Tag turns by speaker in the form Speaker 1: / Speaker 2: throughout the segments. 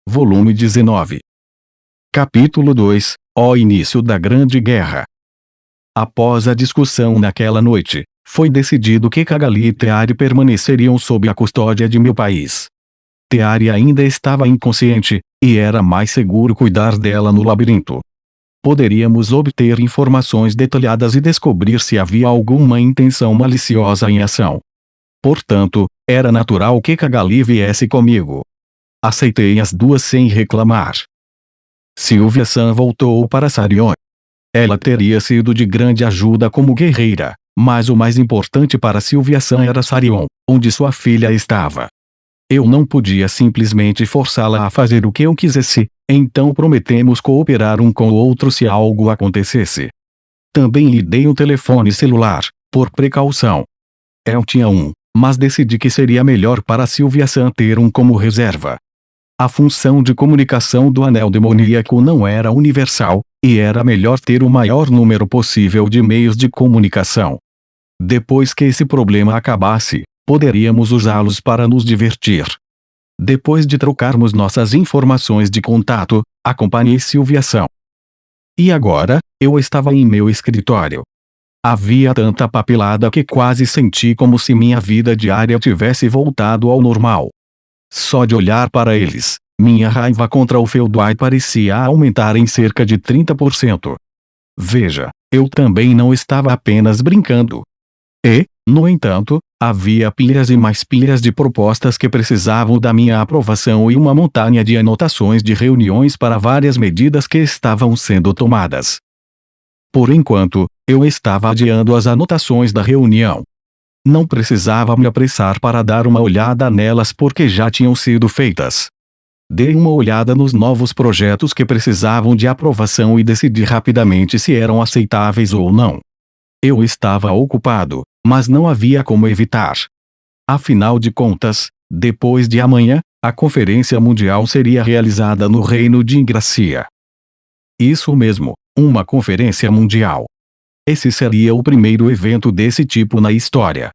Speaker 1: volume 19. Capítulo 2 – O início da Grande Guerra. Após a discussão naquela noite, foi decidido que Cagali e Teari permaneceriam sob a custódia de meu país. Teari ainda estava inconsciente, e era mais seguro cuidar dela no labirinto. Poderíamos obter informações detalhadas e descobrir se havia alguma intenção maliciosa em ação. Portanto, era natural que Cagali viesse comigo. Aceitei as duas sem reclamar. Sylvia-san voltou para Sarion. Ela teria sido de grande ajuda como guerreira, mas o mais importante para Sylvia-san era Sarion, onde sua filha estava. Eu não podia simplesmente forçá-la a fazer o que eu quisesse, então prometemos cooperar um com o outro se algo acontecesse. Também lhe dei um telefone celular, por precaução. Eu tinha um, mas decidi que seria melhor para Sylvia-san ter um como reserva. A função de comunicação do anel demoníaco não era universal, e era melhor ter o maior número possível de meios de comunicação. Depois que esse problema acabasse, poderíamos usá-los para nos divertir. Depois de trocarmos nossas informações de contato, acompanhei Sylvia-san. E agora, eu estava em meu escritório. Havia tanta papelada que quase senti como se minha vida diária tivesse voltado ao normal. Só de olhar para eles, minha raiva contra o Feudai parecia aumentar em cerca de 30%. Veja, eu também não estava apenas brincando. E, no entanto, havia pilhas e mais pilhas de propostas que precisavam da minha aprovação e uma montanha de anotações de reuniões para várias medidas que estavam sendo tomadas. Por enquanto, eu estava adiando as anotações da reunião. Não precisava me apressar para dar uma olhada nelas porque já tinham sido feitas. Dei uma olhada nos novos projetos que precisavam de aprovação e decidi rapidamente se eram aceitáveis ou não. Eu estava ocupado, mas não havia como evitar. Afinal de contas, depois de amanhã, a Conferência Mundial seria realizada no Reino de Ingracia. Isso mesmo, uma Conferência Mundial. Esse seria o primeiro evento desse tipo na história.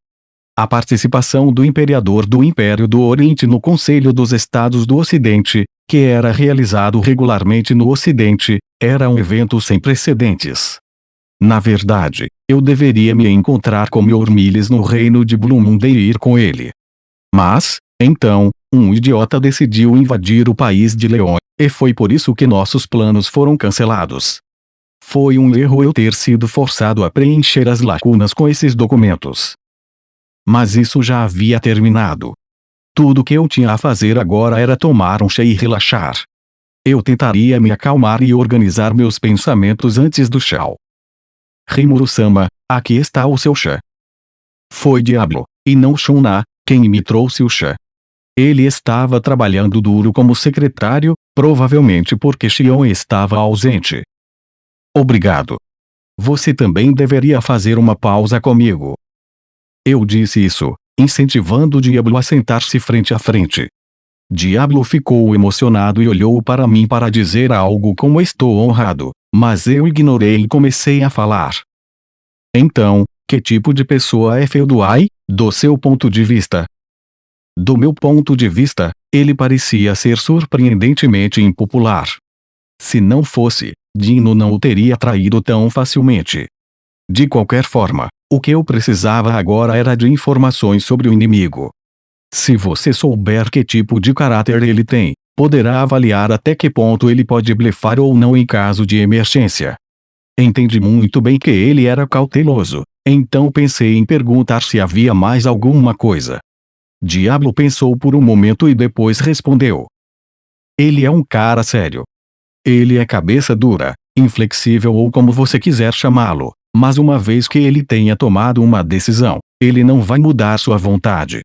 Speaker 1: A participação do Imperador do Império do Oriente no Conselho dos Estados do Ocidente, que era realizado regularmente no Ocidente, era um evento sem precedentes. Na verdade, eu deveria me encontrar com Yormiles no reino de Blumund e ir com ele. Mas, então, um idiota decidiu invadir o país de Leon, e foi por isso que nossos planos foram cancelados. Foi um erro eu ter sido forçado a preencher as lacunas com esses documentos. Mas isso já havia terminado. Tudo que eu tinha a fazer agora era tomar um chá e relaxar. Eu tentaria me acalmar e organizar meus pensamentos antes do chá. Rimuru-sama, aqui está o seu chá. Foi Diablo, e não Shunna, quem me trouxe o chá. Ele estava trabalhando duro como secretário, provavelmente porque Shion estava ausente. Obrigado. Você também deveria fazer uma pausa comigo. Eu disse isso, incentivando Diablo a sentar-se frente a frente. Diablo ficou emocionado e olhou para mim para dizer algo como estou honrado, mas eu ignorei e comecei a falar. Então, que tipo de pessoa é Feudai, do seu ponto de vista? Do meu ponto de vista, ele parecia ser surpreendentemente impopular. Se não fosse, Dino não o teria traído tão facilmente. De qualquer forma, o que eu precisava agora era de informações sobre o inimigo. Se você souber que tipo de caráter ele tem, poderá avaliar até que ponto ele pode blefar ou não em caso de emergência. Entendi muito bem que ele era cauteloso, então pensei em perguntar se havia mais alguma coisa. Diablo pensou por um momento e depois respondeu. Ele é um cara sério. Ele é cabeça dura, inflexível ou como você quiser chamá-lo, mas uma vez que ele tenha tomado uma decisão, ele não vai mudar sua vontade.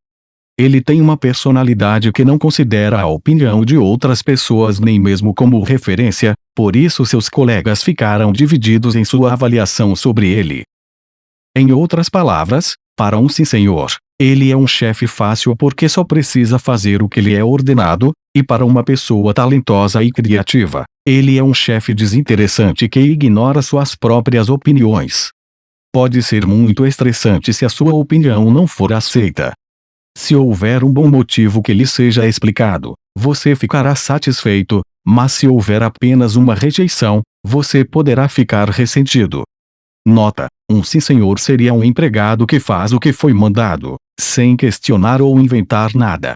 Speaker 1: Ele tem uma personalidade que não considera a opinião de outras pessoas nem mesmo como referência, por isso seus colegas ficaram divididos em sua avaliação sobre ele. Em outras palavras, para um sim senhor, ele é um chefe fácil porque só precisa fazer o que lhe é ordenado, e para uma pessoa talentosa e criativa, ele é um chefe desinteressante que ignora suas próprias opiniões. Pode ser muito estressante se a sua opinião não for aceita. Se houver um bom motivo que lhe seja explicado, você ficará satisfeito, mas se houver apenas uma rejeição, você poderá ficar ressentido. Nota: um sim senhor seria um empregado que faz o que foi mandado, sem questionar ou inventar nada.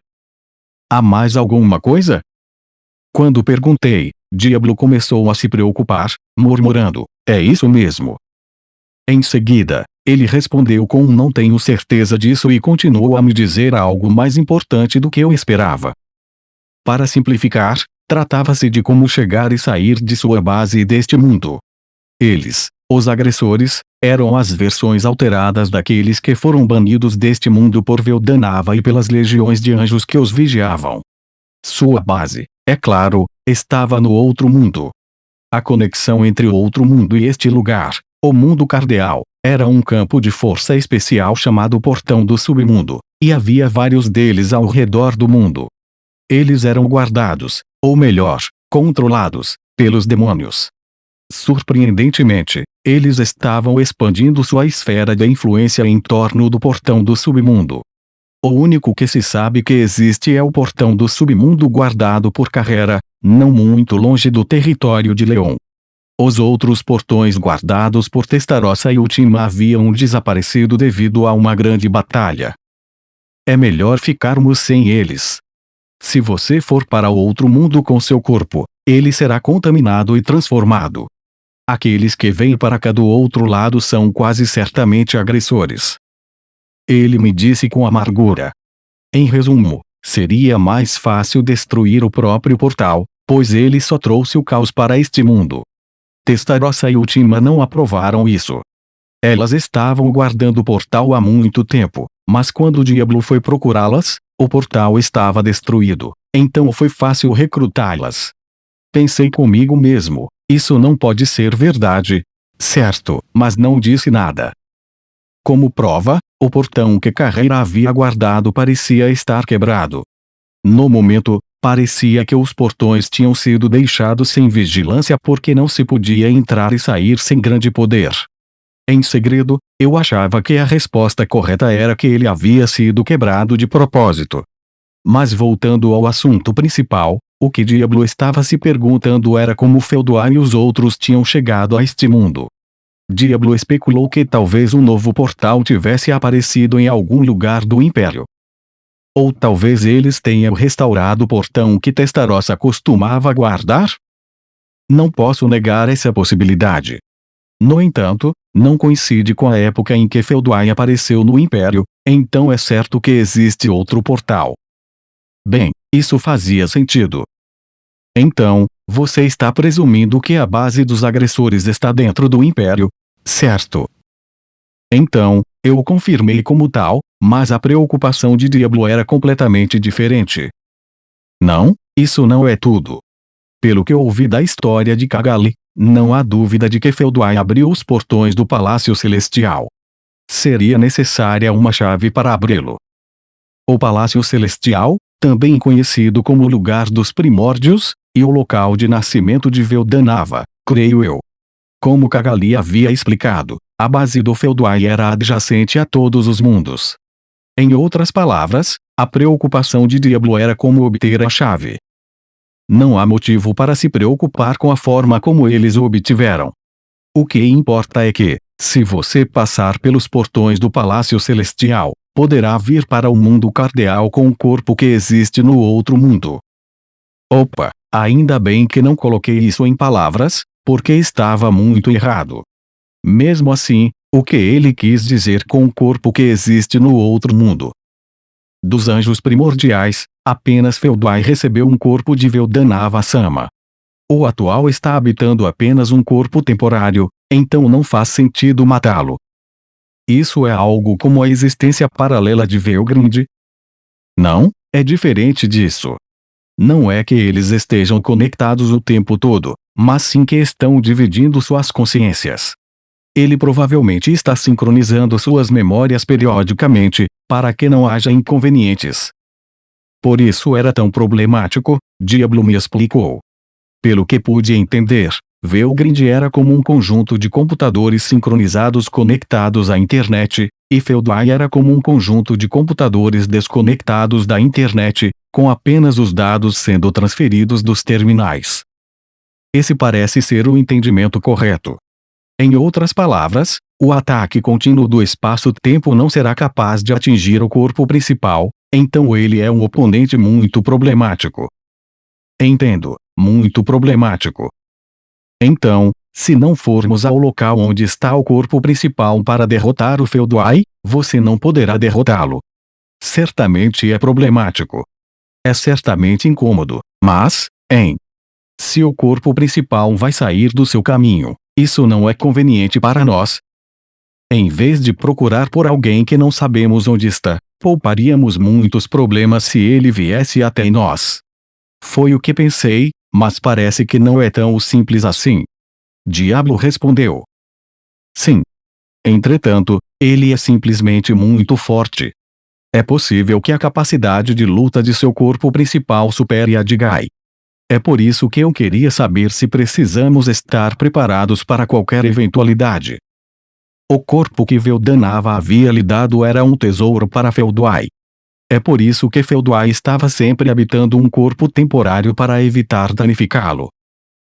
Speaker 1: Há mais alguma coisa? Quando perguntei, Diablo começou a se preocupar, murmurando: é isso mesmo. Em seguida, ele respondeu com não tenho certeza disso e continuou a me dizer algo mais importante do que eu esperava. Para simplificar, tratava-se de como chegar e sair de sua base deste mundo. Eles, os agressores, eram as versões alteradas daqueles que foram banidos deste mundo por Veldanava e pelas legiões de anjos que os vigiavam. Sua base, é claro, estava no outro mundo. A conexão entre o outro mundo e este lugar, o mundo cardeal, era um campo de força especial chamado Portão do Submundo, e havia vários deles ao redor do mundo. Eles eram guardados, ou melhor, controlados, pelos demônios. Surpreendentemente, eles estavam expandindo sua esfera de influência em torno do Portão do Submundo. O único que se sabe que existe é o Portão do Submundo guardado por Carrera, não muito longe do território de Leon. Os outros portões guardados por Testarossa e Ultima haviam desaparecido devido a uma grande batalha. É melhor ficarmos sem eles. Se você for para o outro mundo com seu corpo, ele será contaminado e transformado. Aqueles que vêm para cá do outro lado são quase certamente agressores. Ele me disse com amargura. Em resumo, seria mais fácil destruir o próprio portal, pois ele só trouxe o caos para este mundo. Testarossa e Ultima não aprovaram isso. Elas estavam guardando o portal há muito tempo, mas quando o Diablo foi procurá-las, o portal estava destruído, então foi fácil recrutá-las. Pensei comigo mesmo, isso não pode ser verdade, certo, mas não disse nada. Como prova, o portão que Carreira havia guardado parecia estar quebrado. No momento, parecia que os portões tinham sido deixados sem vigilância porque não se podia entrar e sair sem grande poder. Em segredo, eu achava que a resposta correta era que ele havia sido quebrado de propósito. Mas voltando ao assunto principal, o que Diablo estava se perguntando era como Felduar e os outros tinham chegado a este mundo. Diablo especulou que talvez um novo portal tivesse aparecido em algum lugar do Império. Ou talvez eles tenham restaurado o portão que Testarossa costumava guardar? Não posso negar essa possibilidade. No entanto, não coincide com a época em que Felduar apareceu no Império, então é certo que existe outro portal. Bem, isso fazia sentido. Então, você está presumindo que a base dos agressores está dentro do Império, certo? Então, eu o confirmei como tal, mas a preocupação de Diablo era completamente diferente. Não, isso não é tudo. Pelo que ouvi da história de Cagali, não há dúvida de que Felduar abriu os portões do Palácio Celestial. Seria necessária uma chave para abri-lo. O Palácio Celestial, também conhecido como Lugar dos Primórdios, e o local de nascimento de Veldanava, creio eu. Como Cagali havia explicado, a base do Felduar era adjacente a todos os mundos. Em outras palavras, a preocupação de Diablo era como obter a chave. Não há motivo para se preocupar com a forma como eles o obtiveram. O que importa é que, se você passar pelos portões do Palácio Celestial, poderá vir para o mundo cardeal com o corpo que existe no outro mundo. Opa, ainda bem que não coloquei isso em palavras, porque estava muito errado. Mesmo assim, o que ele quis dizer com o corpo que existe no outro mundo? Dos anjos primordiais, apenas Felduar recebeu um corpo de Veldanava-sama. O atual está habitando apenas um corpo temporário, então não faz sentido matá-lo. Isso é algo como a existência paralela de Velgrind? Não, é diferente disso. Não é que eles estejam conectados o tempo todo, mas sim que estão dividindo suas consciências. Ele provavelmente está sincronizando suas memórias periodicamente, para que não haja inconvenientes. Por isso era tão problemático, Diablo me explicou. Pelo que pude entender, Velgrind era como um conjunto de computadores sincronizados conectados à internet, e Felduar era como um conjunto de computadores desconectados da internet, com apenas os dados sendo transferidos dos terminais. Esse parece ser o entendimento correto. Em outras palavras, o ataque contínuo do espaço-tempo não será capaz de atingir o corpo principal, então ele é um oponente muito problemático. Entendo, muito problemático. Então, se não formos ao local onde está o corpo principal para derrotar o Feudai, você não poderá derrotá-lo. Certamente é problemático. É certamente incômodo, mas, se o corpo principal vai sair do seu caminho, isso não é conveniente para nós. Em vez de procurar por alguém que não sabemos onde está, pouparíamos muitos problemas se ele viesse até nós. Foi o que pensei, mas parece que não é tão simples assim. Diablo respondeu. Sim. Entretanto, ele é simplesmente muito forte. É possível que a capacidade de luta de seu corpo principal supere a de Gai. É por isso que eu queria saber se precisamos estar preparados para qualquer eventualidade. O corpo que Veldanava havia lhe dado era um tesouro para Feudai. É por isso que Feudai estava sempre habitando um corpo temporário para evitar danificá-lo.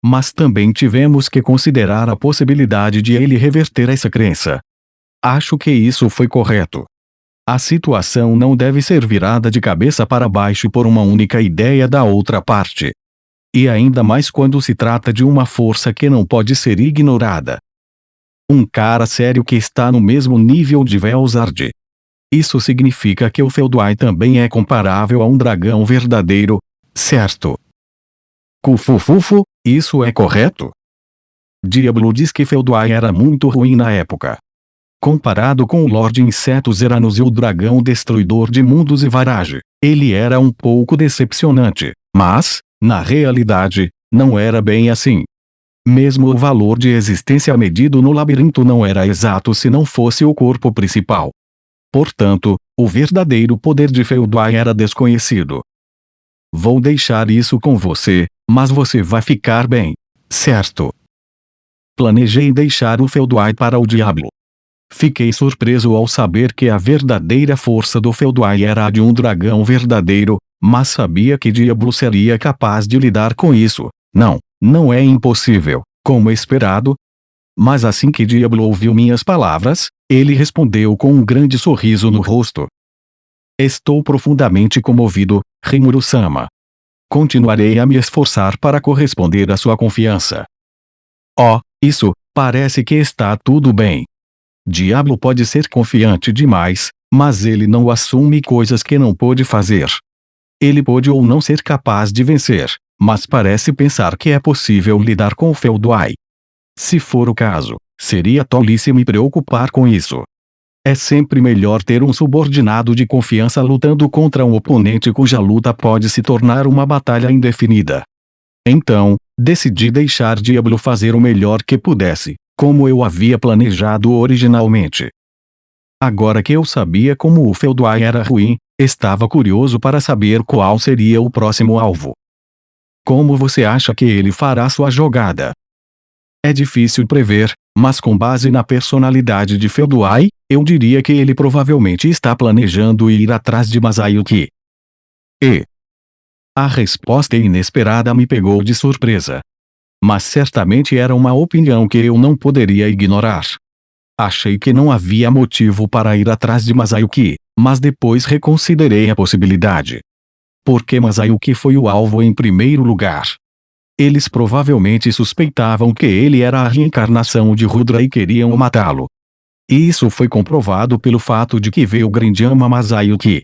Speaker 1: Mas também tivemos que considerar a possibilidade de ele reverter essa crença. Acho que isso foi correto. A situação não deve ser virada de cabeça para baixo por uma única ideia da outra parte. E ainda mais quando se trata de uma força que não pode ser ignorada. Um cara sério que está no mesmo nível de Velzard. Isso significa que o Feudai também é comparável a um dragão verdadeiro, certo? Cufufufo, isso é correto? Diablo diz que Feudai era muito ruim na época. Comparado com o Lorde Insetos Eranos e o Dragão Destruidor de Mundos e Varage, ele era um pouco decepcionante, mas, na realidade, não era bem assim. Mesmo o valor de existência medido no labirinto não era exato se não fosse o corpo principal. Portanto, o verdadeiro poder de Feudai era desconhecido. Vou deixar isso com você, mas você vai ficar bem, certo? Planejei deixar o Feudai para o Diablo. Fiquei surpreso ao saber que a verdadeira força do Feudai era a de um dragão verdadeiro, mas sabia que Diablo seria capaz de lidar com isso. Não é impossível, como esperado. Mas assim que Diablo ouviu minhas palavras, ele respondeu com um grande sorriso no rosto. Estou profundamente comovido, Rimuru-sama. Continuarei a me esforçar para corresponder à sua confiança. Isso, parece que está tudo bem. Diablo pode ser confiante demais, mas ele não assume coisas que não pôde fazer. Ele pode ou não ser capaz de vencer, mas parece pensar que é possível lidar com o Feudai. Se for o caso, seria tolice me preocupar com isso. É sempre melhor ter um subordinado de confiança lutando contra um oponente cuja luta pode se tornar uma batalha indefinida. Então, decidi deixar Diablo fazer o melhor que pudesse, como eu havia planejado originalmente. Agora que eu sabia como o Feudai era ruim, estava curioso para saber qual seria o próximo alvo. Como você acha que ele fará sua jogada? É difícil prever, mas com base na personalidade de Feudai, eu diria que ele provavelmente está planejando ir atrás de Masayuki. A resposta inesperada me pegou de surpresa. Mas certamente era uma opinião que eu não poderia ignorar. Achei que não havia motivo para ir atrás de Masayuki, mas depois reconsiderei a possibilidade. Porque Masayuki foi o alvo em primeiro lugar. Eles provavelmente suspeitavam que ele era a reencarnação de Rudra e queriam matá-lo. E isso foi comprovado pelo fato de que Velgrand ama Masayuki.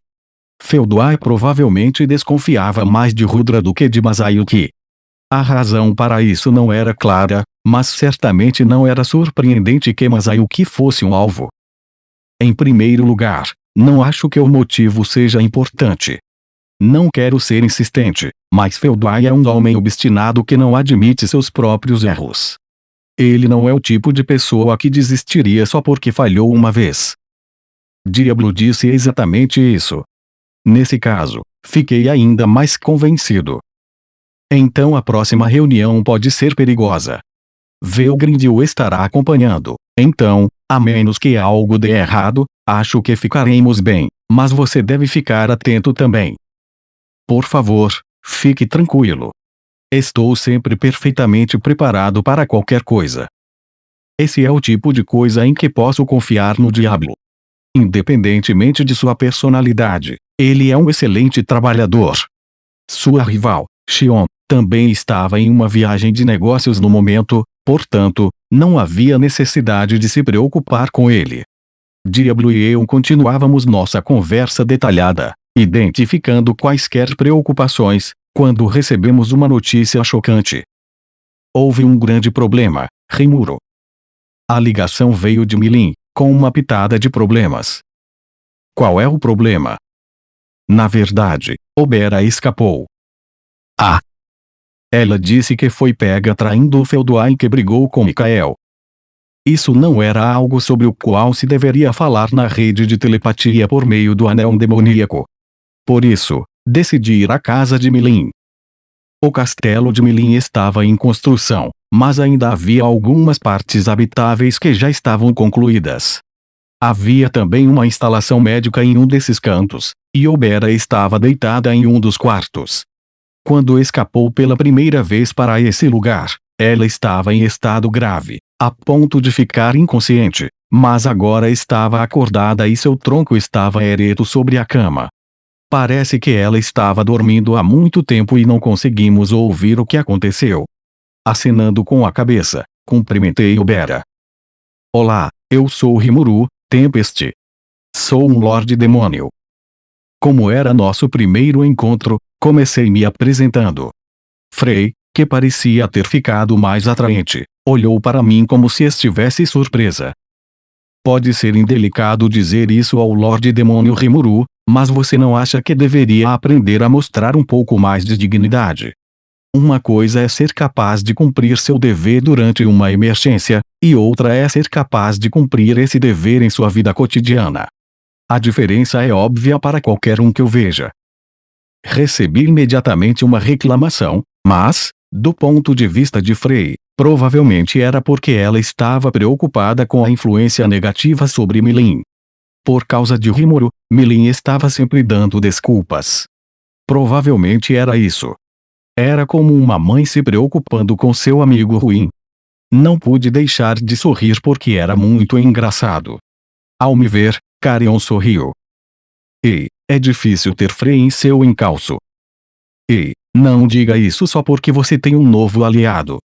Speaker 1: Feudai provavelmente desconfiava mais de Rudra do que de Masayuki. A razão para isso não era clara, mas certamente não era surpreendente que Masayuki fosse um alvo. Em primeiro lugar, não acho que o motivo seja importante. Não quero ser insistente, mas Feudai é um homem obstinado que não admite seus próprios erros. Ele não é o tipo de pessoa que desistiria só porque falhou uma vez. Diablo disse exatamente isso. Nesse caso, fiquei ainda mais convencido. Então a próxima reunião pode ser perigosa. Velgrand o estará acompanhando. Então, a menos que algo dê errado, acho que ficaremos bem, mas você deve ficar atento também. Por favor, fique tranquilo. Estou sempre perfeitamente preparado para qualquer coisa. Esse é o tipo de coisa em que posso confiar no diabo. Independentemente de sua personalidade, ele é um excelente trabalhador. Sua rival, Xion, também estava em uma viagem de negócios no momento, portanto, não havia necessidade de se preocupar com ele. Diablo e eu continuávamos nossa conversa detalhada, identificando quaisquer preocupações, quando recebemos uma notícia chocante. Houve um grande problema, Rimuro. A ligação veio de Milin, com uma pitada de problemas. Qual é o problema? Na verdade, Obera escapou. Ah! Ela disse que foi pega traindo o Felduin que brigou com Mikael. Isso não era algo sobre o qual se deveria falar na rede de telepatia por meio do anel demoníaco. Por isso, decidi ir à casa de Milin. O castelo de Milin estava em construção, mas ainda havia algumas partes habitáveis que já estavam concluídas. Havia também uma instalação médica em um desses cantos, e Obera estava deitada em um dos quartos. Quando escapou pela primeira vez para esse lugar, ela estava em estado grave, a ponto de ficar inconsciente, mas agora estava acordada e seu tronco estava ereto sobre a cama. Parece que ela estava dormindo há muito tempo e não conseguimos ouvir o que aconteceu. Acenando com a cabeça, cumprimentei Obera. Olá, eu sou Rimuru, Tempest. Sou um Lorde Demônio. Como era nosso primeiro encontro, comecei me apresentando. Frey, que parecia ter ficado mais atraente, olhou para mim como se estivesse surpresa. Pode ser indelicado dizer isso ao Lorde Demônio Rimuru, mas você não acha que deveria aprender a mostrar um pouco mais de dignidade? Uma coisa é ser capaz de cumprir seu dever durante uma emergência, e outra é ser capaz de cumprir esse dever em sua vida cotidiana. A diferença é óbvia para qualquer um que o veja. Recebi imediatamente uma reclamação, mas, do ponto de vista de Frey, provavelmente era porque ela estava preocupada com a influência negativa sobre Milin. Por causa de Rimuru, Milin estava sempre dando desculpas. Provavelmente era isso. Era como uma mãe se preocupando com seu amigo ruim. Não pude deixar de sorrir porque era muito engraçado. Ao me ver, Carion sorriu. Ei, é difícil ter Frey em seu encalço. Ei, não diga isso só porque você tem um novo aliado.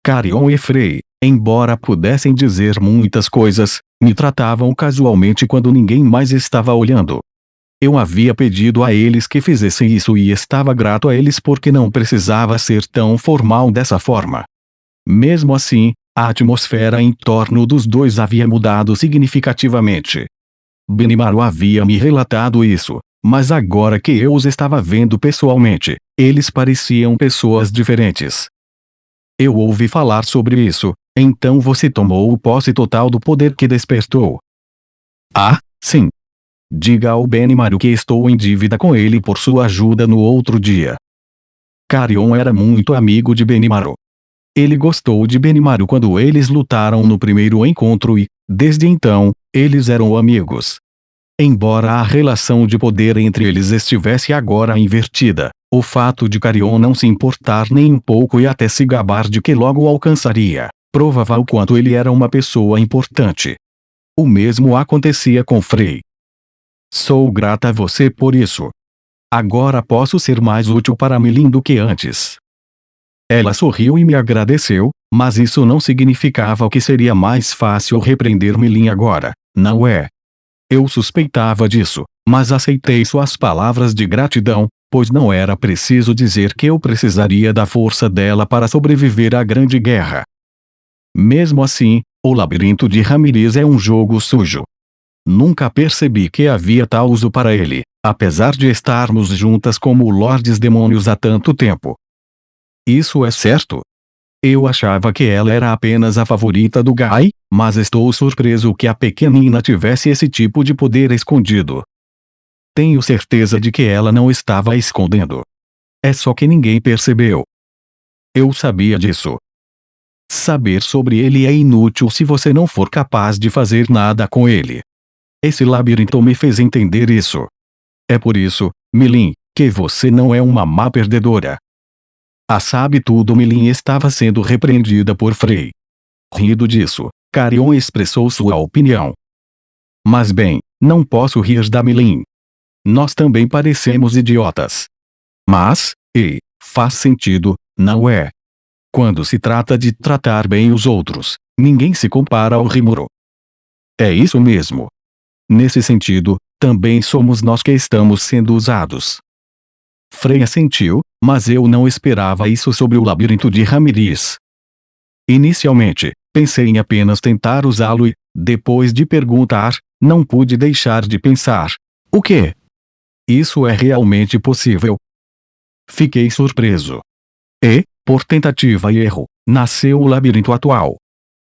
Speaker 1: Carion e Frey, embora pudessem dizer muitas coisas, me tratavam casualmente quando ninguém mais estava olhando. Eu havia pedido a eles que fizessem isso e estava grato a eles porque não precisava ser tão formal dessa forma. Mesmo assim, a atmosfera em torno dos dois havia mudado significativamente. Benimaru havia me relatado isso, mas agora que eu os estava vendo pessoalmente, eles pareciam pessoas diferentes. Eu ouvi falar sobre isso, então você tomou o posse total do poder que despertou. Ah, sim. Diga ao Benimaru que estou em dívida com ele por sua ajuda no outro dia. Carion era muito amigo de Benimaru. Ele gostou de Benimaru quando eles lutaram no primeiro encontro e, desde então, eles eram amigos. Embora a relação de poder entre eles estivesse agora invertida, o fato de Carion não se importar nem um pouco e até se gabar de que logo o alcançaria, provava o quanto ele era uma pessoa importante. O mesmo acontecia com Frey. Sou grata a você por isso. Agora posso ser mais útil para Milin do que antes. Ela sorriu e me agradeceu, mas isso não significava que seria mais fácil repreender Milin agora, não é? Eu suspeitava disso, mas aceitei suas palavras de gratidão, pois não era preciso dizer que eu precisaria da força dela para sobreviver à Grande Guerra. Mesmo assim, o Labirinto de Ramiriz é um jogo sujo. Nunca percebi que havia tal uso para ele, apesar de estarmos juntas como Lordes Demônios há tanto tempo. Isso é certo. Eu achava que ela era apenas a favorita do Gai, mas estou surpreso que a pequenina tivesse esse tipo de poder escondido. Tenho certeza de que ela não estava escondendo. É só que ninguém percebeu. Eu sabia disso. Saber sobre ele é inútil se você não for capaz de fazer nada com ele. Esse labirinto me fez entender isso. É por isso, Milin, que você não é uma má perdedora. A sabe tudo Milin estava sendo repreendida por Frei. Rindo disso, Carion expressou sua opinião. Mas bem, não posso rir da Milin. Nós também parecemos idiotas. Mas, faz sentido, não é? Quando se trata de tratar bem os outros, ninguém se compara ao Rimuru. É isso mesmo. Nesse sentido, também somos nós que estamos sendo usados. Frei assentiu, mas eu não esperava isso sobre o labirinto de Ramiriz. Inicialmente, pensei em apenas tentar usá-lo e, depois de perguntar, não pude deixar de pensar: o quê? Isso é realmente possível? Fiquei surpreso. E, por tentativa e erro, nasceu o labirinto atual.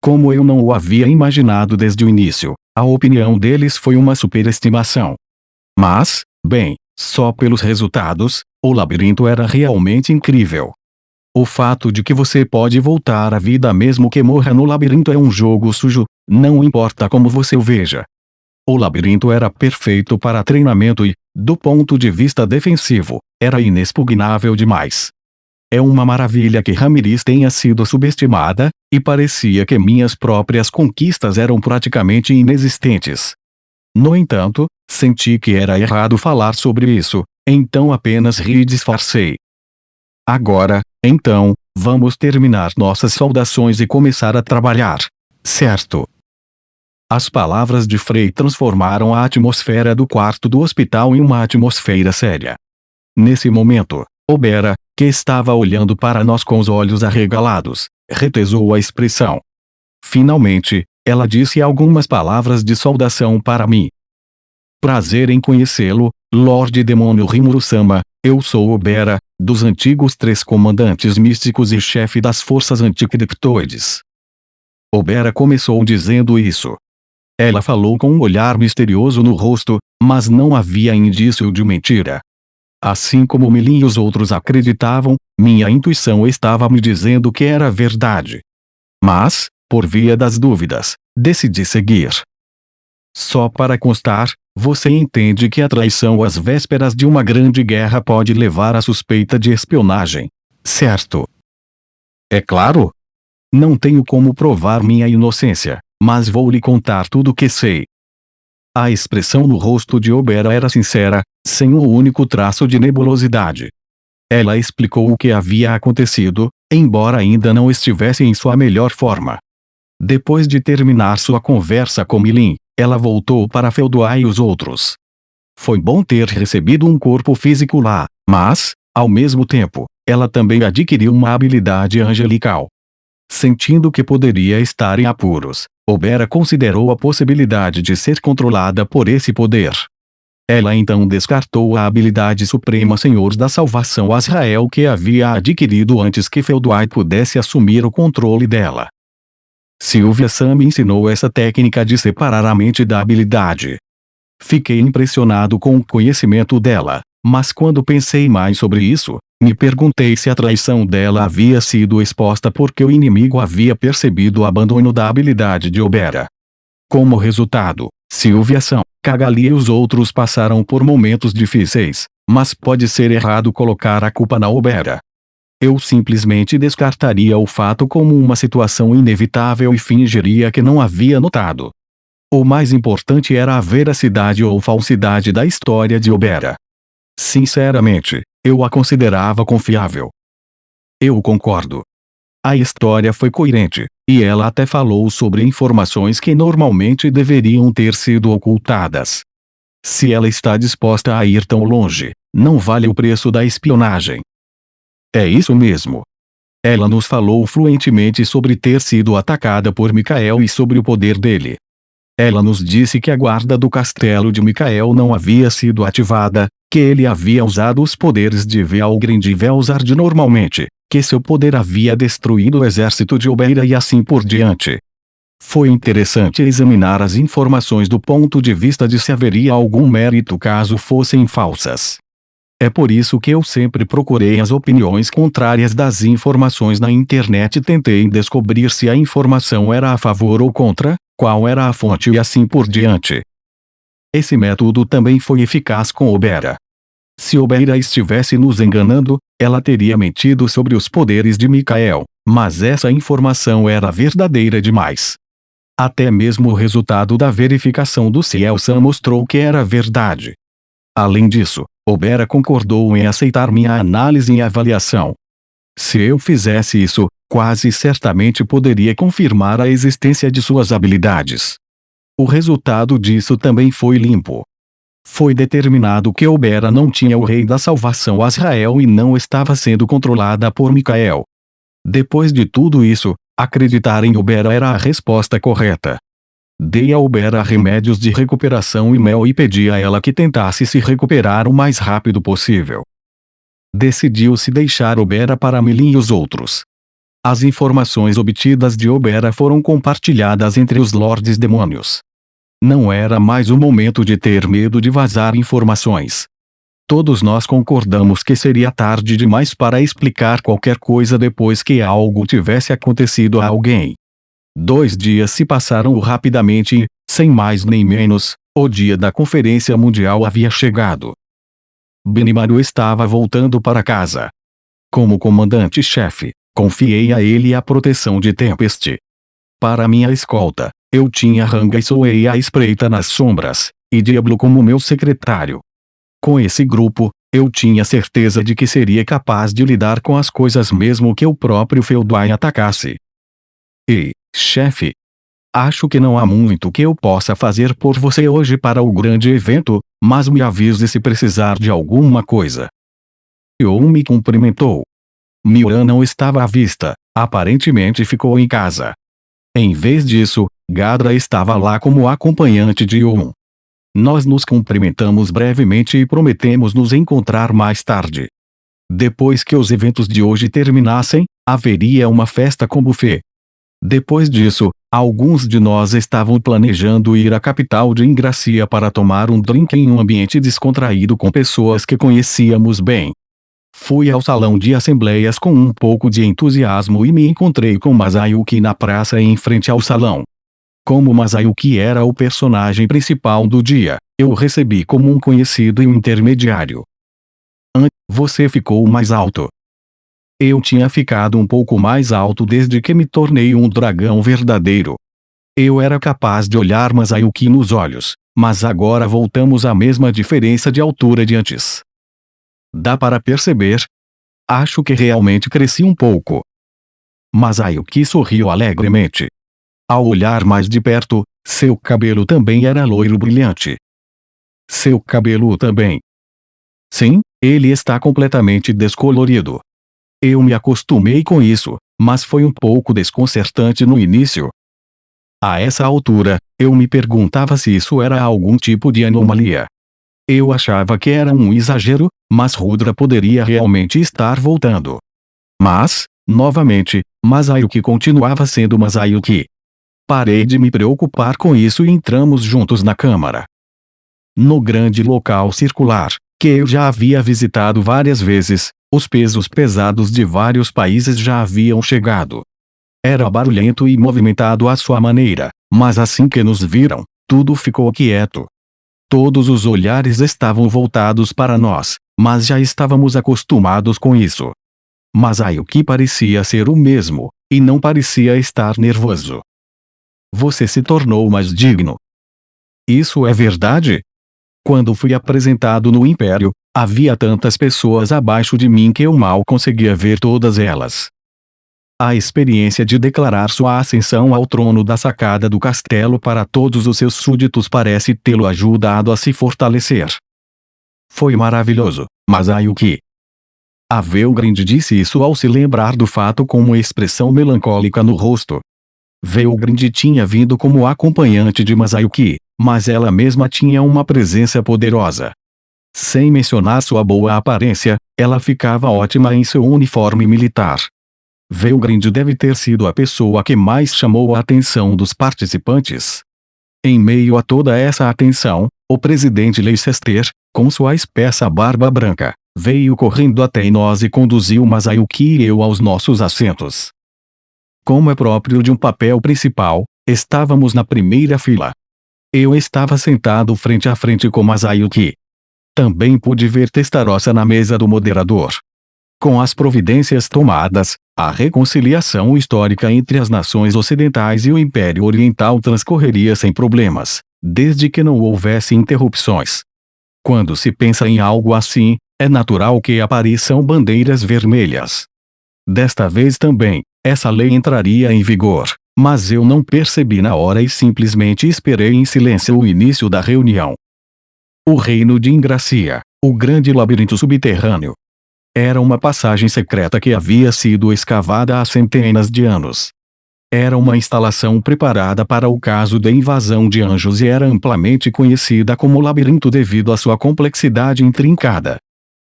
Speaker 1: Como eu não o havia imaginado desde o início, a opinião deles foi uma superestimação. Mas, bem, só pelos resultados, o labirinto era realmente incrível. O fato de que você pode voltar à vida mesmo que morra no labirinto é um jogo sujo, não importa como você o veja. O labirinto era perfeito para treinamento e, do ponto de vista defensivo, era inexpugnável demais. É uma maravilha que Ramiriz tenha sido subestimada, e parecia que minhas próprias conquistas eram praticamente inexistentes. No entanto, senti que era errado falar sobre isso, então apenas ri e disfarcei. Agora, então, vamos terminar nossas saudações e começar a trabalhar. Certo? As palavras de Frei transformaram a atmosfera do quarto do hospital em uma atmosfera séria. Nesse momento, Obera, que estava olhando para nós com os olhos arregalados, retesou a expressão. Finalmente, ela disse algumas palavras de saudação para mim. Prazer em conhecê-lo, Lorde Demônio Rimuru-sama. Eu sou Obera, dos antigos 3 comandantes místicos e chefe das forças anticriptoides. Obera começou dizendo isso. Ela falou com um olhar misterioso no rosto, mas não havia indício de mentira. Assim como Milin e os outros acreditavam, minha intuição estava me dizendo que era verdade. Mas, por via das dúvidas, decidi seguir. Só para constar, você entende que a traição às vésperas de uma grande guerra pode levar à suspeita de espionagem, certo? É claro. Não tenho como provar minha inocência, mas vou lhe contar tudo o que sei. A expressão no rosto de Obera era sincera, sem um único traço de nebulosidade. Ela explicou o que havia acontecido, embora ainda não estivesse em sua melhor forma. Depois de terminar sua conversa com Milin, ela voltou para Feldoai e os outros. Foi bom ter recebido um corpo físico lá, mas, ao mesmo tempo, ela também adquiriu uma habilidade angelical. Sentindo que poderia estar em apuros, Obera considerou a possibilidade de ser controlada por esse poder. Ela então descartou a habilidade suprema Senhor da Salvação Azrael que havia adquirido antes que Feldoai pudesse assumir o controle dela. Sylvia-san me ensinou essa técnica de separar a mente da habilidade. Fiquei impressionado com o conhecimento dela, mas quando pensei mais sobre isso, me perguntei se a traição dela havia sido exposta porque o inimigo havia percebido o abandono da habilidade de Obera. Como resultado, Sylvia-san, Cagali e os outros passaram por momentos difíceis, mas pode ser errado colocar a culpa na Obera. Eu simplesmente descartaria o fato como uma situação inevitável e fingiria que não havia notado. O mais importante era a veracidade ou falsidade da história de Obera. Sinceramente, eu a considerava confiável. Eu concordo. A história foi coerente, e ela até falou sobre informações que normalmente deveriam ter sido ocultadas. Se ela está disposta a ir tão longe, não vale o preço da espionagem. É isso mesmo. Ela nos falou fluentemente sobre ter sido atacada por Mikael e sobre o poder dele. Ela nos disse que a guarda do castelo de Mikael não havia sido ativada, que ele havia usado os poderes de Velgrin de Velzard normalmente, que seu poder havia destruído o exército de Obera e assim por diante. Foi interessante examinar as informações do ponto de vista de se haveria algum mérito caso fossem falsas. É por isso que eu sempre procurei as opiniões contrárias das informações na internet e tentei descobrir se a informação era a favor ou contra, qual era a fonte e assim por diante. Esse método também foi eficaz com Obera. Se Obera estivesse nos enganando, ela teria mentido sobre os poderes de Mikael, mas essa informação era verdadeira demais. Até mesmo o resultado da verificação do Ciel-san mostrou que era verdade. Além disso, Obera concordou em aceitar minha análise e avaliação. Se eu fizesse isso, quase certamente poderia confirmar a existência de suas habilidades. O resultado disso também foi limpo. Foi determinado que Obera não tinha o Rei da Salvação Azrael e não estava sendo controlada por Mikael. Depois de tudo isso, acreditar em Obera era a resposta correta. Dei a Obera remédios de recuperação e mel e pedi a ela que tentasse se recuperar o mais rápido possível. Decidiu-se deixar Obera para Milin e os outros. As informações obtidas de Obera foram compartilhadas entre os Lordes Demônios. Não era mais o momento de ter medo de vazar informações. Todos nós concordamos que seria tarde demais para explicar qualquer coisa depois que algo tivesse acontecido a alguém. 2 dias se passaram rapidamente e, sem mais nem menos, o dia da Conferência Mundial havia chegado. Benimaru estava voltando para casa. Como comandante-chefe, confiei a ele a proteção de Tempest. Para minha escolta, eu tinha Ranga e Souei à espreita nas sombras, e Diablo como meu secretário. Com esse grupo, eu tinha certeza de que seria capaz de lidar com as coisas mesmo que o próprio Felduin atacasse. E, chefe, acho que não há muito que eu possa fazer por você hoje para o grande evento, mas me avise se precisar de alguma coisa. Yon me cumprimentou. Miura não estava à vista, aparentemente ficou em casa. Em vez disso, Gadra estava lá como acompanhante de Yon. Nós nos cumprimentamos brevemente e prometemos nos encontrar mais tarde. Depois que os eventos de hoje terminassem, haveria uma festa com buffet. Depois disso, alguns de nós estavam planejando ir à capital de Ingracia para tomar um drink em um ambiente descontraído com pessoas que conhecíamos bem. Fui ao salão de assembleias com um pouco de entusiasmo e me encontrei com Masayuki na praça em frente ao salão. Como Masayuki era o personagem principal do dia, eu o recebi como um conhecido e um intermediário. Você ficou mais alto. Eu tinha ficado um pouco mais alto desde que me tornei um dragão verdadeiro. Eu era capaz de olhar Masayuki nos olhos, mas agora voltamos à mesma diferença de altura de antes. Dá para perceber? Acho que realmente cresci um pouco. Masayuki sorriu alegremente. Ao olhar mais de perto, seu cabelo também era loiro brilhante. Seu cabelo também. Sim, ele está completamente descolorido. Eu me acostumei com isso, mas foi um pouco desconcertante no início. A essa altura, eu me perguntava se isso era algum tipo de anomalia. Eu achava que era um exagero, mas Rudra poderia realmente estar voltando. Mas, novamente, Masayuki continuava sendo Masayuki. Parei de me preocupar com isso e entramos juntos na câmara. No grande local circular, que eu já havia visitado várias vezes, os pesos pesados de vários países já haviam chegado. Era barulhento e movimentado à sua maneira, mas assim que nos viram, tudo ficou quieto. Todos os olhares estavam voltados para nós, mas já estávamos acostumados com isso. Masayuki parecia ser o mesmo, e não parecia estar nervoso. Você se tornou mais digno. Isso é verdade? Quando fui apresentado no Império, havia tantas pessoas abaixo de mim que eu mal conseguia ver todas elas. A experiência de declarar sua ascensão ao trono da sacada do castelo para todos os seus súditos parece tê-lo ajudado a se fortalecer. Foi maravilhoso, Masayuki. A Velgrind disse isso ao se lembrar do fato com uma expressão melancólica no rosto. Velgrind tinha vindo como acompanhante de Masayuki, mas ela mesma tinha uma presença poderosa. Sem mencionar sua boa aparência, ela ficava ótima em seu uniforme militar. Velgrind deve ter sido a pessoa que mais chamou a atenção dos participantes. Em meio a toda essa atenção, o presidente Leicester, com sua espessa barba branca, veio correndo até nós e conduziu Masayuki e eu aos nossos assentos. Como é próprio de um papel principal, estávamos na primeira fila. Eu estava sentado frente a frente com Masayuki. Também pude ver Testarossa na mesa do moderador. Com as providências tomadas, a reconciliação histórica entre as nações ocidentais e o Império Oriental transcorreria sem problemas, desde que não houvesse interrupções. Quando se pensa em algo assim, é natural que apareçam bandeiras vermelhas. Desta vez também, essa lei entraria em vigor, mas eu não percebi na hora e simplesmente esperei em silêncio o início da reunião. O reino de Ingracia, o grande labirinto subterrâneo. Era uma passagem secreta que havia sido escavada há centenas de anos. Era uma instalação preparada para o caso da invasão de anjos e era amplamente conhecida como labirinto devido à sua complexidade intrincada.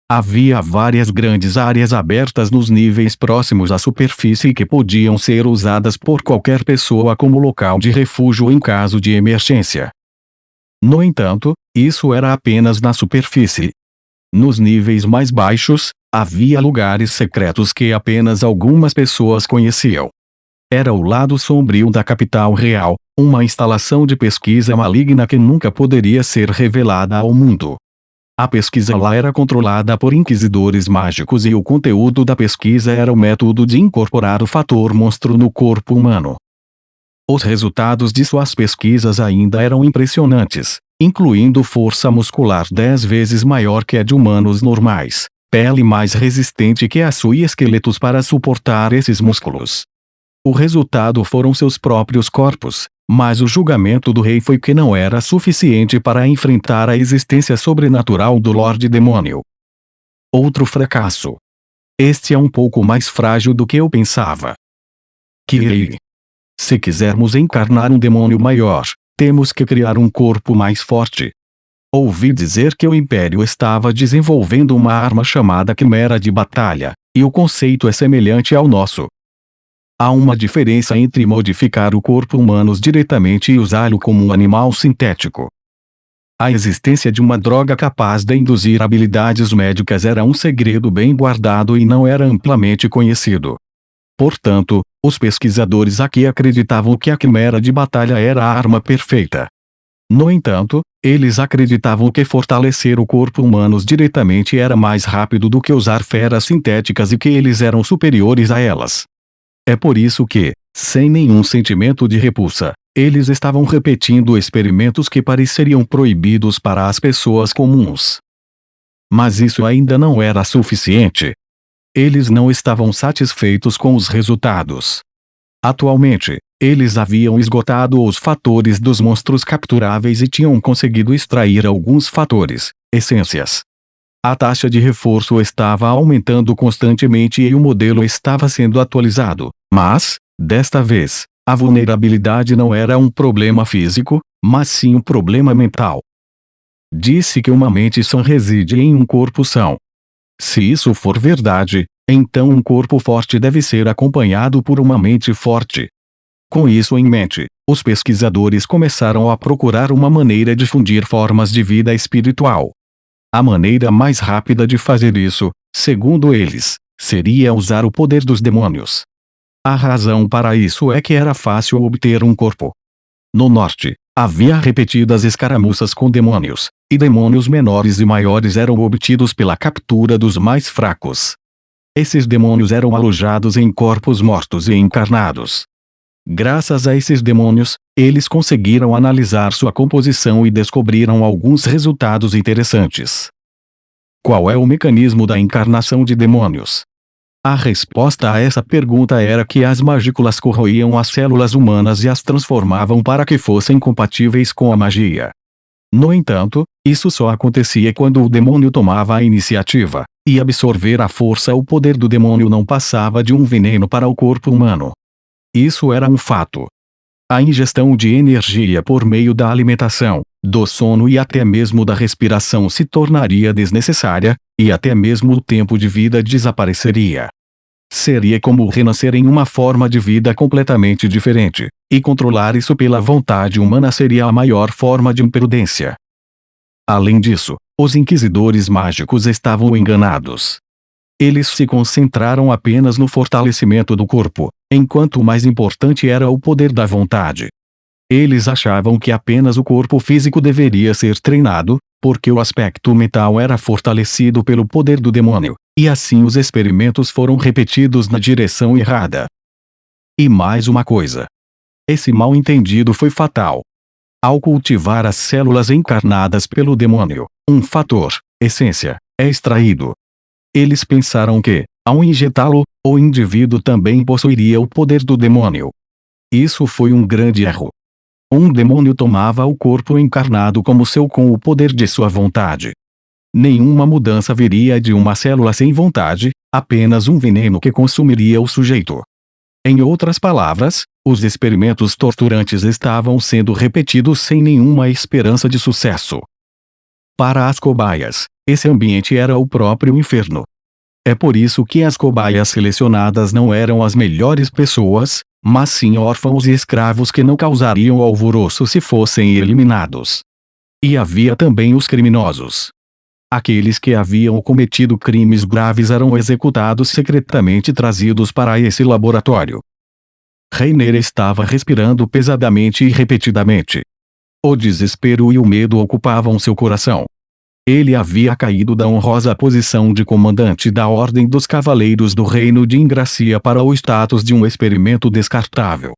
Speaker 1: Havia várias grandes áreas abertas nos níveis próximos à superfície que podiam ser usadas por qualquer pessoa como local de refúgio em caso de emergência. No entanto, isso era apenas na superfície. Nos níveis mais baixos, havia lugares secretos que apenas algumas pessoas conheciam. Era o lado sombrio da capital real, uma instalação de pesquisa maligna que nunca poderia ser revelada ao mundo. A pesquisa lá era controlada por inquisidores mágicos e o conteúdo da pesquisa era o método de incorporar o fator monstro no corpo humano. Os resultados de suas pesquisas ainda eram impressionantes, incluindo força muscular 10 vezes maior que a de humanos normais, pele mais resistente que a sua e esqueletos para suportar esses músculos. O resultado foram seus próprios corpos, mas o julgamento do rei foi que não era suficiente para enfrentar a existência sobrenatural do Lorde Demônio. Outro fracasso. Este é um pouco mais frágil do que eu pensava. Se quisermos encarnar um demônio maior, temos que criar um corpo mais forte. Ouvi dizer que o Império estava desenvolvendo uma arma chamada Quimera de Batalha, e o conceito é semelhante ao nosso. Há uma diferença entre modificar o corpo humano diretamente e usá-lo como um animal sintético. A existência de uma droga capaz de induzir habilidades médicas era um segredo bem guardado e não era amplamente conhecido. Portanto, os pesquisadores aqui acreditavam que a Quimera de Batalha era a arma perfeita. No entanto, eles acreditavam que fortalecer o corpo humano diretamente era mais rápido do que usar feras sintéticas e que eles eram superiores a elas. É por isso que, sem nenhum sentimento de repulsa, eles estavam repetindo experimentos que pareceriam proibidos para as pessoas comuns. Mas isso ainda não era suficiente. Eles não estavam satisfeitos com os resultados. Atualmente, eles haviam esgotado os fatores dos monstros capturáveis e tinham conseguido extrair alguns fatores, essências. A taxa de reforço estava aumentando constantemente e o modelo estava sendo atualizado, mas, desta vez, a vulnerabilidade não era um problema físico, mas sim um problema mental. Disse que uma mente sã reside em um corpo são. Se isso for verdade, então um corpo forte deve ser acompanhado por uma mente forte. Com isso em mente, os pesquisadores começaram a procurar uma maneira de fundir formas de vida espiritual. A maneira mais rápida de fazer isso, segundo eles, seria usar o poder dos demônios. A razão para isso é que era fácil obter um corpo. No norte, havia repetidas escaramuças com demônios, e demônios menores e maiores eram obtidos pela captura dos mais fracos. Esses demônios eram alojados em corpos mortos e encarnados. Graças a esses demônios, eles conseguiram analisar sua composição e descobriram alguns resultados interessantes. Qual é o mecanismo da encarnação de demônios? A resposta a essa pergunta era que as magículas corroíam as células humanas e as transformavam para que fossem compatíveis com a magia. No entanto, isso só acontecia quando o demônio tomava a iniciativa, e absorver à força o poder do demônio não passava de um veneno para o corpo humano. Isso era um fato. A ingestão de energia por meio da alimentação, do sono e até mesmo da respiração se tornaria desnecessária, e até mesmo o tempo de vida desapareceria. Seria como renascer em uma forma de vida completamente diferente, e controlar isso pela vontade humana seria a maior forma de imprudência. Além disso, os inquisidores mágicos estavam enganados. Eles se concentraram apenas no fortalecimento do corpo, enquanto o mais importante era o poder da vontade. Eles achavam que apenas o corpo físico deveria ser treinado, porque o aspecto mental era fortalecido pelo poder do demônio, e assim os experimentos foram repetidos na direção errada. E mais uma coisa. Esse mal-entendido foi fatal. Ao cultivar as células encarnadas pelo demônio, um fator, essência, é extraído. Eles pensaram que, ao injetá-lo, o indivíduo também possuiria o poder do demônio. Isso foi um grande erro. Um demônio tomava o corpo encarnado como seu com o poder de sua vontade. Nenhuma mudança viria de uma célula sem vontade, apenas um veneno que consumiria o sujeito. Em outras palavras, os experimentos torturantes estavam sendo repetidos sem nenhuma esperança de sucesso. Para as cobaias, esse ambiente era o próprio inferno. É por isso que as cobaias selecionadas não eram as melhores pessoas, mas sim órfãos e escravos que não causariam alvoroço se fossem eliminados. E havia também os criminosos. Aqueles que haviam cometido crimes graves eram executados secretamente e trazidos para esse laboratório. Reiner estava respirando pesadamente e repetidamente. O desespero e o medo ocupavam seu coração. Ele havia caído da honrosa posição de comandante da Ordem dos Cavaleiros do Reino de Ingracia para o status de um experimento descartável.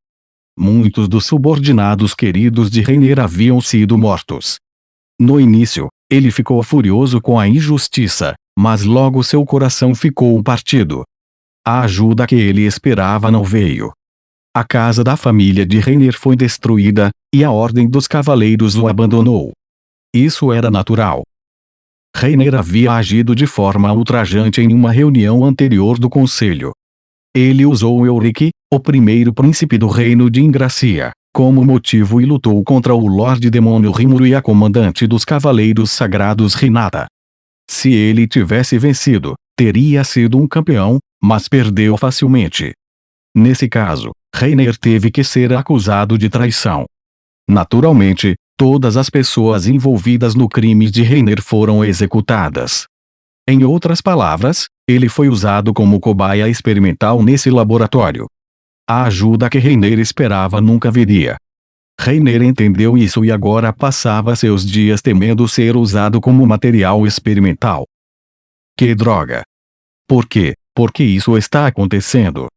Speaker 1: Muitos dos subordinados queridos de Reiner haviam sido mortos. No início, ele ficou furioso com a injustiça, mas logo seu coração ficou partido. A ajuda que ele esperava não veio. A casa da família de Reiner foi destruída, e a Ordem dos Cavaleiros o abandonou. Isso era natural. Reiner havia agido de forma ultrajante em uma reunião anterior do Conselho. Ele usou Elric, o primeiro príncipe do reino de Ingracia, como motivo e lutou contra o Lorde Demônio Rimuru e a comandante dos Cavaleiros Sagrados Renata. Se ele tivesse vencido, teria sido um campeão, mas perdeu facilmente. Nesse caso, Reiner teve que ser acusado de traição. Naturalmente, todas as pessoas envolvidas no crime de Reiner foram executadas. Em outras palavras, ele foi usado como cobaia experimental nesse laboratório. A ajuda que Reiner esperava nunca viria. Reiner entendeu isso e agora passava seus dias temendo ser usado como material experimental. Que droga! Por quê? Por que isso está acontecendo?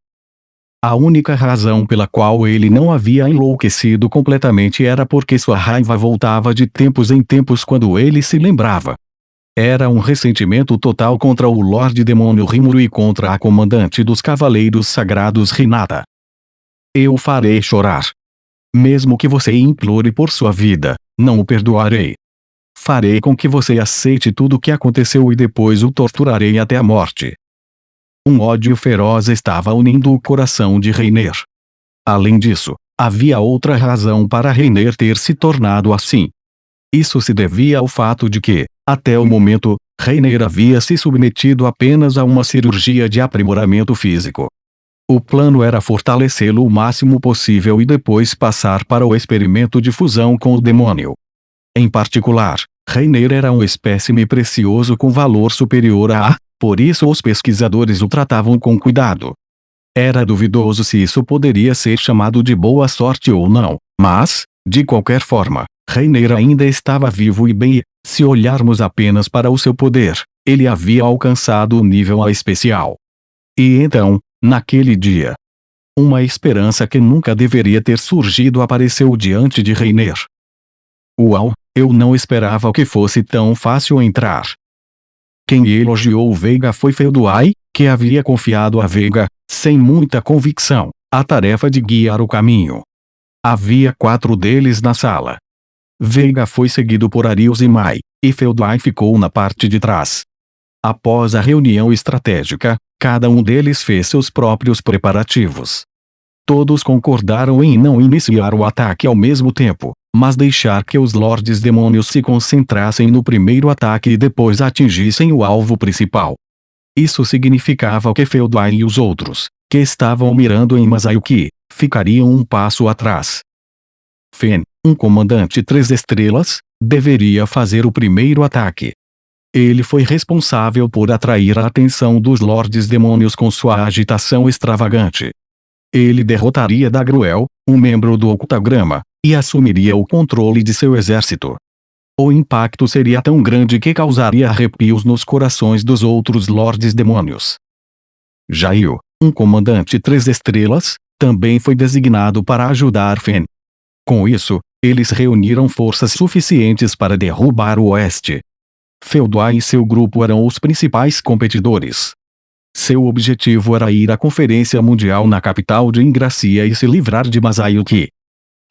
Speaker 1: A única razão pela qual ele não havia enlouquecido completamente era porque sua raiva voltava de tempos em tempos quando ele se lembrava. Era um ressentimento total contra o Lorde Demônio Rimuru e contra a comandante dos Cavaleiros Sagrados Renata. Eu o farei chorar. Mesmo que você implore por sua vida, não o perdoarei. Farei com que você aceite tudo o que aconteceu e depois o torturarei até a morte. Um ódio feroz estava unindo o coração de Reiner. Além disso, havia outra razão para Reiner ter se tornado assim. Isso se devia ao fato de que, até o momento, Reiner havia se submetido apenas a uma cirurgia de aprimoramento físico. O plano era fortalecê-lo o máximo possível e depois passar para o experimento de fusão com o demônio. Em particular, Reiner era um espécime precioso com valor superior a, por isso os pesquisadores o tratavam com cuidado. Era duvidoso se isso poderia ser chamado de boa sorte ou não, mas, de qualquer forma, Reiner ainda estava vivo e bem e, se olharmos apenas para o seu poder, ele havia alcançado o nível A especial. E então, naquele dia, uma esperança que nunca deveria ter surgido apareceu diante de Reiner. Uau, eu não esperava que fosse tão fácil entrar. Quem elogiou Veiga foi Felduai, que havia confiado a Veiga, sem muita convicção, a tarefa de guiar o caminho. Havia 4 deles na sala. Veiga foi seguido por Arius e Mai, e Felduai ficou na parte de trás. Após a reunião estratégica, cada um deles fez seus próprios preparativos. Todos concordaram em não iniciar o ataque ao mesmo tempo, mas deixar que os Lordes Demônios se concentrassem no primeiro ataque e depois atingissem o alvo principal. Isso significava que Felduai e os outros, que estavam mirando em Masayuki, ficariam um passo atrás. Fen, um comandante 3 estrelas, deveria fazer o primeiro ataque. Ele foi responsável por atrair a atenção dos Lordes Demônios com sua agitação extravagante. Ele derrotaria Dagruel, um membro do Octagrama, e assumiria o controle de seu exército. o impacto seria tão grande que causaria arrepios nos corações dos outros Lordes Demônios. Jail, um comandante 3 estrelas, também foi designado para ajudar Fen. Com isso, eles reuniram forças suficientes para derrubar o Oeste. Felduai e seu grupo eram os principais competidores. Seu objetivo era ir à Conferência Mundial na capital de Ingracia e se livrar de Masayuki.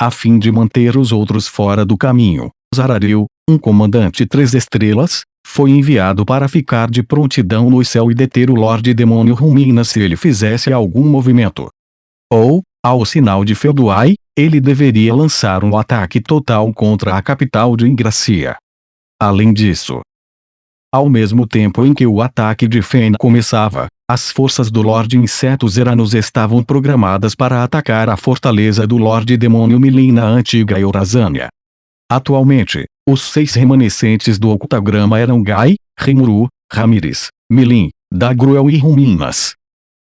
Speaker 1: A fim de manter os outros fora do caminho, Zararil, um comandante 3 estrelas, foi enviado para ficar de prontidão no céu e deter o Lorde Demônio Rumina se ele fizesse algum movimento. Ou, ao sinal de Felduai, ele deveria lançar um ataque total contra a capital de Ingracia. Além disso, ao mesmo tempo em que o ataque de Fen começava, as forças do Lorde Inseto Zeranos estavam programadas para atacar a fortaleza do Lorde Demônio Milin na antiga Eurasânia. Atualmente, os 6 remanescentes do Octagrama eram Gai, Rimuru, Ramires, Milin, Dagruel e Ruminas.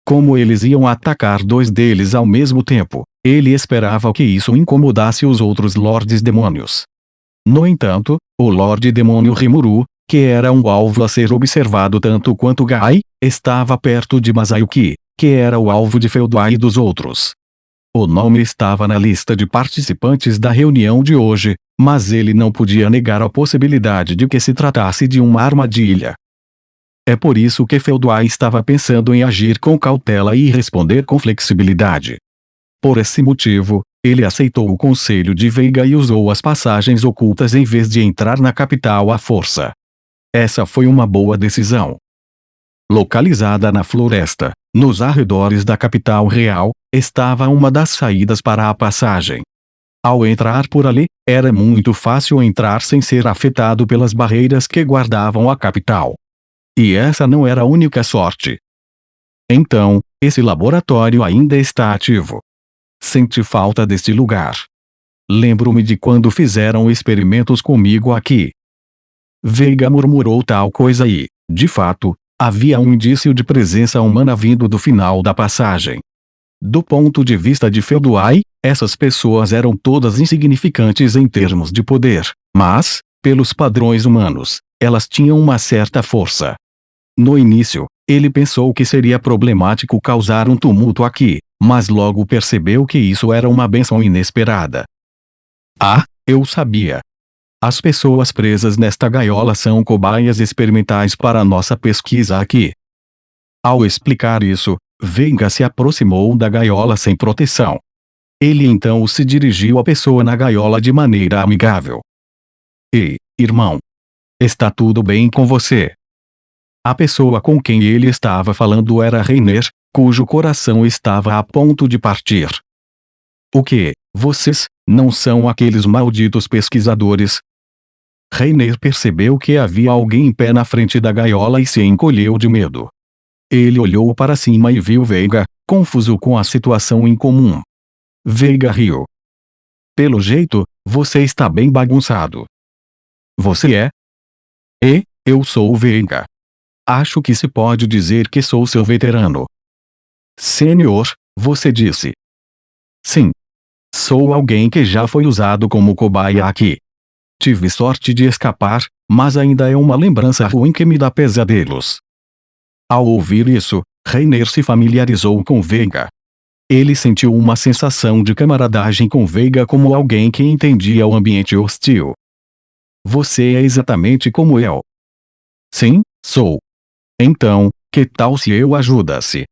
Speaker 1: Como eles iam atacar 2 deles ao mesmo tempo, ele esperava que isso incomodasse os outros Lordes Demônios. No entanto, o Lorde Demônio Rimuru, que era um alvo a ser observado tanto quanto Gai, estava perto de Masayuki, que era o alvo de Felduai e dos outros. O nome estava na lista de participantes da reunião de hoje, mas ele não podia negar a possibilidade de que se tratasse de uma armadilha. É por isso que Felduai estava pensando em agir com cautela e responder com flexibilidade. Por esse motivo, ele aceitou o conselho de Veiga e usou as passagens ocultas em vez de entrar na capital à força. Essa foi uma boa decisão. Localizada na floresta, nos arredores da capital real, estava uma das saídas para a passagem. Ao entrar por ali, era muito fácil entrar sem ser afetado pelas barreiras que guardavam a capital. E essa não era a única sorte. Então, esse laboratório ainda está ativo. Senti falta deste lugar. Lembro-me de quando fizeram experimentos comigo aqui. Veiga murmurou tal coisa e, de fato, havia um indício de presença humana vindo do final da passagem. Do ponto de vista de Felduai, essas pessoas eram todas insignificantes em termos de poder, mas, pelos padrões humanos, elas tinham uma certa força. No início, ele pensou que seria problemático causar um tumulto aqui, mas logo percebeu que isso era uma bênção inesperada. Ah, eu sabia. As pessoas presas nesta gaiola são cobaias experimentais para nossa pesquisa aqui. Ao explicar isso, Veiga se aproximou da gaiola sem proteção. Ele então se dirigiu à pessoa na gaiola de maneira amigável. Ei, irmão. Está tudo bem com você? A pessoa com quem ele estava falando era Reiner, cujo coração estava a ponto de partir. O que? Vocês não são aqueles malditos pesquisadores? Reiner percebeu que havia alguém em pé na frente da gaiola e se encolheu de medo. Ele olhou para cima e viu Veiga, confuso com a situação incomum. Veiga riu. Pelo jeito, você está bem bagunçado. Você é? Eu sou o Veiga. Acho que se pode dizer que sou seu veterano. Senhor, você disse. Sim. Sou alguém que já foi usado como cobaia aqui. Tive sorte de escapar, mas ainda é uma lembrança ruim que me dá pesadelos. Ao ouvir isso, Reiner se familiarizou com Veiga. Ele sentiu uma sensação de camaradagem com Veiga como alguém que entendia o ambiente hostil. Você é exatamente como eu. Sim, sou. Então, que tal se eu ajudasse?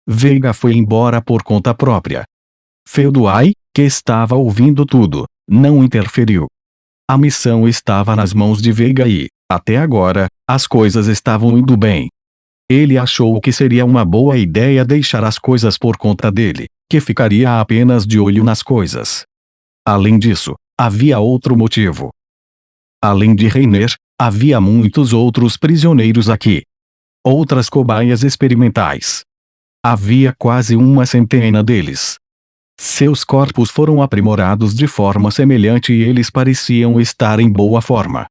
Speaker 1: Veiga foi embora por conta própria. Felduai, que estava ouvindo tudo, não interferiu. A missão estava nas mãos de Veiga e, até agora, as coisas estavam indo bem. Ele achou que seria uma boa ideia deixar as coisas por conta dele, que ficaria apenas de olho nas coisas. Além disso, havia outro motivo. Além de Reiner, havia muitos outros prisioneiros aqui. Outras cobaias experimentais. Havia quase uma centena deles. Seus corpos foram aprimorados de forma semelhante e eles pareciam estar em boa forma.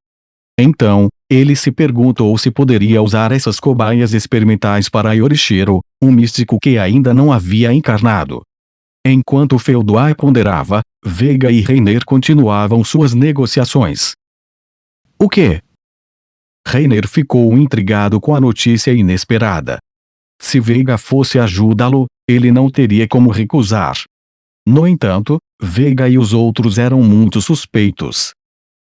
Speaker 1: Então, ele se perguntou se poderia usar essas cobaias experimentais para Yorishiro, um místico que ainda não havia encarnado. Enquanto Felduai ponderava, Veiga e Reiner continuavam suas negociações. O quê? Reiner ficou intrigado com a notícia inesperada. Se Veiga fosse ajudá-lo, ele não teria como recusar. No entanto, Veiga e os outros eram muito suspeitos.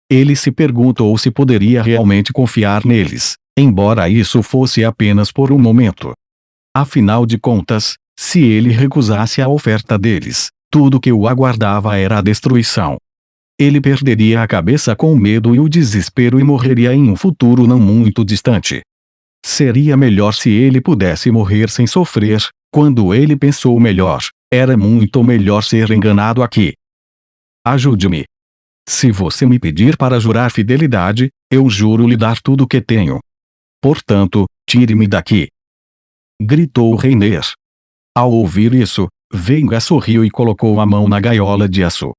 Speaker 1: Ele se perguntou se poderia realmente confiar neles, embora isso fosse apenas por um momento. Afinal de contas, se ele recusasse a oferta deles, tudo que o aguardava era a destruição. Ele perderia a cabeça com o medo e o desespero e morreria em um futuro não muito distante. Seria melhor se ele pudesse morrer sem sofrer. Quando ele pensou melhor, era muito melhor ser enganado aqui. Ajude-me. Se você me pedir para jurar fidelidade, eu juro lhe dar tudo o que tenho. Portanto, tire-me daqui. Gritou Reiner. Ao ouvir isso, Veiga sorriu e colocou a mão na gaiola de aço.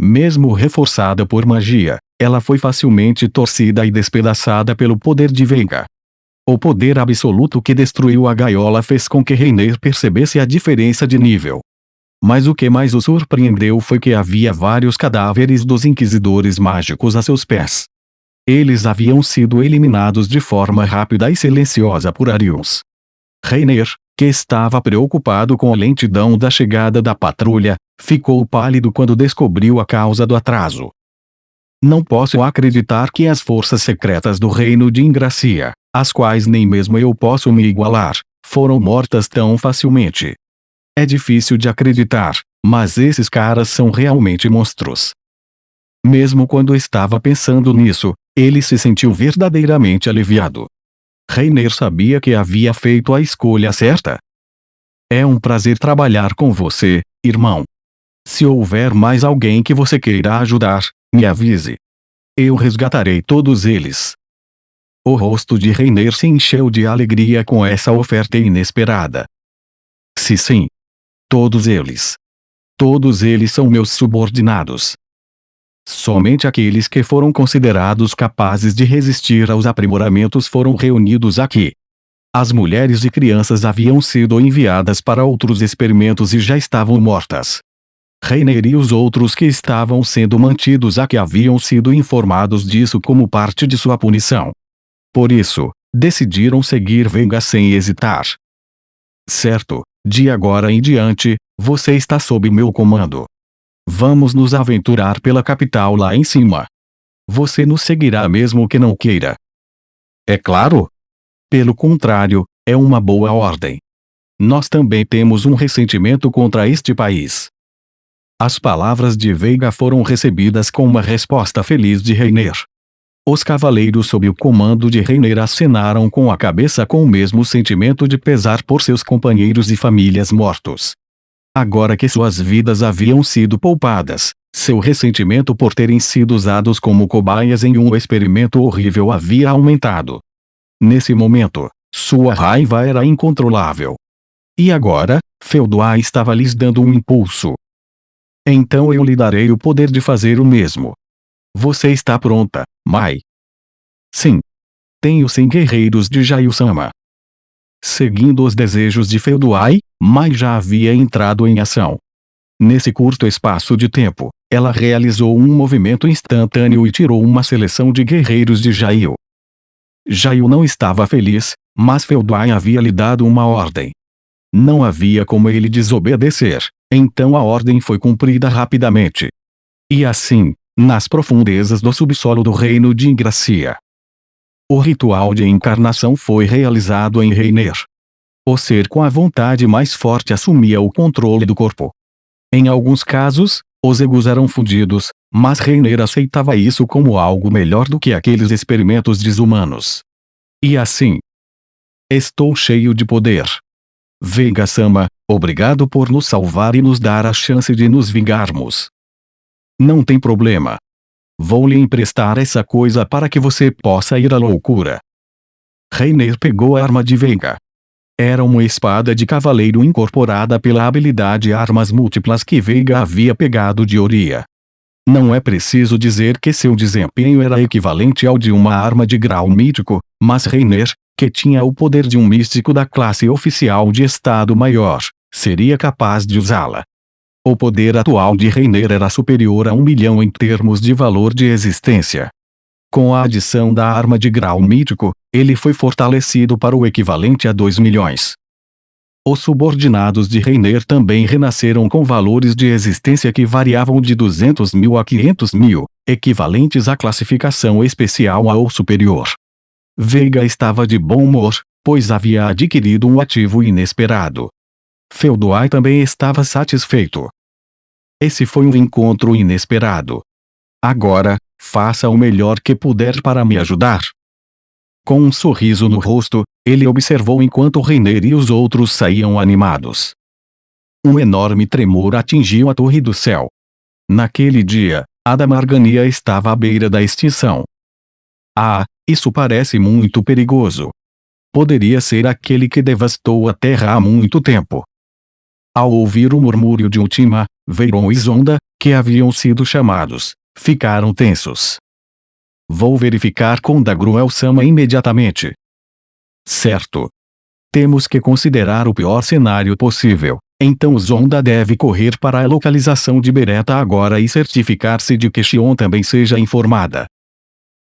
Speaker 1: Mesmo reforçada por magia, ela foi facilmente torcida e despedaçada pelo poder de Veiga. O poder absoluto que destruiu a gaiola fez com que Reiner percebesse a diferença de nível. Mas o que mais o surpreendeu foi que havia vários cadáveres dos inquisidores mágicos a seus pés. Eles haviam sido eliminados de forma rápida e silenciosa por Arius. Reiner, que estava preocupado com a lentidão da chegada da patrulha, ficou pálido quando descobriu a causa do atraso. Não posso acreditar que as forças secretas do reino de Ingracia, às quais nem mesmo eu posso me igualar, foram mortas tão facilmente. É difícil de acreditar, mas esses caras são realmente monstros. Mesmo quando estava pensando nisso, ele se sentiu verdadeiramente aliviado. Reiner sabia que havia feito a escolha certa. É um prazer trabalhar com você, irmão. Se houver mais alguém que você queira ajudar, me avise. Eu resgatarei todos eles. O rosto de Reiner se encheu de alegria com essa oferta inesperada. Sim. Todos eles. Todos eles são meus subordinados. Somente aqueles que foram considerados capazes de resistir aos aprimoramentos foram reunidos aqui. As mulheres e crianças haviam sido enviadas para outros experimentos e já estavam mortas. Reiner e os outros que estavam sendo mantidos aqui haviam sido informados disso como parte de sua punição. Por isso, decidiram seguir Veiga sem hesitar. Certo, de agora em diante, você está sob meu comando. Vamos nos aventurar pela capital lá em cima. Você nos seguirá mesmo que não queira. É claro. Pelo contrário, é uma boa ordem. Nós também temos um ressentimento contra este país. As palavras de Veiga foram recebidas com uma resposta feliz de Reiner. Os cavaleiros sob o comando de Reiner acenaram com a cabeça com o mesmo sentimento de pesar por seus companheiros e famílias mortos. Agora que suas vidas haviam sido poupadas, seu ressentimento por terem sido usados como cobaias em um experimento horrível havia aumentado. Nesse momento, sua raiva era incontrolável. E agora, Felduai estava lhes dando um impulso. Então eu lhe darei o poder de fazer o mesmo. Você está pronta, Mai? Sim. Tenho 100 guerreiros de Jail-sama. Seguindo os desejos de Felduai, Mai já havia entrado em ação. Nesse curto espaço de tempo, ela realizou um movimento instantâneo e tirou uma seleção de guerreiros de Jail. Jail não estava feliz, mas Felduai havia lhe dado uma ordem. Não havia como ele desobedecer, então a ordem foi cumprida rapidamente. E assim, nas profundezas do subsolo do reino de Ingracia, o ritual de encarnação foi realizado em Reiner. O ser com a vontade mais forte assumia o controle do corpo. Em alguns casos, os egos eram fundidos, mas Reiner aceitava isso como algo melhor do que aqueles experimentos desumanos. E assim, estou cheio de poder. Veiga-sama, obrigado por nos salvar e nos dar a chance de nos vingarmos. Não tem problema. Vou lhe emprestar essa coisa para que você possa ir à loucura. Reiner pegou a arma de Veiga. Era uma espada de cavaleiro incorporada pela habilidade Armas Múltiplas que Veiga havia pegado de Oria. Não é preciso dizer que seu desempenho era equivalente ao de uma arma de grau mítico, mas Reiner, que tinha o poder de um místico da classe oficial de Estado Maior, seria capaz de usá-la. O poder atual de Reiner era superior a 1 milhão em termos de valor de existência. Com a adição da arma de grau mítico, ele foi fortalecido para o equivalente a 2 milhões. Os subordinados de Reiner também renasceram com valores de existência que variavam de 200 mil a 500 mil, equivalentes à classificação especial A ou superior. Veiga estava de bom humor, pois havia adquirido um ativo inesperado. Feldoai também estava satisfeito. Esse foi um encontro inesperado. Agora, faça o melhor que puder para me ajudar. Com um sorriso no rosto, ele observou enquanto Reiner e os outros saíam animados. Um enorme tremor atingiu a torre do céu. Naquele dia, a Damargania estava à beira da extinção. Ah, isso parece muito perigoso. Poderia ser aquele que devastou a Terra há muito tempo. Ao ouvir o murmúrio de Ultima, Veyron e Zonda, que haviam sido chamados, ficaram tensos. Vou verificar com Dagruel-sama imediatamente. Certo. Temos que considerar o pior cenário possível, então Zonda deve correr para a localização de Beretta agora e certificar-se de que Xion também seja informada.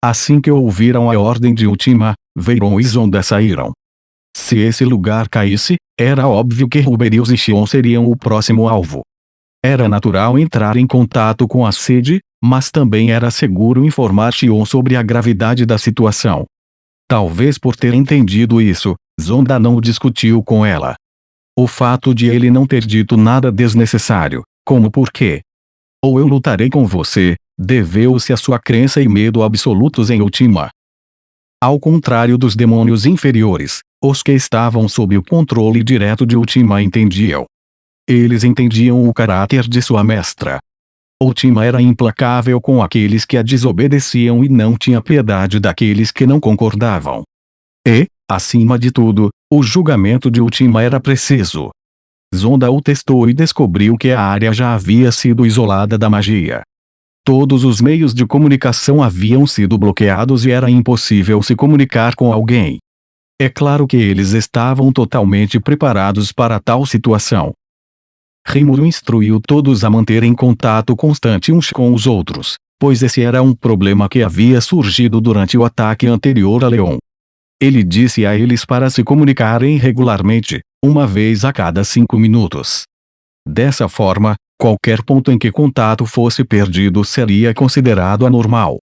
Speaker 1: Assim que ouviram a ordem de Ultima, Veyron e Zonda saíram. Se esse lugar caísse, era óbvio que Ruberius e Xion seriam o próximo alvo. Era natural entrar em contato com a sede, mas também era seguro informar Xion sobre a gravidade da situação. Talvez por ter entendido isso, Zonda não discutiu com ela. O fato de ele não ter dito nada desnecessário, como por quê? Ou eu lutarei com você, deveu-se à sua crença e medo absolutos em Ultima. Ao contrário dos demônios inferiores, os que estavam sob o controle direto de Ultima entendiam. Eles entendiam o caráter de sua mestra. Ultima era implacável com aqueles que a desobedeciam e não tinha piedade daqueles que não concordavam. E, acima de tudo, o julgamento de Ultima era preciso. Zonda o testou e descobriu que a área já havia sido isolada da magia. Todos os meios de comunicação haviam sido bloqueados e era impossível se comunicar com alguém. É claro que eles estavam totalmente preparados para tal situação. Rimuru instruiu todos a manterem contato constante uns com os outros, pois esse era um problema que havia surgido durante o ataque anterior a Leon. Ele disse a eles para se comunicarem regularmente, uma vez a cada 5 minutos. Dessa forma, qualquer ponto em que contato fosse perdido seria considerado anormal.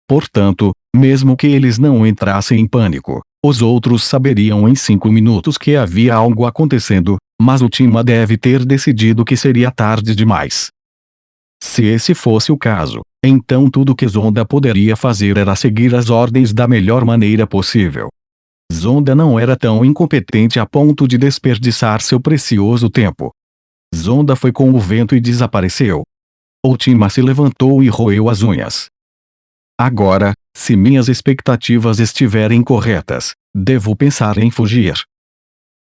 Speaker 1: Portanto, mesmo que eles não entrassem em pânico, os outros saberiam em 5 minutos que havia algo acontecendo, mas Ultima deve ter decidido que seria tarde demais. Se esse fosse o caso, então tudo que Zonda poderia fazer era seguir as ordens da melhor maneira possível. Zonda não era tão incompetente a ponto de desperdiçar seu precioso tempo. Zonda foi com o vento e desapareceu. Ultima se levantou e roeu as unhas. Agora, se minhas expectativas estiverem corretas, devo pensar em fugir.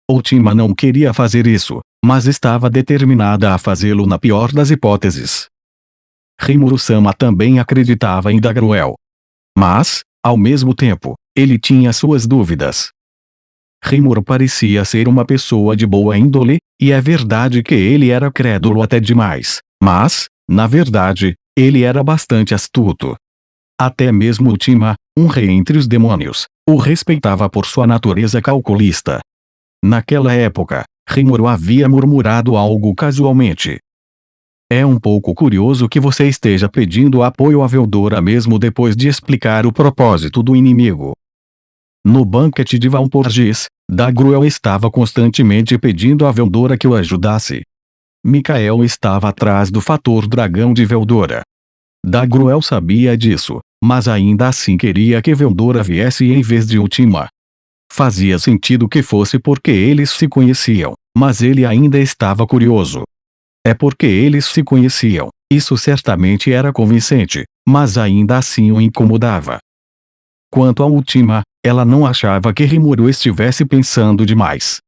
Speaker 1: Ultima não queria fazer isso, mas estava determinada a fazê-lo na pior das hipóteses. Rimuru-sama também acreditava em Dagruel. Mas, ao mesmo tempo, ele tinha suas dúvidas. Rimuru parecia ser uma pessoa de boa índole, e é verdade que ele era crédulo até demais, mas, na verdade, ele era bastante astuto. Até mesmo Ultima, um rei entre os demônios, o respeitava por sua natureza calculista. Naquela época, Rimuru havia murmurado algo casualmente. É um pouco curioso que você esteja pedindo apoio a Veldora mesmo depois de explicar o propósito do inimigo. No banquete de Valporgis, Dagruel estava constantemente pedindo a Veldora que o ajudasse. Mikael estava atrás do fator dragão de Veldora. Dagruel sabia disso, mas ainda assim queria que Veldora viesse em vez de Ultima. Fazia sentido que fosse porque eles se conheciam, mas ele ainda estava curioso. É porque eles se conheciam, isso certamente era convincente, mas ainda assim o incomodava. Quanto a Ultima, ela não achava que Rimuru estivesse pensando demais.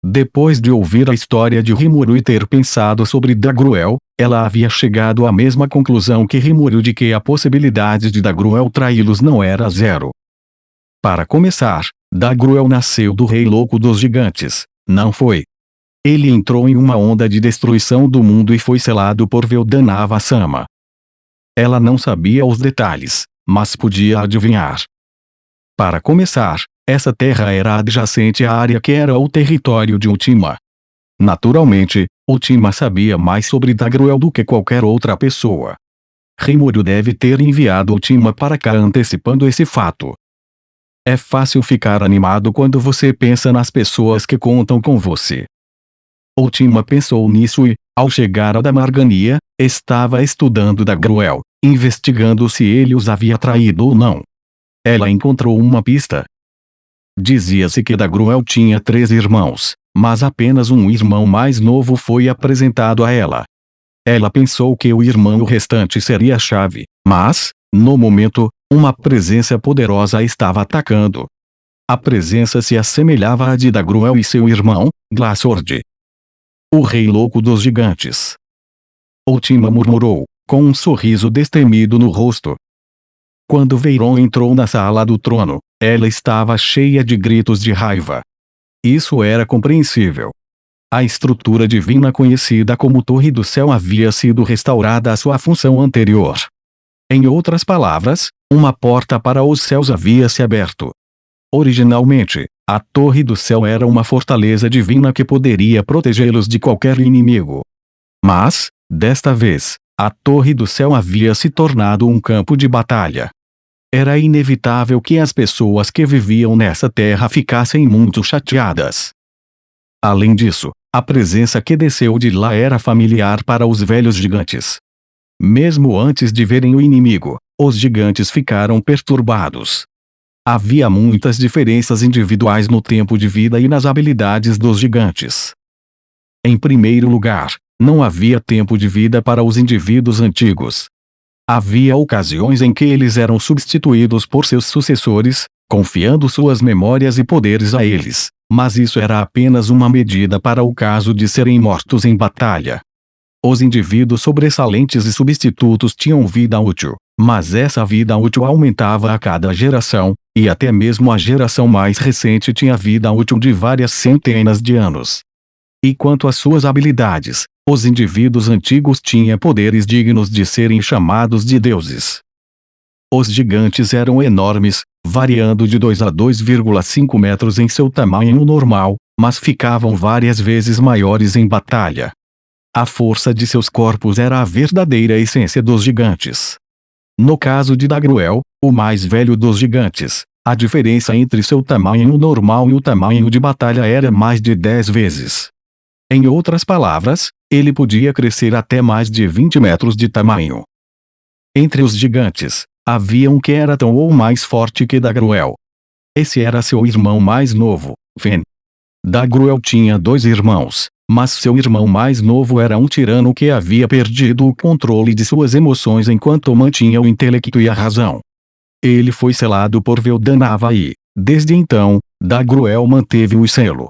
Speaker 1: Depois de ouvir a história de Rimuru e ter pensado sobre Dagruel, ela havia chegado à mesma conclusão que Rimuru de que a possibilidade de Dagruel traí-los não era zero. Para começar, Dagruel nasceu do Rei Louco dos Gigantes, não foi? Ele entrou em uma onda de destruição do mundo e foi selado por Veldanava-sama. Ela não sabia os detalhes, mas podia adivinhar. Para começar, essa terra era adjacente à área que era o território de Ultima. Naturalmente, Ultima sabia mais sobre Dagruel do que qualquer outra pessoa. Rimuru deve ter enviado Ultima para cá antecipando esse fato. É fácil ficar animado quando você pensa nas pessoas que contam com você. Ultima pensou nisso e, ao chegar a Damargania, estava estudando Dagruel, investigando se ele os havia traído ou não. Ela encontrou uma pista. Dizia-se que Dagruel tinha 3 irmãos, mas apenas um irmão mais novo foi apresentado a ela. Ela pensou que o irmão restante seria a chave, mas, no momento, uma presença poderosa a estava atacando. A presença se assemelhava à de Dagruel e seu irmão, Glassord. O Rei Louco dos Gigantes. Ultima murmurou, com um sorriso destemido no rosto. Quando Veyron entrou na sala do trono, ela estava cheia de gritos de raiva. Isso era compreensível. A estrutura divina conhecida como Torre do Céu havia sido restaurada à sua função anterior. Em outras palavras, uma porta para os céus havia se aberto. Originalmente, a Torre do Céu era uma fortaleza divina que poderia protegê-los de qualquer inimigo. Mas, desta vez, a Torre do Céu havia se tornado um campo de batalha. Era inevitável que as pessoas que viviam nessa terra ficassem muito chateadas. Além disso, a presença que desceu de lá era familiar para os velhos gigantes. Mesmo antes de verem o inimigo, os gigantes ficaram perturbados. Havia muitas diferenças individuais no tempo de vida e nas habilidades dos gigantes. Em primeiro lugar, não havia tempo de vida para os indivíduos antigos. Havia ocasiões em que eles eram substituídos por seus sucessores, confiando suas memórias e poderes a eles, mas isso era apenas uma medida para o caso de serem mortos em batalha. Os indivíduos sobressalentes e substitutos tinham vida útil, mas essa vida útil aumentava a cada geração, e até mesmo a geração mais recente tinha vida útil de várias centenas de anos. E quanto às suas habilidades, os indivíduos antigos tinham poderes dignos de serem chamados de deuses. Os gigantes eram enormes, variando de 2 a 2,5 metros em seu tamanho normal, mas ficavam várias vezes maiores em batalha. A força de seus corpos era a verdadeira essência dos gigantes. No caso de Dagruel, o mais velho dos gigantes, a diferença entre seu tamanho normal e o tamanho de batalha era mais de 10 vezes. Em outras palavras, ele podia crescer até mais de 20 metros de tamanho. Entre os gigantes, havia um que era tão ou mais forte que Dagruel. Esse era seu irmão mais novo, Fen. Dagruel tinha 2 irmãos, mas seu irmão mais novo era um tirano que havia perdido o controle de suas emoções enquanto mantinha o intelecto e a razão. Ele foi selado por Veldanava e, desde então, Dagruel manteve o selo.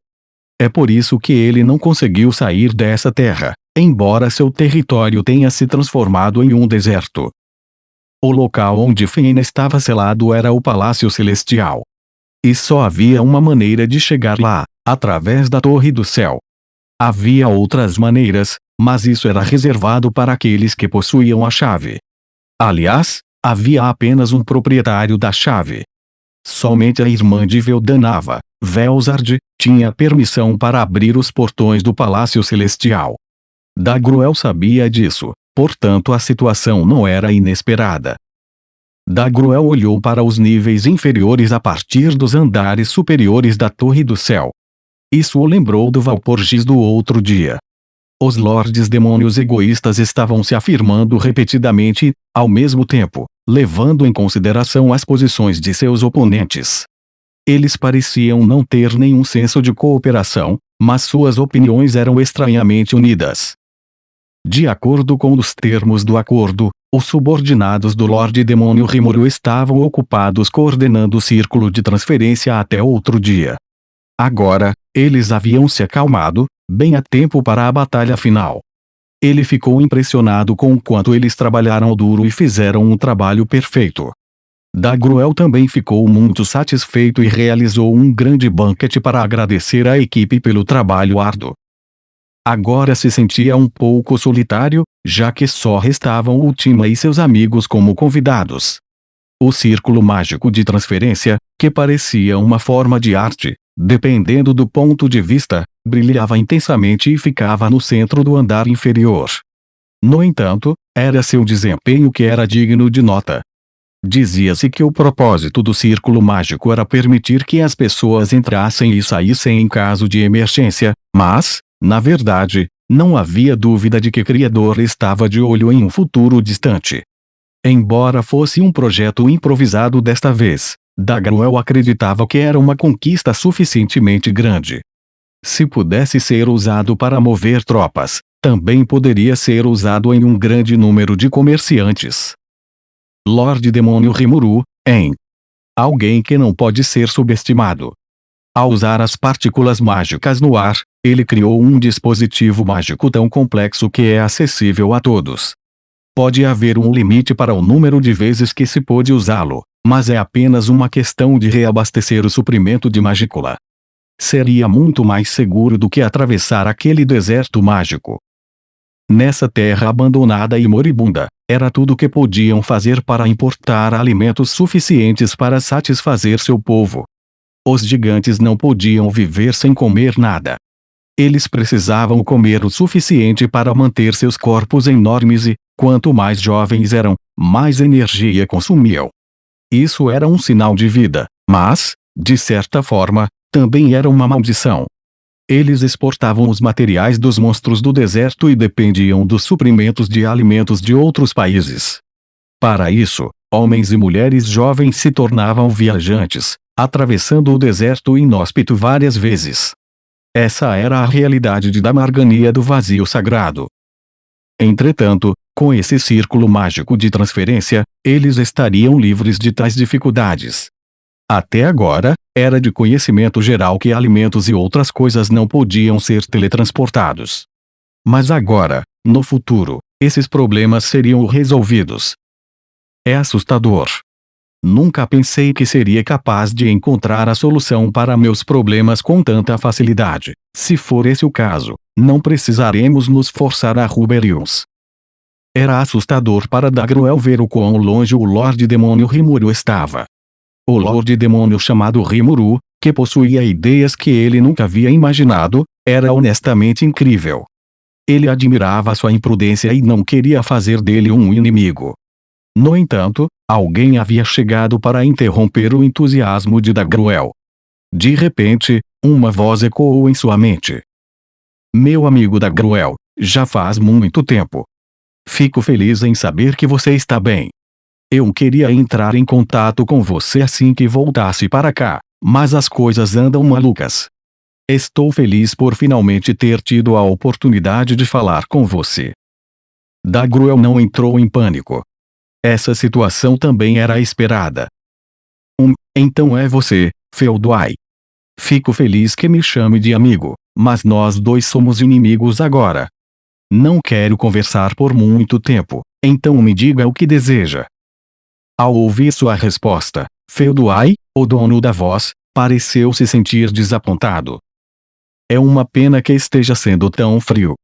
Speaker 1: É por isso que ele não conseguiu sair dessa terra, embora seu território tenha se transformado em um deserto. O local onde Fen estava selado era o Palácio Celestial. E só havia uma maneira de chegar lá, através da Torre do Céu. Havia outras maneiras, mas isso era reservado para aqueles que possuíam a chave. Aliás, havia apenas um proprietário da chave. Somente a irmã de Veldanava, Velsard, tinha permissão para abrir os portões do Palácio Celestial. Dagruel sabia disso, portanto a situação não era inesperada. Dagruel olhou para os níveis inferiores a partir dos andares superiores da Torre do Céu. Isso o lembrou do Valporgis do outro dia. Os lordes demônios egoístas estavam se afirmando repetidamente, ao mesmo tempo, levando em consideração as posições de seus oponentes. Eles pareciam não ter nenhum senso de cooperação, mas suas opiniões eram estranhamente unidas. De acordo com os termos do acordo, os subordinados do Lorde Demônio Rimuru estavam ocupados coordenando o círculo de transferência até outro dia. Agora, eles haviam se acalmado, bem a tempo para a batalha final. Ele ficou impressionado com o quanto eles trabalharam duro e fizeram um trabalho perfeito. Dagruel também ficou muito satisfeito e realizou um grande banquete para agradecer à equipe pelo trabalho árduo. Agora se sentia um pouco solitário, já que só restavam Ultima e seus amigos como convidados. O círculo mágico de transferência, que parecia uma forma de arte, dependendo do ponto de vista, brilhava intensamente e ficava no centro do andar inferior. No entanto, era seu desempenho que era digno de nota. Dizia-se que o propósito do círculo mágico era permitir que as pessoas entrassem e saíssem em caso de emergência, mas, na verdade, não havia dúvida de que o Criador estava de olho em um futuro distante. Embora fosse um projeto improvisado desta vez, Dagruel acreditava que era uma conquista suficientemente grande. Se pudesse ser usado para mover tropas, também poderia ser usado em um grande número de comerciantes. Lorde Demônio Rimuru, em alguém que não pode ser subestimado. Ao usar as partículas mágicas no ar, ele criou um dispositivo mágico tão complexo que é acessível a todos. Pode haver um limite para o número de vezes que se pode usá-lo, mas é apenas uma questão de reabastecer o suprimento de magícula. Seria muito mais seguro do que atravessar aquele deserto mágico. Nessa terra abandonada e moribunda, era tudo o que podiam fazer para importar alimentos suficientes para satisfazer seu povo. Os gigantes não podiam viver sem comer nada. Eles precisavam comer o suficiente para manter seus corpos enormes e, quanto mais jovens eram, mais energia consumiam. Isso era um sinal de vida, mas, de certa forma, também era uma maldição. Eles exportavam os materiais dos monstros do deserto e dependiam dos suprimentos de alimentos de outros países. Para isso, homens e mulheres jovens se tornavam viajantes, atravessando o deserto inóspito várias vezes. Essa era a realidade de Damargania do vazio sagrado. Entretanto, com esse círculo mágico de transferência, eles estariam livres de tais dificuldades. Até agora, era de conhecimento geral que alimentos e outras coisas não podiam ser teletransportados. Mas agora, no futuro, esses problemas seriam resolvidos. É assustador. Nunca pensei que seria capaz de encontrar a solução para meus problemas com tanta facilidade. Se for esse o caso, não precisaremos nos forçar a Ruberius. Era assustador para Dagruel ver o quão longe o Lorde Demônio Rimuru estava. O Lorde Demônio chamado Rimuru, que possuía ideias que ele nunca havia imaginado, era honestamente incrível. Ele admirava sua imprudência e não queria fazer dele um inimigo. No entanto, alguém havia chegado para interromper o entusiasmo de Dagruel. De repente, uma voz ecoou em sua mente. Meu amigo Dagruel, já faz muito tempo. Fico feliz em saber que você está bem. Eu queria entrar em contato com você assim que voltasse para cá, mas as coisas andam malucas. Estou feliz por finalmente ter tido a oportunidade de falar com você. Dagruel não entrou em pânico. Essa situação também era esperada. Então é você, Felduai. Fico feliz que me chame de amigo, mas nós dois somos inimigos agora. Não quero conversar por muito tempo, então me diga o que deseja. Ao ouvir sua resposta, Felduai, o dono da voz, pareceu se sentir desapontado. É uma pena que esteja sendo tão frio.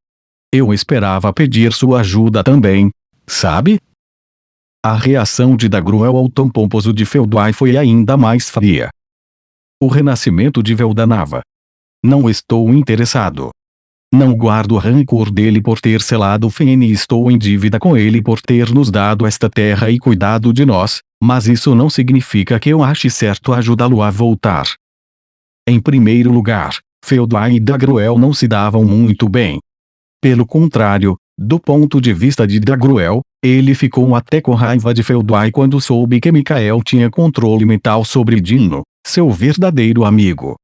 Speaker 1: Eu esperava pedir sua ajuda também, sabe? A reação de Dagruel ao tom pomposo de Felduai foi ainda mais fria. O renascimento de Veldanava. Não estou interessado. Não guardo rancor dele por ter selado Fene e estou em dívida com ele por ter nos dado esta terra e cuidado de nós, mas isso não significa que eu ache certo ajudá-lo a voltar. Em primeiro lugar, Felduai e Dagruel não se davam muito bem. Pelo contrário, do ponto de vista de Dagruel, ele ficou até com raiva de Felduai quando soube que Mikael tinha controle mental sobre Dino, seu verdadeiro amigo.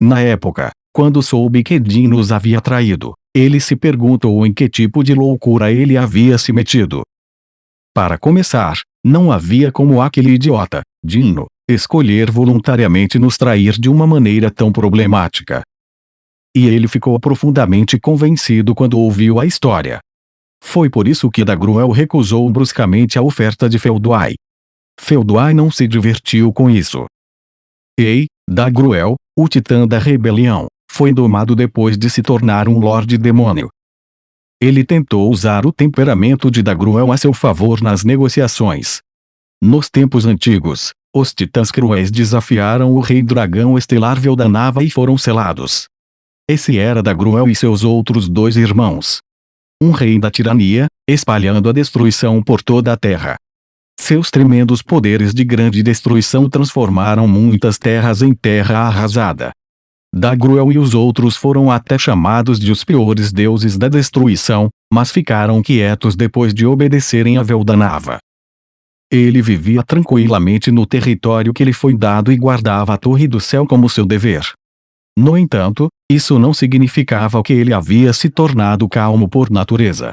Speaker 1: Na época, quando soube que Dino os havia traído, ele se perguntou em que tipo de loucura ele havia se metido. Para começar, não havia como aquele idiota, Dino, escolher voluntariamente nos trair de uma maneira tão problemática. E ele ficou profundamente convencido quando ouviu a história. Foi por isso que Dagruel recusou bruscamente a oferta de Felduai. Felduai não se divertiu com isso. Ei, Dagruel, o titã da rebelião, foi domado depois de se tornar um Lorde Demônio. Ele tentou usar o temperamento de Dagruel a seu favor nas negociações. Nos tempos antigos, os titãs cruéis desafiaram o rei dragão estelar Veldanava e foram selados. Esse era Dagruel e seus outros 2 irmãos. Um rei da tirania, espalhando a destruição por toda a terra. Seus tremendos poderes de grande destruição transformaram muitas terras em terra arrasada. Dagruel e os outros foram até chamados de os piores deuses da destruição, mas ficaram quietos depois de obedecerem a Veldanava. Ele vivia tranquilamente no território que lhe foi dado e guardava a Torre do Céu como seu dever. No entanto, isso não significava que ele havia se tornado calmo por natureza.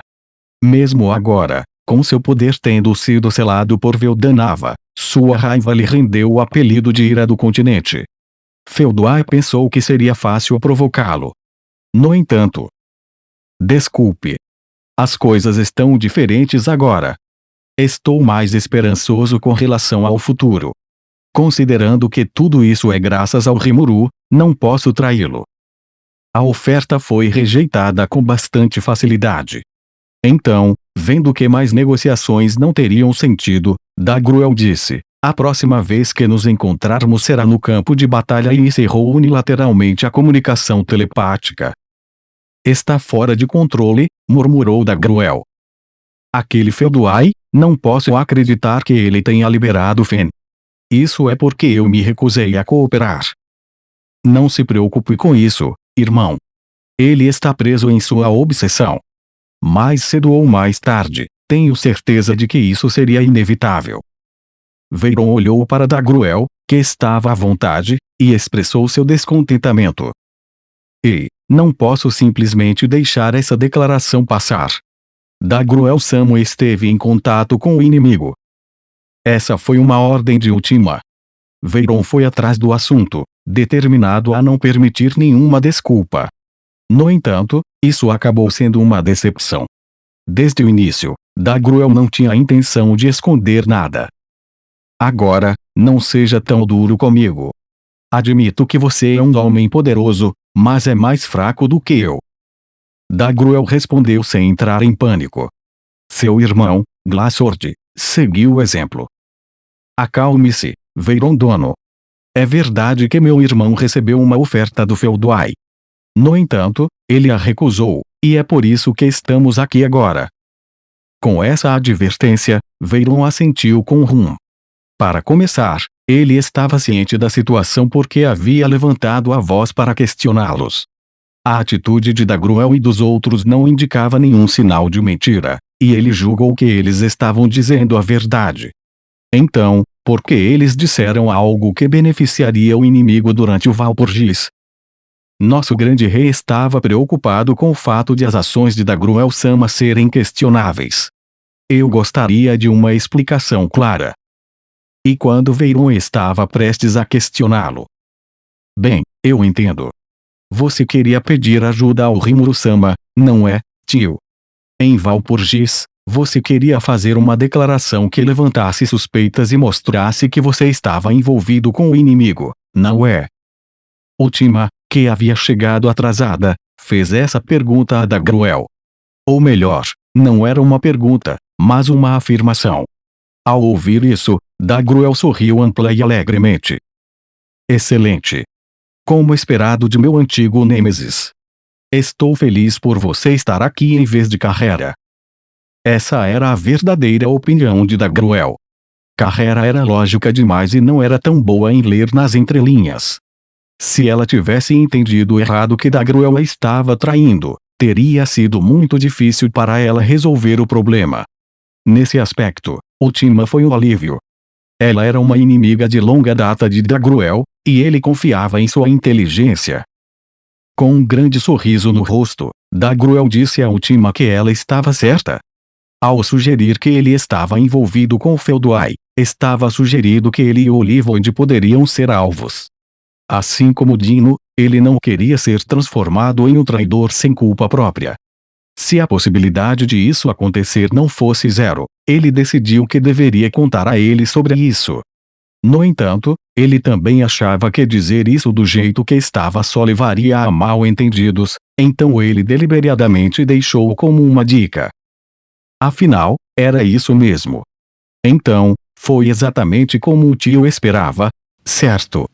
Speaker 1: Mesmo agora, com seu poder tendo sido selado por Veldanava, sua raiva lhe rendeu o apelido de Ira do Continente. Felduai pensou que seria fácil provocá-lo. No entanto, desculpe. As coisas estão diferentes agora. Estou mais esperançoso com relação ao futuro. Considerando que tudo isso é graças ao Rimuru, não posso traí-lo. A oferta foi rejeitada com bastante facilidade. Então, vendo que mais negociações não teriam sentido, Dagruel disse: a próxima vez que nos encontrarmos será no campo de batalha e encerrou unilateralmente a comunicação telepática. Está fora de controle, murmurou Dagruel. Aquele Felduai, não posso acreditar que ele tenha liberado Fen. Isso é porque eu me recusei a cooperar. Não se preocupe com isso, irmão. Ele está preso em sua obsessão. Mais cedo ou mais tarde, tenho certeza de que isso seria inevitável. Veyron olhou para Dagruel, que estava à vontade, e expressou seu descontentamento. Ei, não posso simplesmente deixar essa declaração passar. Dagruel-sama esteve em contato com o inimigo. Essa foi uma ordem de Ultima. Veyron foi atrás do assunto, determinado a não permitir nenhuma desculpa. No entanto, isso acabou sendo uma decepção. Desde o início, Dagruel não tinha a intenção de esconder nada. Agora, não seja tão duro comigo. Admito que você é um homem poderoso, mas é mais fraco do que eu. Dagruel respondeu sem entrar em pânico. Seu irmão, Glassord, seguiu o exemplo. Acalme-se, Veyron Dono. É verdade que meu irmão recebeu uma oferta do Felduai. No entanto, ele a recusou, e é por isso que estamos aqui agora. Com essa advertência, Veyron assentiu com rum. Para começar, ele estava ciente da situação porque havia levantado a voz para questioná-los. A atitude de Dagruel e dos outros não indicava nenhum sinal de mentira, e ele julgou que eles estavam dizendo a verdade. Então, por que eles disseram algo que beneficiaria o inimigo durante o Valpurgis? Nosso grande rei estava preocupado com o fato de as ações de Dagruel-sama serem questionáveis. Eu gostaria de uma explicação clara. E quando Veyron estava prestes a questioná-lo? Bem, eu entendo. Você queria pedir ajuda ao Rimuru-sama, não é, tio? Em Valpurgis, você queria fazer uma declaração que levantasse suspeitas e mostrasse que você estava envolvido com o inimigo, não é? Ultima, que havia chegado atrasada, fez essa pergunta a Dagruel. Ou melhor, não era uma pergunta, mas uma afirmação. Ao ouvir isso, Dagruel sorriu ampla e alegremente. Excelente. Como esperado de meu antigo nêmesis. Estou feliz por você estar aqui em vez de Carrera. Essa era a verdadeira opinião de Dagruel. Carrera era lógica demais e não era tão boa em ler nas entrelinhas. Se ela tivesse entendido errado que Dagruel a estava traindo, teria sido muito difícil para ela resolver o problema. Nesse aspecto, Ultima foi um alívio. Ela era uma inimiga de longa data de Dagruel, e ele confiava em sua inteligência. Com um grande sorriso no rosto, Dagruel disse a Ultima que ela estava certa. Ao sugerir que ele estava envolvido com o Felduai, estava sugerido que ele e Olivond poderiam ser alvos. Assim como Dino, ele não queria ser transformado em um traidor sem culpa própria. Se a possibilidade de isso acontecer não fosse zero, ele decidiu que deveria contar a ele sobre isso. No entanto, ele também achava que dizer isso do jeito que estava só levaria a mal-entendidos, então ele deliberadamente deixou como uma dica. Afinal, era isso mesmo. Então, Foi exatamente como o tio esperava, certo?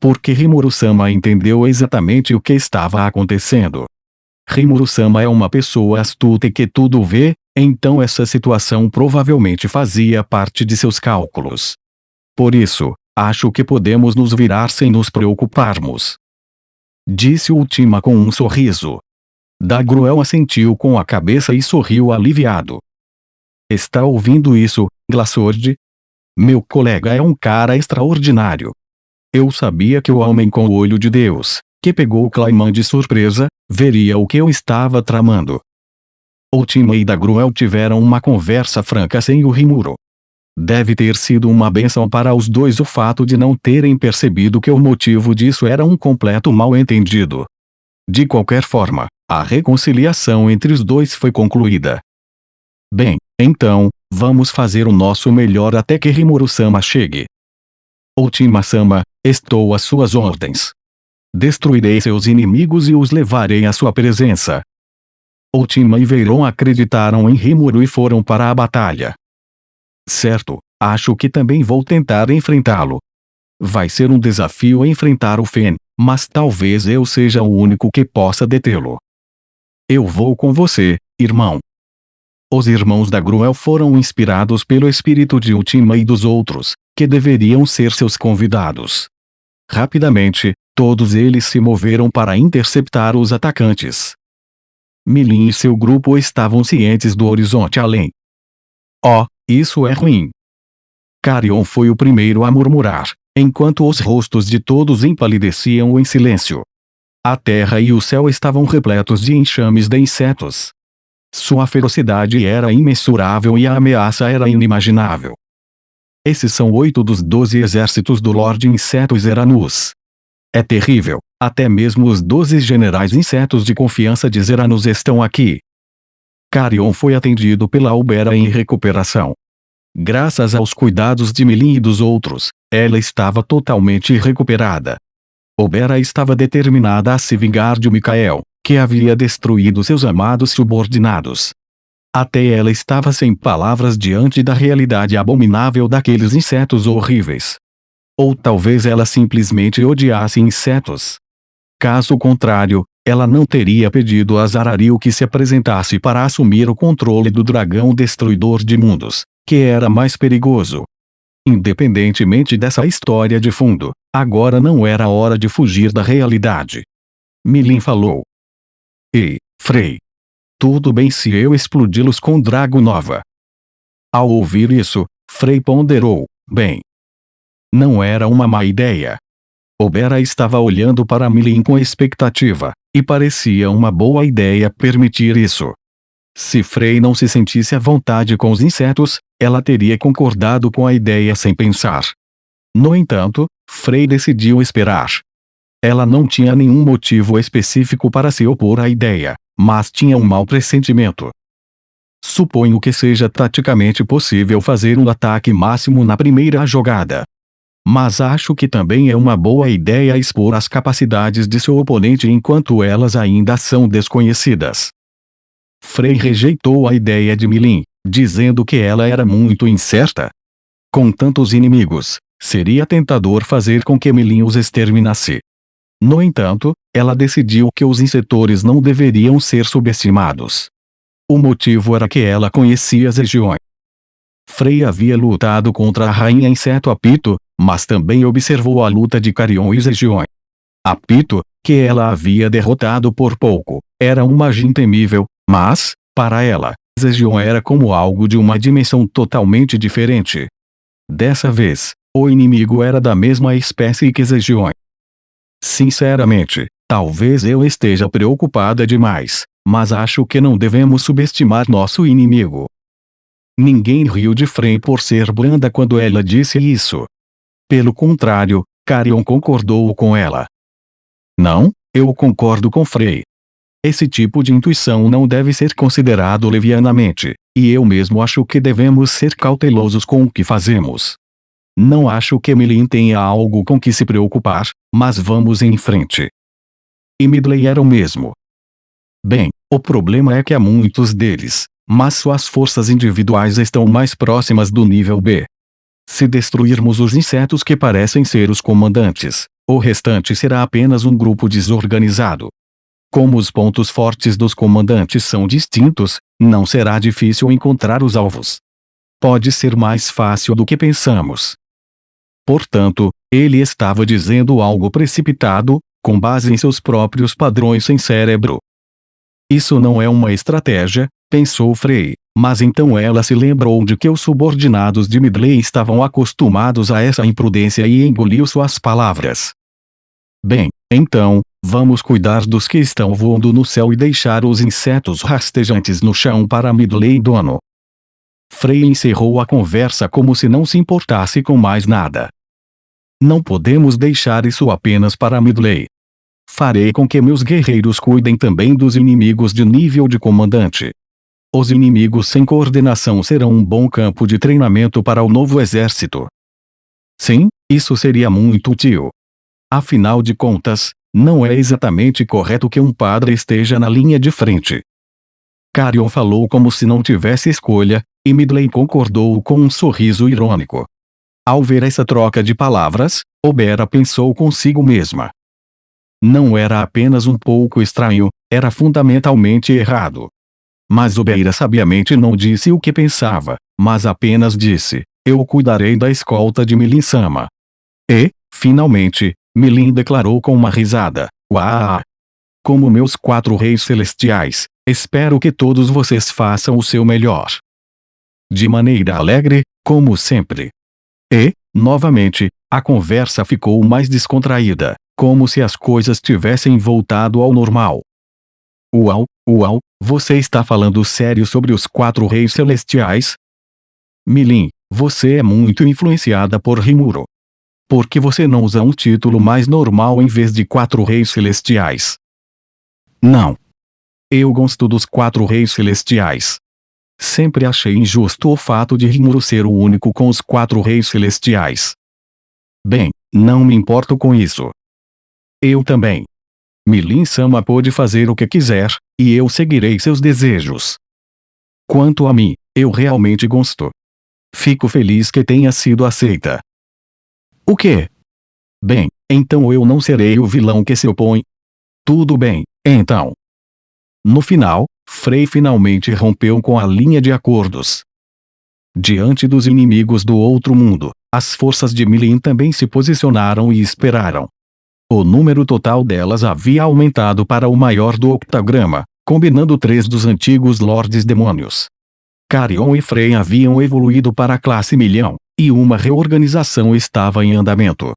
Speaker 1: Porque Rimuru-sama entendeu exatamente o que estava acontecendo. Rimuru-sama é uma pessoa astuta e que tudo vê, então essa situação provavelmente fazia parte de seus cálculos. Por isso, acho que podemos nos virar sem nos preocuparmos. Disse Ultima com um sorriso. Dagruel assentiu com a cabeça e sorriu aliviado. Está ouvindo isso, Glassord? Meu colega é um cara extraordinário. Eu sabia que o homem com o olho de Deus, que pegou o Clayman de surpresa, veria o que eu estava tramando. Ultima e Dagruel tiveram uma conversa franca sem o Rimuru. Deve ter sido uma bênção para os dois o fato de não terem percebido que o motivo disso era um completo mal-entendido. De qualquer forma, a reconciliação entre os dois foi concluída. Bem, então, vamos fazer o nosso melhor até que Rimuru-sama chegue. Ultima-sama, estou às suas ordens. Destruirei seus inimigos e os levarei à sua presença. Ultima e Veyron acreditaram em Rimuru e foram para a batalha. Certo, acho que também vou tentar enfrentá-lo. Vai ser um desafio enfrentar o Fen, mas talvez eu seja o único que possa detê-lo. Eu vou com você, irmão. Os irmãos da Gruel foram inspirados pelo espírito de Ultima e dos outros, que deveriam ser seus convidados. Rapidamente, todos eles se moveram para interceptar os atacantes. Milin e seu grupo estavam cientes do horizonte além. Oh, isso é ruim. Carion foi o primeiro a murmurar, enquanto os rostos de todos empalideciam em silêncio. A terra e o céu estavam repletos de enxames de insetos. Sua ferocidade era imensurável e a ameaça era inimaginável. Esses são 8 dos 12 exércitos do Lorde Inseto Zeranus. É terrível, até mesmo os 12 generais insetos de confiança de Zeranus estão aqui. Carion foi atendido pela Ubera em recuperação. Graças aos cuidados de Milin e dos outros, ela estava totalmente recuperada. Ubera estava determinada a se vingar de Mikael, que havia destruído seus amados subordinados. Até ela estava sem palavras diante da realidade abominável daqueles insetos horríveis. Ou talvez ela simplesmente odiasse insetos. Caso contrário, ela não teria pedido a Zararil que se apresentasse para assumir o controle do dragão destruidor de mundos, que era mais perigoso. Independentemente dessa história de fundo, agora não era hora de fugir da realidade. Milin falou. Ei, Frei. Tudo bem se eu explodi-los com Drago Nova? Ao ouvir isso, Frei ponderou, bem. Não era uma má ideia. Ubera estava olhando para Milin com expectativa, e parecia uma boa ideia permitir isso. Se Frei não se sentisse à vontade com os insetos, ela teria concordado com a ideia sem pensar. No entanto, Frei decidiu esperar. Ela não tinha nenhum motivo específico para se opor à ideia, mas tinha um mau pressentimento. Suponho que seja taticamente possível fazer um ataque máximo na primeira jogada. Mas acho que também é uma boa ideia expor as capacidades de seu oponente enquanto elas ainda são desconhecidas. Frei rejeitou a ideia de Milin, dizendo que ela era muito incerta. Com tantos inimigos, seria tentador fazer com que Milin os exterminasse. No entanto, ela decidiu que os insetores não deveriam ser subestimados. O motivo era que ela conhecia Zejion. Frei havia lutado contra a rainha inseto Apito, mas também observou a luta de Carion e Zejion. Apito, que ela havia derrotado por pouco, era um magia temível, mas, para ela, Zejion era como algo de uma dimensão totalmente diferente. Dessa vez, o inimigo era da mesma espécie que Zejion. Sinceramente, talvez eu esteja preocupada demais, mas acho que não devemos subestimar nosso inimigo. Ninguém riu de Frei por ser branda quando ela disse isso. Pelo contrário, Carion concordou com ela. Não, eu concordo com Frei. Esse tipo de intuição não deve ser considerado levianamente, e eu mesmo acho que devemos ser cautelosos com o que fazemos. Não acho que Milin tenha algo com que se preocupar, mas vamos em frente. E Midley era o mesmo. Bem, o problema é que há muitos deles, mas suas forças individuais estão mais próximas do nível B. Se destruirmos os insetos que parecem ser os comandantes, o restante será apenas um grupo desorganizado. Como os pontos fortes dos comandantes são distintos, não será difícil encontrar os alvos. Pode ser mais fácil do que pensamos. Portanto, ele estava dizendo algo precipitado, com base em seus próprios padrões sem cérebro. Isso não é uma estratégia, pensou Frey, mas então ela se lembrou de que os subordinados de Midley estavam acostumados a essa imprudência e engoliu suas palavras. Bem, então, vamos cuidar dos que estão voando no céu e deixar os insetos rastejantes no chão para Midley dono. Frey encerrou a conversa como se não se importasse com mais nada. Não podemos deixar isso apenas para Midley. Farei com que meus guerreiros cuidem também dos inimigos de nível de comandante. Os inimigos sem coordenação serão um bom campo de treinamento para o novo exército. Sim, isso seria muito útil. Afinal de contas, não é exatamente correto que um padre esteja na linha de frente. Carion falou como se não tivesse escolha, e Midley concordou com um sorriso irônico. Ao ver essa troca de palavras, Obera pensou consigo mesma. Não era apenas um pouco estranho, era fundamentalmente errado. Mas Obera sabiamente não disse o que pensava, mas apenas disse: eu cuidarei da escolta de Milin-sama. E, finalmente, Milin declarou com uma risada: uau! Como meus 4 reis celestiais, espero que todos vocês façam o seu melhor. De maneira alegre, como sempre. E, novamente, a conversa ficou mais descontraída, como se as coisas tivessem voltado ao normal. Uau, você está falando sério sobre os 4 reis celestiais? Milin, você é muito influenciada por Rimuro. Por que você não usa um título mais normal em vez de 4 reis celestiais? Não. Eu gosto dos 4 reis celestiais. Sempre achei injusto o fato de Rimuro ser o único com os 4 reis celestiais. Bem, não me importo com isso. Eu também. Milin-sama pode fazer o que quiser, e eu seguirei seus desejos. Quanto a mim, eu realmente gosto. Fico feliz que tenha sido aceita. O quê? Bem, então eu não serei o vilão que se opõe. Tudo bem, então. No final, Frey finalmente rompeu com a linha de acordos. Diante dos inimigos do outro mundo, as forças de Milin também se posicionaram e esperaram. O número total delas havia aumentado para o maior do octagrama, combinando 3 dos antigos Lordes Demônios. Carion e Frey haviam evoluído para a classe milhão, e uma reorganização estava em andamento.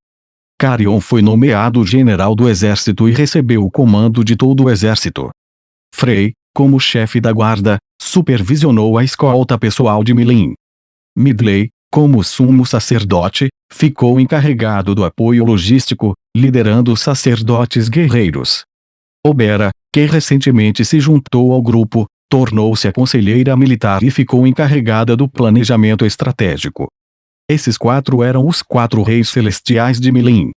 Speaker 1: Carion foi nomeado general do exército e recebeu o comando de todo o exército. Frey, como chefe da guarda, supervisionou a escolta pessoal de Milin. Midley, como sumo sacerdote, ficou encarregado do apoio logístico, liderando os sacerdotes guerreiros. Obera, que recentemente se juntou ao grupo, tornou-se a conselheira militar e ficou encarregada do planejamento estratégico. Esses 4 eram os 4 reis celestiais de Milin.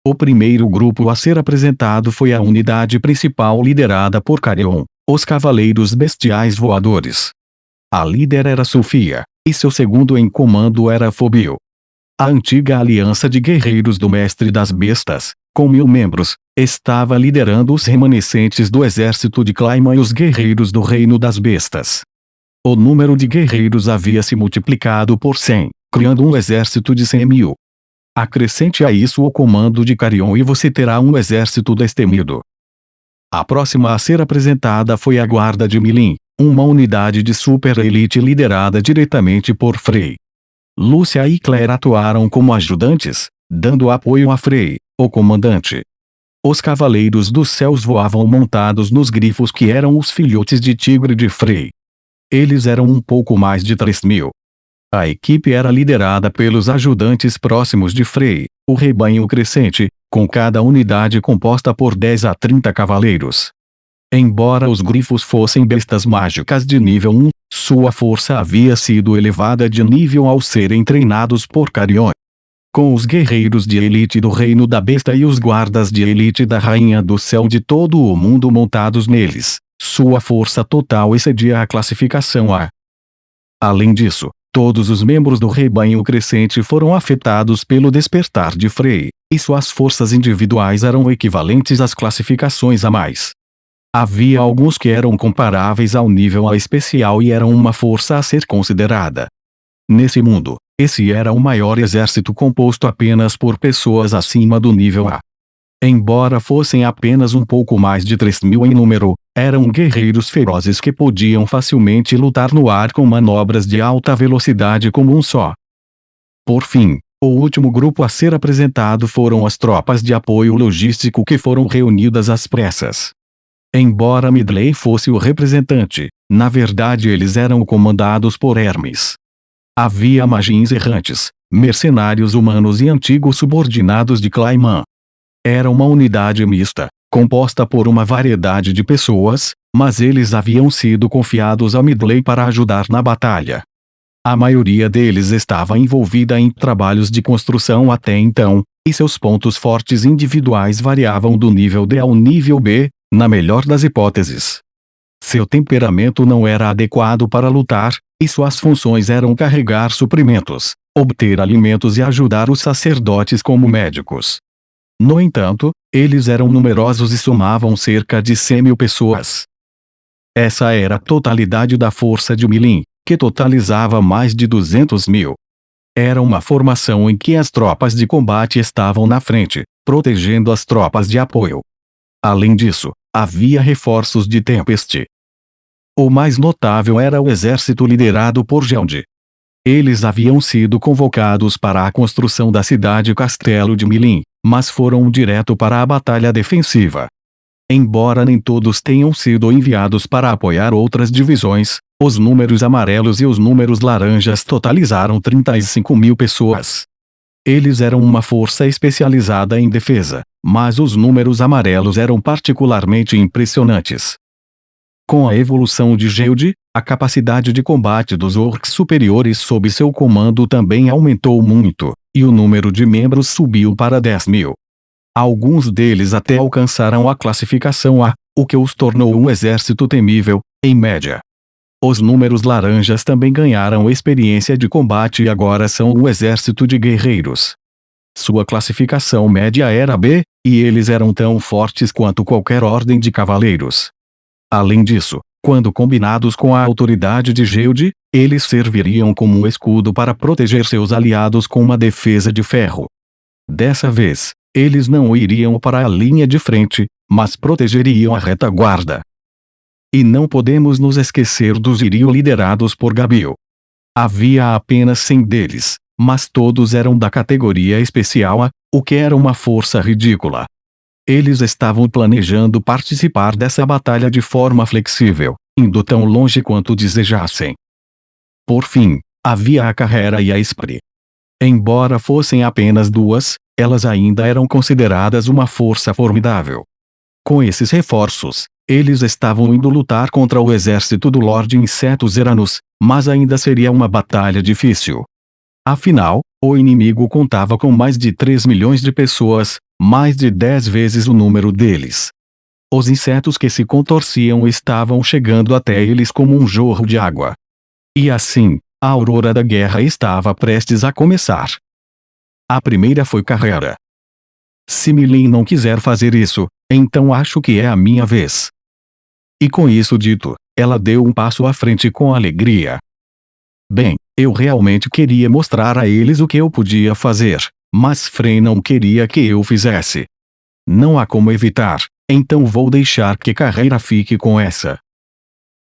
Speaker 1: O primeiro grupo a ser apresentado foi a unidade principal liderada por Carion, os Cavaleiros Bestiais Voadores. A líder era Sofia, e seu segundo em comando era Fobio. A antiga aliança de guerreiros do Mestre das Bestas, com 1000 membros, estava liderando os remanescentes do exército de Clayman e os guerreiros do Reino das Bestas. O número de guerreiros havia se multiplicado por 100, criando um exército de 100.000. Acrescente a isso o comando de Carion e você terá um exército destemido. A próxima a ser apresentada foi a Guarda de Milin, uma unidade de super elite liderada diretamente por Frey. Lúcia e Claire atuaram como ajudantes, dando apoio a Frey, o comandante. Os Cavaleiros dos Céus voavam montados nos grifos que eram os filhotes de tigre de Frey. Eles eram um pouco mais de 3.000. A equipe era liderada pelos ajudantes próximos de Frey, o rebanho crescente, com cada unidade composta por 10 a 30 cavaleiros. Embora os grifos fossem bestas mágicas de nível 1, sua força havia sido elevada de nível ao serem treinados por Carion. Com os guerreiros de elite do Reino da Besta e os guardas de elite da Rainha do Céu de todo o mundo montados neles, sua força total excedia a classificação A. Além disso, Todos os membros do rebanho crescente foram afetados pelo despertar de Frey, e suas forças individuais eram equivalentes às classificações a mais. Havia alguns que eram comparáveis ao nível A especial e eram uma força a ser considerada. Nesse mundo, esse era o maior exército composto apenas por pessoas acima do nível A. Embora fossem apenas um pouco mais de 3.000 em número, eram guerreiros ferozes que podiam facilmente lutar no ar com manobras de alta velocidade como um só. Por fim, o último grupo a ser apresentado foram as tropas de apoio logístico que foram reunidas às pressas. Embora Midley fosse o representante, na verdade eles eram comandados por Hermes. Havia magins errantes, mercenários humanos e antigos subordinados de Clayman. Era uma unidade mista, composta por uma variedade de pessoas, mas eles haviam sido confiados a Midley para ajudar na batalha. A maioria deles estava envolvida em trabalhos de construção até então, e seus pontos fortes individuais variavam do nível D ao nível B, na melhor das hipóteses. Seu temperamento não era adequado para lutar, e suas funções eram carregar suprimentos, obter alimentos e ajudar os sacerdotes como médicos. No entanto, eles eram numerosos e somavam cerca de 100.000 pessoas. Essa era a totalidade da força de Milim, que totalizava mais de 200.000. Era uma formação em que as tropas de combate estavam na frente, protegendo as tropas de apoio. Além disso, havia reforços de Tempest. O mais notável era o exército liderado por Geld. Eles haviam sido convocados para a construção da cidade-castelo de Milim, mas foram direto para a batalha defensiva. Embora nem todos tenham sido enviados para apoiar outras divisões, os números amarelos e os números laranjas totalizaram 35.000 pessoas. Eles eram uma força especializada em defesa, mas os números amarelos eram particularmente impressionantes. Com a evolução de Geld, a capacidade de combate dos orcs superiores sob seu comando também aumentou muito, e o número de membros subiu para 10.000. Alguns deles até alcançaram a classificação A, o que os tornou um exército temível, em média. Os números laranjas também ganharam experiência de combate e agora são um exército de guerreiros. Sua classificação média era B, e eles eram tão fortes quanto qualquer ordem de cavaleiros. Além disso, quando combinados com a autoridade de Geld, eles serviriam como um escudo para proteger seus aliados com uma defesa de ferro. Dessa vez, eles não iriam para a linha de frente, mas protegeriam a retaguarda. E não podemos nos esquecer dos Iriu liderados por Gabil. Havia apenas 100 deles, mas todos eram da categoria especial A, o que era uma força ridícula. Eles estavam planejando participar dessa batalha de forma flexível, indo tão longe quanto desejassem. Por fim, havia a Carrera e a Esprit. Embora fossem apenas duas, elas ainda eram consideradas uma força formidável. Com esses reforços, eles estavam indo lutar contra o exército do Lorde Inseto Zeranos, mas ainda seria uma batalha difícil. Afinal, o inimigo contava com mais de 3 milhões de pessoas, mais de 10 vezes o número deles. Os insetos que se contorciam estavam chegando até eles como um jorro de água. E assim, a aurora da guerra estava prestes a começar. A primeira foi Carrera. Se Milim não quiser fazer isso, então acho que é a minha vez. E com isso dito, ela deu um passo à frente com alegria. Bem, eu realmente queria mostrar a eles o que eu podia fazer, mas Frey não queria que eu fizesse. Não há como evitar, então vou deixar que Carrera fique com essa.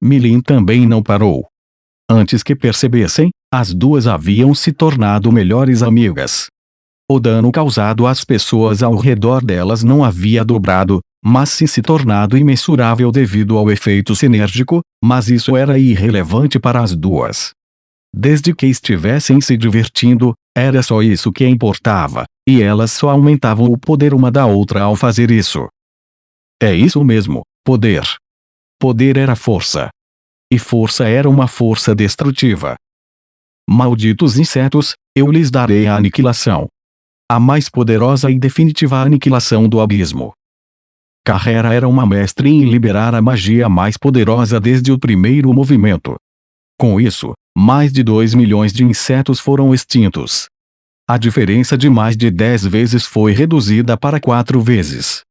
Speaker 1: Milim também não parou. Antes que percebessem, as duas haviam se tornado melhores amigas. O dano causado às pessoas ao redor delas não havia dobrado, mas sim se tornado imensurável devido ao efeito sinérgico, mas isso era irrelevante para as duas. Desde que estivessem se divertindo, era só isso que importava, e elas só aumentavam o poder uma da outra ao fazer isso. É isso mesmo, poder. Poder era força. E força era uma força destrutiva. Malditos insetos, eu lhes darei a aniquilação. A mais poderosa e definitiva aniquilação do abismo. Carrera era uma mestre em liberar a magia mais poderosa desde o primeiro movimento. Com isso, mais de 2 milhões de insetos foram extintos. A diferença de mais de 10 vezes foi reduzida para 4 vezes.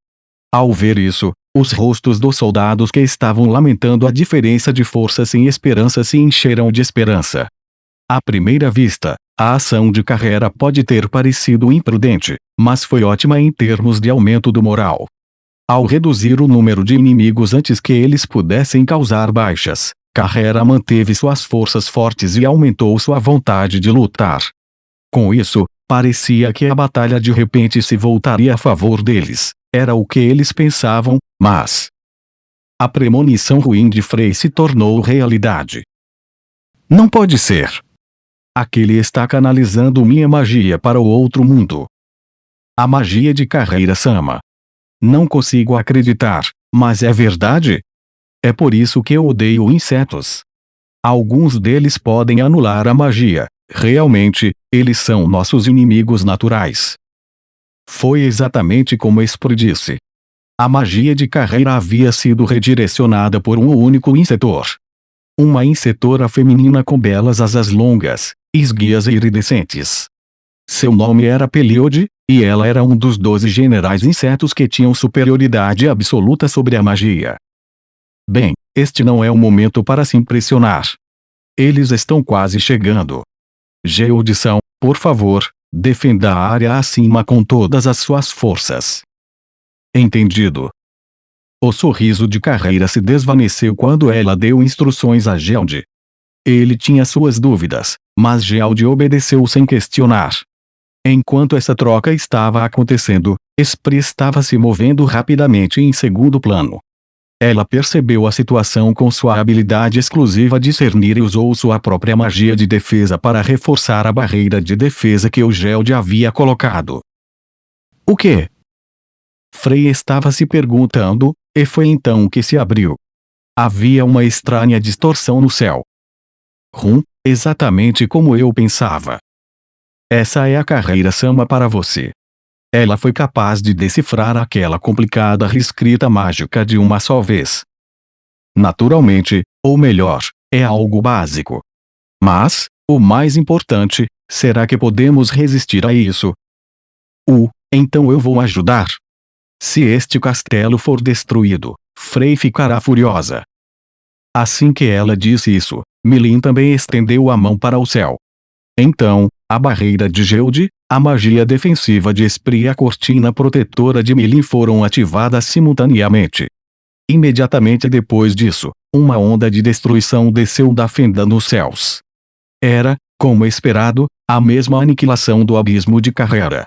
Speaker 1: Ao ver isso, os rostos dos soldados que estavam lamentando a diferença de forças em esperança se encheram de esperança. À primeira vista, a ação de Carrera pode ter parecido imprudente, mas foi ótima em termos de aumento do moral. Ao reduzir o número de inimigos antes que eles pudessem causar baixas, Carrera manteve suas forças fortes e aumentou sua vontade de lutar. Com isso, parecia que a batalha de repente se voltaria a favor deles. Era o que eles pensavam, mas a premonição ruim de Frei se tornou realidade. Não pode ser. Aquele está canalizando minha magia para o outro mundo. A magia de Carreira-sama. Não consigo acreditar, mas é verdade? É por isso que eu odeio insetos. Alguns deles podem anular a magia. Realmente, eles são nossos inimigos naturais. Foi exatamente como Espro disse. A magia de Carreira havia sido redirecionada por um único insetor. Uma insetora feminina com belas asas longas, esguias e iridescentes. Seu nome era Peliode, e ela era um dos 12 generais insetos que tinham superioridade absoluta sobre a magia. Bem, este não é o momento para se impressionar. Eles estão quase chegando. Geodição, por favor, defenda a área acima com todas as suas forças. Entendido. O sorriso de Carreira se desvaneceu quando ela deu instruções a Geode. Ele tinha suas dúvidas, mas Geode obedeceu sem questionar. Enquanto essa troca estava acontecendo, Esprit estava se movendo rapidamente em segundo plano. Ela percebeu a situação com sua habilidade exclusiva de discernir e usou sua própria magia de defesa para reforçar a barreira de defesa que o Geode havia colocado. O quê? Frei estava se perguntando, e foi então que se abriu. Havia uma estranha distorção no céu. Exatamente como eu pensava. Essa é a Carreira-sama para você. Ela foi capaz de decifrar aquela complicada reescrita mágica de uma só vez. Naturalmente, ou melhor, é algo básico. Mas, o mais importante, será que podemos resistir a isso? Então eu vou ajudar. Se este castelo for destruído, Frei ficará furiosa. Assim que ela disse isso, Milin também estendeu a mão para o céu. Então, a barreira de Geode, a magia defensiva de Esprit e a cortina protetora de Milin foram ativadas simultaneamente. Imediatamente depois disso, uma onda de destruição desceu da fenda nos céus. Era, como esperado, a mesma aniquilação do abismo de Carrera.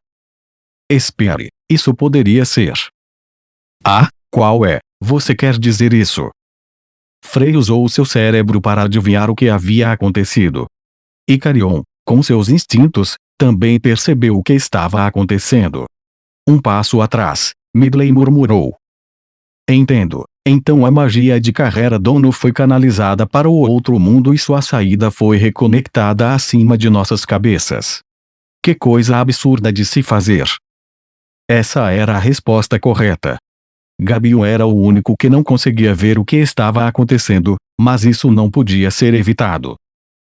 Speaker 1: Espere, isso poderia ser. Qual é? Você quer dizer isso? Frei usou seu cérebro para adivinhar o que havia acontecido. E Carion, com seus instintos, também percebeu o que estava acontecendo. Um passo atrás, Midley murmurou. Entendo. Então a magia de Carrera Dono foi canalizada para o outro mundo e sua saída foi reconectada acima de nossas cabeças. Que coisa absurda de se fazer. Essa era a resposta correta. Gabion era o único que não conseguia ver o que estava acontecendo, mas isso não podia ser evitado.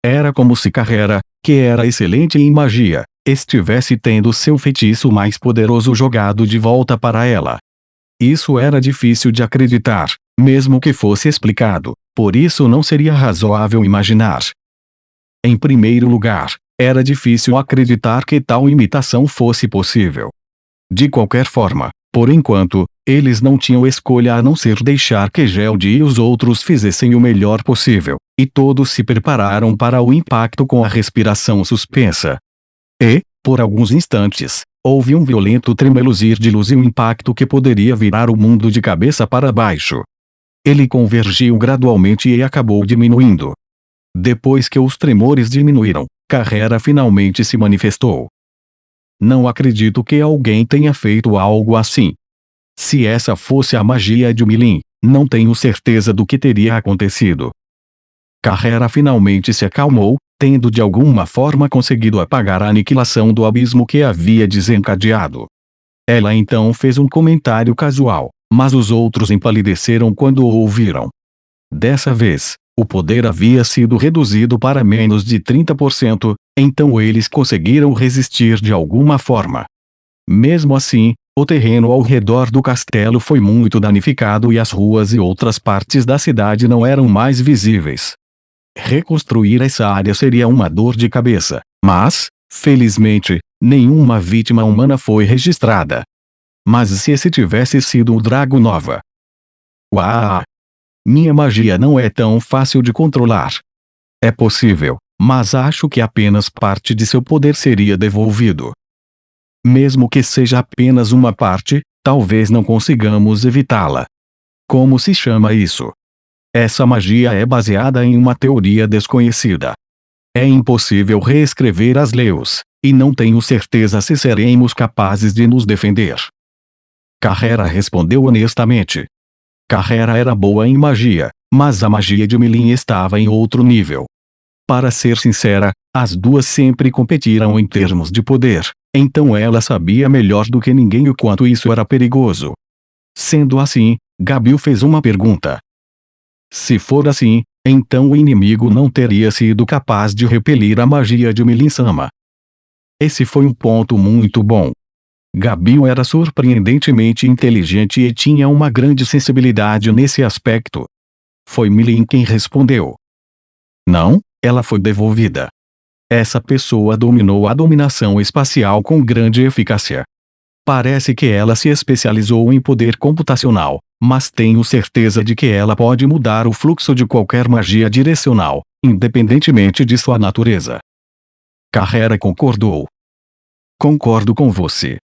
Speaker 1: Era como se Carrera, que era excelente em magia, estivesse tendo seu feitiço mais poderoso jogado de volta para ela. Isso era difícil de acreditar, mesmo que fosse explicado, por isso não seria razoável imaginar. Em primeiro lugar, era difícil acreditar que tal imitação fosse possível. De qualquer forma, por enquanto, eles não tinham escolha a não ser deixar que Geode e os outros fizessem o melhor possível, e todos se prepararam para o impacto com a respiração suspensa. E, por alguns instantes, houve um violento tremeluzir de luz e um impacto que poderia virar o mundo de cabeça para baixo. Ele convergiu gradualmente e acabou diminuindo. Depois que os tremores diminuíram, Carrera finalmente se manifestou. Não acredito que alguém tenha feito algo assim. Se essa fosse a magia de Milin, não tenho certeza do que teria acontecido. Carrera finalmente se acalmou, tendo de alguma forma conseguido apagar a aniquilação do abismo que havia desencadeado. Ela então fez um comentário casual, mas os outros empalideceram quando o ouviram. Dessa vez, O poder havia sido reduzido para menos de 30%, então eles conseguiram resistir de alguma forma. Mesmo assim, o terreno ao redor do castelo foi muito danificado e as ruas e outras partes da cidade não eram mais visíveis. Reconstruir essa área seria uma dor de cabeça, mas, felizmente, nenhuma vítima humana foi registrada. Mas se esse tivesse sido o Drago Nova? Uau! Minha magia não é tão fácil de controlar. É possível, mas acho que apenas parte de seu poder seria devolvido. Mesmo que seja apenas uma parte, talvez não consigamos evitá-la. Como se chama isso? Essa magia é baseada em uma teoria desconhecida. É impossível reescrever as leis, e não tenho certeza se seremos capazes de nos defender. Carrera respondeu honestamente. Carrera era boa em magia, mas a magia de Milin estava em outro nível. Para ser sincera, as duas sempre competiram em termos de poder, então ela sabia melhor do que ninguém o quanto isso era perigoso. Sendo assim, Gabriel fez uma pergunta. Se for assim, então o inimigo não teria sido capaz de repelir a magia de Milin-sama. Esse foi um ponto muito bom. Gabriel era surpreendentemente inteligente e tinha uma grande sensibilidade nesse aspecto. Foi Milin quem respondeu. Não, ela foi devolvida. Essa pessoa dominou a dominação espacial com grande eficácia. Parece que ela se especializou em poder computacional, mas tenho certeza de que ela pode mudar o fluxo de qualquer magia direcional, independentemente de sua natureza. Carrera concordou. Concordo com você.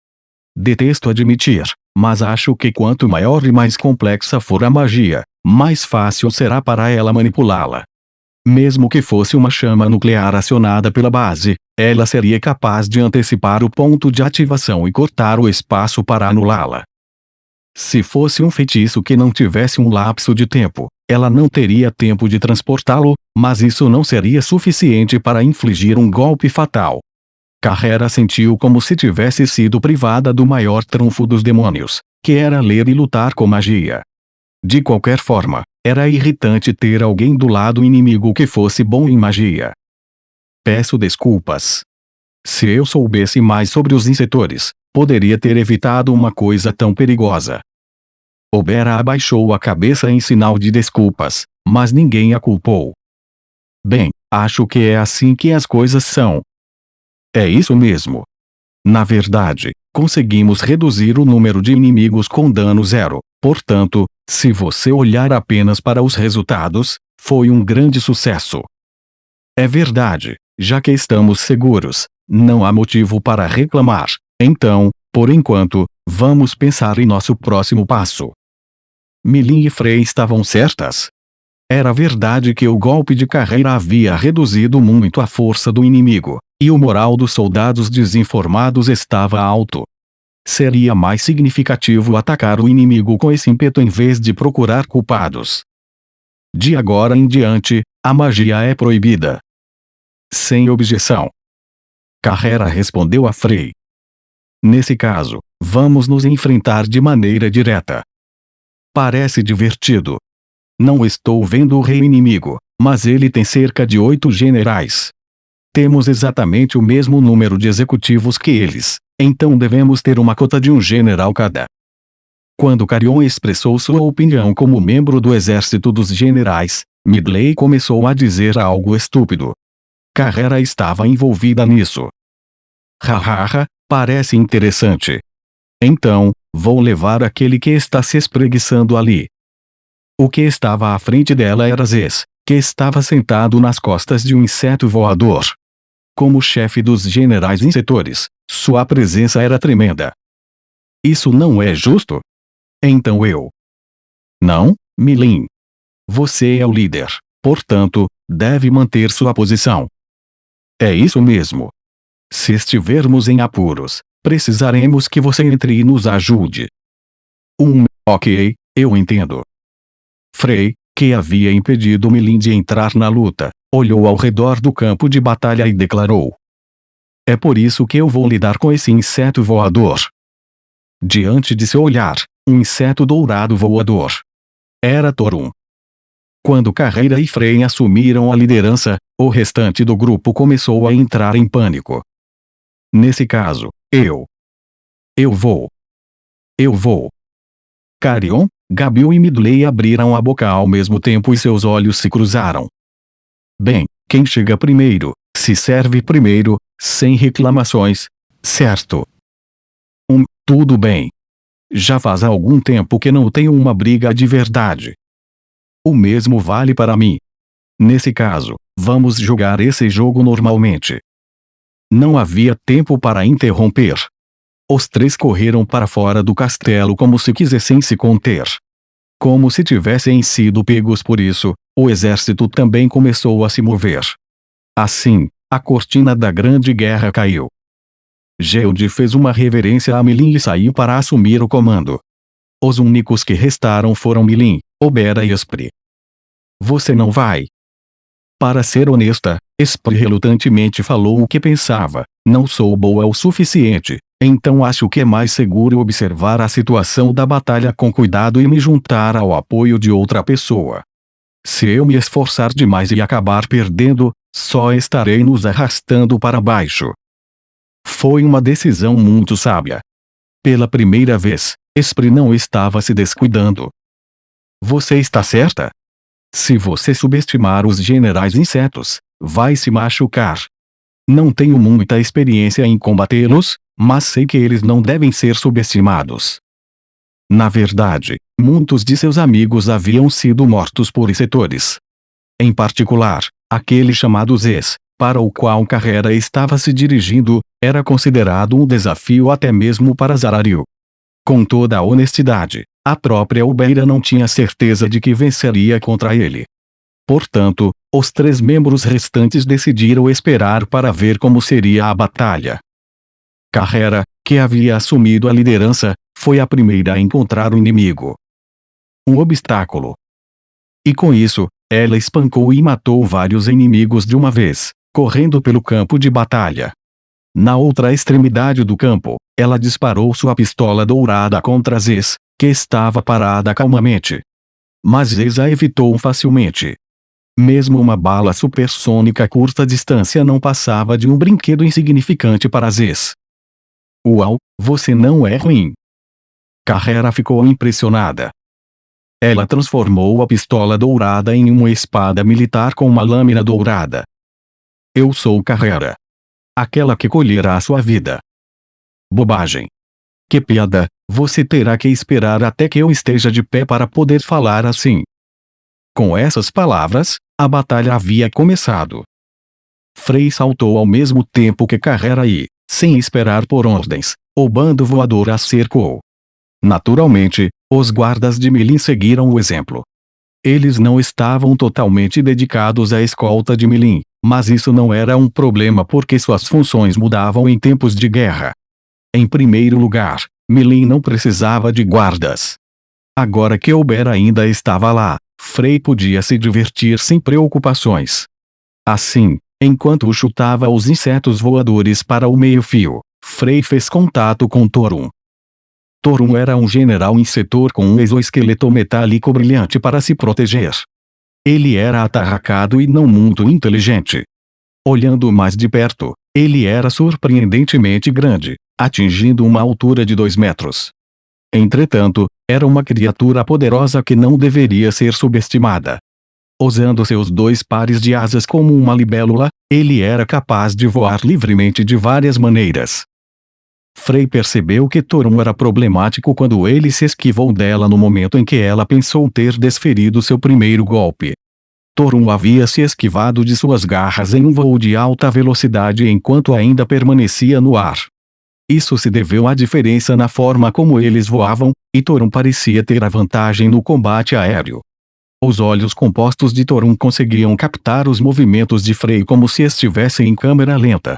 Speaker 1: Detesto admitir, mas acho que quanto maior e mais complexa for a magia, mais fácil será para ela manipulá-la. Mesmo que fosse uma chama nuclear acionada pela base, ela seria capaz de antecipar o ponto de ativação e cortar o espaço para anulá-la. Se fosse um feitiço que não tivesse um lapso de tempo, ela não teria tempo de transportá-lo, mas isso não seria suficiente para infligir um golpe fatal. Carrera sentiu como se tivesse sido privada do maior trunfo dos demônios, que era ler e lutar com magia. De qualquer forma, era irritante ter alguém do lado inimigo que fosse bom em magia. Peço desculpas. Se eu soubesse mais sobre os insetores, poderia ter evitado uma coisa tão perigosa. Obera abaixou a cabeça em sinal de desculpas, mas ninguém a culpou. Bem, acho que é assim que as coisas são. É isso mesmo. Na verdade, conseguimos reduzir o número de inimigos com dano zero, portanto, se você olhar apenas para os resultados, foi um grande sucesso. É verdade, já que estamos seguros, não há motivo para reclamar, então, por enquanto, vamos pensar em nosso próximo passo. Milin e Frey estavam certas. Era verdade que o golpe de carreira havia reduzido muito a força do inimigo, e o moral dos soldados desinformados estava alto. Seria mais significativo atacar o inimigo com esse ímpeto em vez de procurar culpados. De agora em diante, a magia é proibida. Sem objeção. Carrera respondeu a Frey. Nesse caso, vamos nos enfrentar de maneira direta. Parece divertido. Não estou vendo o rei inimigo, mas ele tem cerca de 8 generais. Temos exatamente o mesmo número de executivos que eles, então devemos ter uma cota de um general cada. Quando Carion expressou sua opinião como membro do exército dos generais, Midley começou a dizer algo estúpido. Carrera estava envolvida nisso. Hahaha, parece interessante. Então, vou levar aquele que está se espreguiçando ali. O que estava à frente dela era Zez, que estava sentado nas costas de um inseto voador. Como chefe dos generais insetores, sua presença era tremenda. Isso não é justo? Então eu. Não, Milin. Você é o líder, portanto, deve manter sua posição. É isso mesmo. Se estivermos em apuros, precisaremos que você entre e nos ajude. Ok, eu entendo. Frey, que havia impedido Milin de entrar na luta, olhou ao redor do campo de batalha e declarou. É por isso que eu vou lidar com esse inseto voador. Diante de seu olhar, um inseto dourado voador. Era Thorum. Quando Carreira e Frei assumiram a liderança, o restante do grupo começou a entrar em pânico. Nesse caso, eu vou. Carion, Gabriel e Midley abriram a boca ao mesmo tempo e seus olhos se cruzaram. Bem, quem chega primeiro, se serve primeiro, sem reclamações, certo? Tudo bem. Já faz algum tempo que não tenho uma briga de verdade. O mesmo vale para mim. Nesse caso, vamos jogar esse jogo normalmente. Não havia tempo para interromper. Os três correram para fora do castelo como se quisessem se conter. Como se tivessem sido pegos por isso, o exército também começou a se mover. Assim, a cortina da Grande Guerra caiu. Gelde fez uma reverência a Milin e saiu para assumir o comando. Os únicos que restaram foram Milin, Obera e Esprit. Você não vai? Para ser honesta, Esprit relutantemente falou o que pensava. Não sou boa o suficiente, então acho que é mais seguro observar a situação da batalha com cuidado e me juntar ao apoio de outra pessoa. Se eu me esforçar demais e acabar perdendo, só estarei nos arrastando para baixo. Foi uma decisão muito sábia. Pela primeira vez, Esprit não estava se descuidando. Você está certa? Se você subestimar os generais insetos, vai se machucar. Não tenho muita experiência em combatê-los, mas sei que eles não devem ser subestimados. Na verdade, muitos de seus amigos haviam sido mortos por insetores. Em particular, aquele chamado Zez, para o qual Carreira estava se dirigindo, era considerado um desafio até mesmo para Zarariu. Com toda a honestidade, a própria Ubeira não tinha certeza de que venceria contra ele. Portanto, os três membros restantes decidiram esperar para ver como seria a batalha. Carreira, que havia assumido a liderança, foi a primeira a encontrar o inimigo. Um obstáculo. E com isso, ela espancou e matou vários inimigos de uma vez, correndo pelo campo de batalha. Na outra extremidade do campo, ela disparou sua pistola dourada contra Zez, que estava parada calmamente. Mas Zez a evitou facilmente. Mesmo uma bala supersônica a curta distância não passava de um brinquedo insignificante para Zez. Uau, você não é ruim. Carreira ficou impressionada. Ela transformou a pistola dourada em uma espada militar com uma lâmina dourada. Eu sou Carreira. Aquela que colherá sua vida. Bobagem. Que piada, você terá que esperar até que eu esteja de pé para poder falar assim. Com essas palavras, a batalha havia começado. Frei saltou ao mesmo tempo que Carreira e, sem esperar por ordens, o bando voador a cercou. Naturalmente, os guardas de Milin seguiram o exemplo. Eles não estavam totalmente dedicados à escolta de Milin, mas isso não era um problema porque suas funções mudavam em tempos de guerra. Em primeiro lugar, Milin não precisava de guardas. Agora que Obera ainda estava lá, Frei podia se divertir sem preocupações. Assim, enquanto chutava os insetos voadores para o meio-fio, Frei fez contato com Torun. Torun era um general insetor com um exoesqueleto metálico brilhante para se proteger. Ele era atarracado e não muito inteligente. Olhando mais de perto, ele era surpreendentemente grande, atingindo uma altura de 2 metros. Entretanto, era uma criatura poderosa que não deveria ser subestimada. Usando seus 2 pares de asas como uma libélula, ele era capaz de voar livremente de várias maneiras. Frei percebeu que Torun era problemático quando ele se esquivou dela no momento em que ela pensou ter desferido seu primeiro golpe. Torun havia se esquivado de suas garras em um voo de alta velocidade enquanto ainda permanecia no ar. Isso se deveu à diferença na forma como eles voavam, e Torun parecia ter a vantagem no combate aéreo. Os olhos compostos de Torun conseguiam captar os movimentos de Frei como se estivessem em câmera lenta.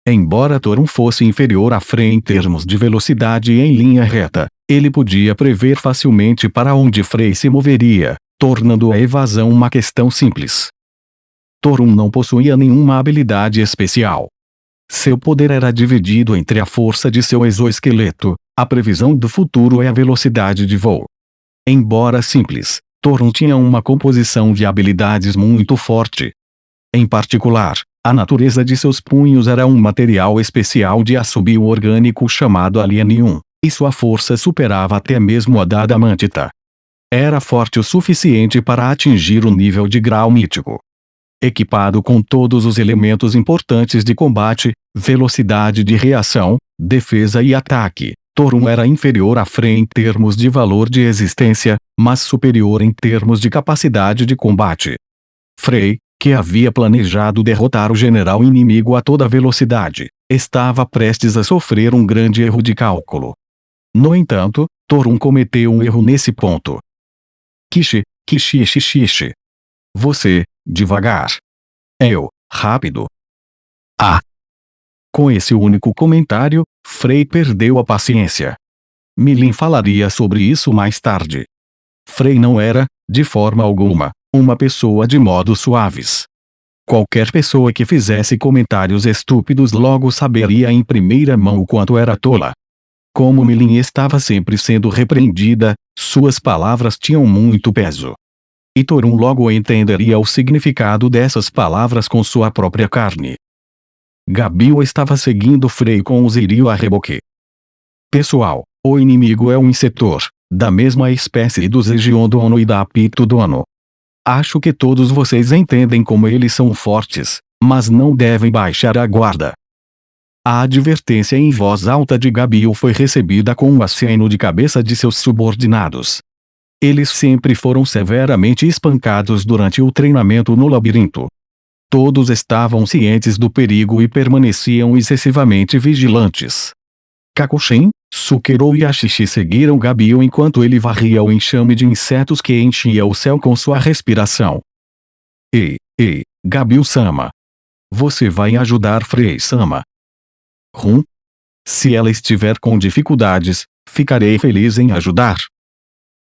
Speaker 1: Embora Torun fosse inferior a Frei em termos de velocidade em linha reta, ele podia prever facilmente para onde Frei se moveria, tornando a evasão uma questão simples. Torun não possuía nenhuma habilidade especial. Seu poder era dividido entre a força de seu exoesqueleto, a previsão do futuro e a velocidade de voo. Embora simples, Torun tinha uma composição de habilidades muito forte. Em particular, a natureza de seus punhos era um material especial de aço bio-orgânico chamado Alienium, e sua força superava até mesmo a da adamantita. Era forte o suficiente para atingir o nível de grau mítico. Equipado com todos os elementos importantes de combate, velocidade de reação, defesa e ataque, Torun era inferior a Frey em termos de valor de existência, mas superior em termos de capacidade de combate. Frey, que havia planejado derrotar o general inimigo a toda velocidade, estava prestes a sofrer um grande erro de cálculo. No entanto, Torun cometeu um erro nesse ponto. Kishi. Você, devagar. Eu, rápido. Ah! Com esse único comentário, Frey perdeu a paciência. Milin falaria sobre isso mais tarde. Frey não era, de forma alguma, uma pessoa de modos suaves. Qualquer pessoa que fizesse comentários estúpidos logo saberia em primeira mão o quanto era tola. Como Milin estava sempre sendo repreendida, suas palavras tinham muito peso. E Torun logo entenderia o significado dessas palavras com sua própria carne. Gabiel estava seguindo Frey com o Ziril a reboque. Pessoal, o inimigo é um insetor, da mesma espécie dos Egiondono e da Apitodono. Acho que todos vocês entendem como eles são fortes, mas não devem baixar a guarda. A advertência em voz alta de Gabiel foi recebida com um aceno de cabeça de seus subordinados. Eles sempre foram severamente espancados durante o treinamento no labirinto. Todos estavam cientes do perigo e permaneciam excessivamente vigilantes. Kakushin, Sukero e Ashishi seguiram Gabiel enquanto ele varria o enxame de insetos que enchia o céu com sua respiração. Ei, Gabiel-sama. Você vai ajudar Frey-sama? Se ela estiver com dificuldades, ficarei feliz em ajudar.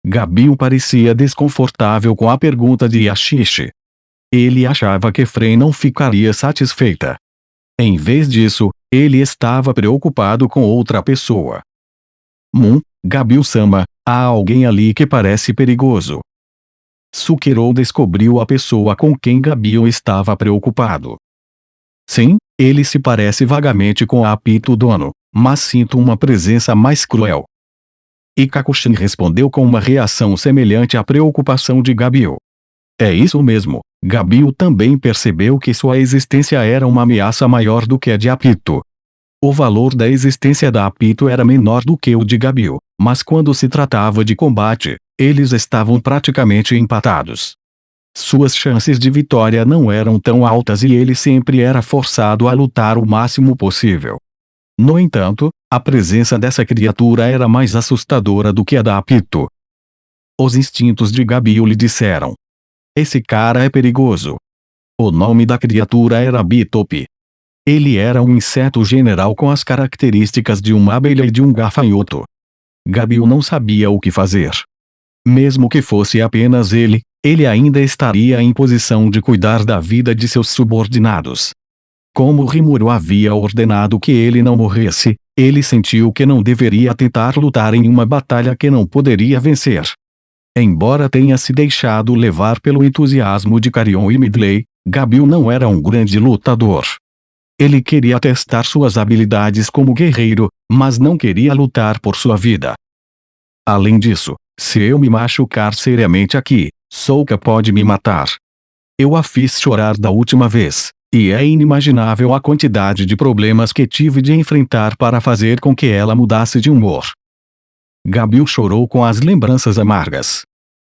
Speaker 1: Gabiel parecia desconfortável com a pergunta de Ashishi. Ele achava que Frey não ficaria satisfeita. Em vez disso, ele estava preocupado com outra pessoa. Gabiel-sama, há alguém ali que parece perigoso. Sukero descobriu a pessoa com quem Gabiel estava preocupado. Sim, ele se parece vagamente com a Apitodono, mas sinto uma presença mais cruel. E Kakushin respondeu com uma reação semelhante à preocupação de Gabiel. É isso mesmo, Gabiel também percebeu que sua existência era uma ameaça maior do que a de Apito. O valor da existência da Apito era menor do que o de Gabiel, mas quando se tratava de combate, eles estavam praticamente empatados. Suas chances de vitória não eram tão altas e ele sempre era forçado a lutar o máximo possível. No entanto, a presença dessa criatura era mais assustadora do que a da Apito. Os instintos de Gabiel lhe disseram: esse cara é perigoso. O nome da criatura era Bitope. Ele era um inseto general com as características de uma abelha e de um gafanhoto. Gabiel não sabia o que fazer. Mesmo que fosse apenas ele ainda estaria em posição de cuidar da vida de seus subordinados. Como Rimuru havia ordenado que ele não morresse, ele sentiu que não deveria tentar lutar em uma batalha que não poderia vencer. Embora tenha se deixado levar pelo entusiasmo de Carrion e Midley, Gabiel não era um grande lutador. Ele queria testar suas habilidades como guerreiro, mas não queria lutar por sua vida. Além disso, se eu me machucar seriamente aqui, Souka pode me matar. Eu a fiz chorar da última vez, e é inimaginável a quantidade de problemas que tive de enfrentar para fazer com que ela mudasse de humor. Gabiel chorou com as lembranças amargas.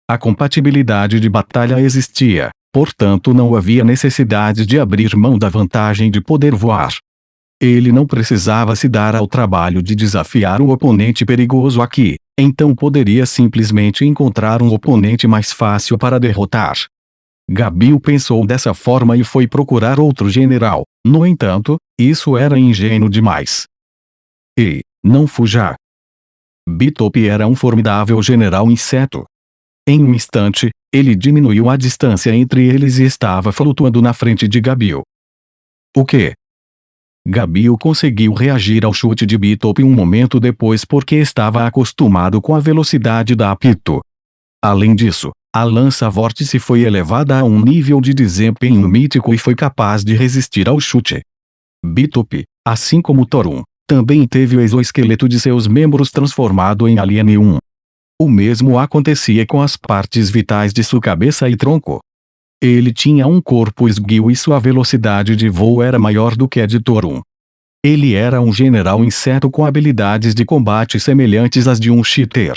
Speaker 1: A compatibilidade de batalha existia, portanto não havia necessidade de abrir mão da vantagem de poder voar. Ele não precisava se dar ao trabalho de desafiar um oponente perigoso aqui, então poderia simplesmente encontrar um oponente mais fácil para derrotar. Gabiel pensou dessa forma e foi procurar outro general. No entanto, isso era ingênuo demais. Ei, não fuja! Bitope era um formidável general inseto. Em um instante, ele diminuiu a distância entre eles e estava flutuando na frente de Gabiel. O quê? Gabiel conseguiu reagir ao chute de Bitope um momento depois porque estava acostumado com a velocidade da Apito. Além disso, A lança vórtice foi elevada a um nível de desempenho mítico e foi capaz de resistir ao chute. Bitope, assim como Thorum, também teve o exoesqueleto de seus membros transformado em Alien 1. O mesmo acontecia com as partes vitais de sua cabeça e tronco. Ele tinha um corpo esguio e sua velocidade de voo era maior do que a de Thorum. Ele era um general inseto com habilidades de combate semelhantes às de um cheater.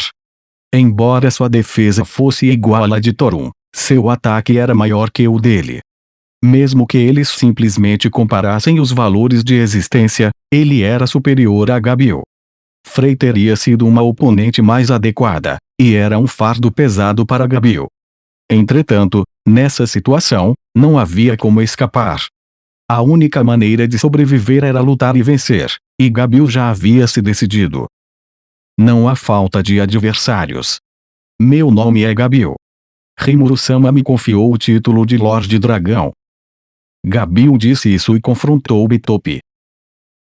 Speaker 1: Embora sua defesa fosse igual à de Thorum, seu ataque era maior que o dele. Mesmo que eles simplesmente comparassem os valores de existência, ele era superior a Gabriel. Frey teria sido uma oponente mais adequada, e era um fardo pesado para Gabriel. Entretanto, nessa situação, não havia como escapar. A única maneira de sobreviver era lutar e vencer, e Gabriel já havia se decidido. Não há falta de adversários. Meu nome é Gabriel. Rimuru-sama me confiou o título de Lorde Dragão. Gabriel disse isso e confrontou Bitope.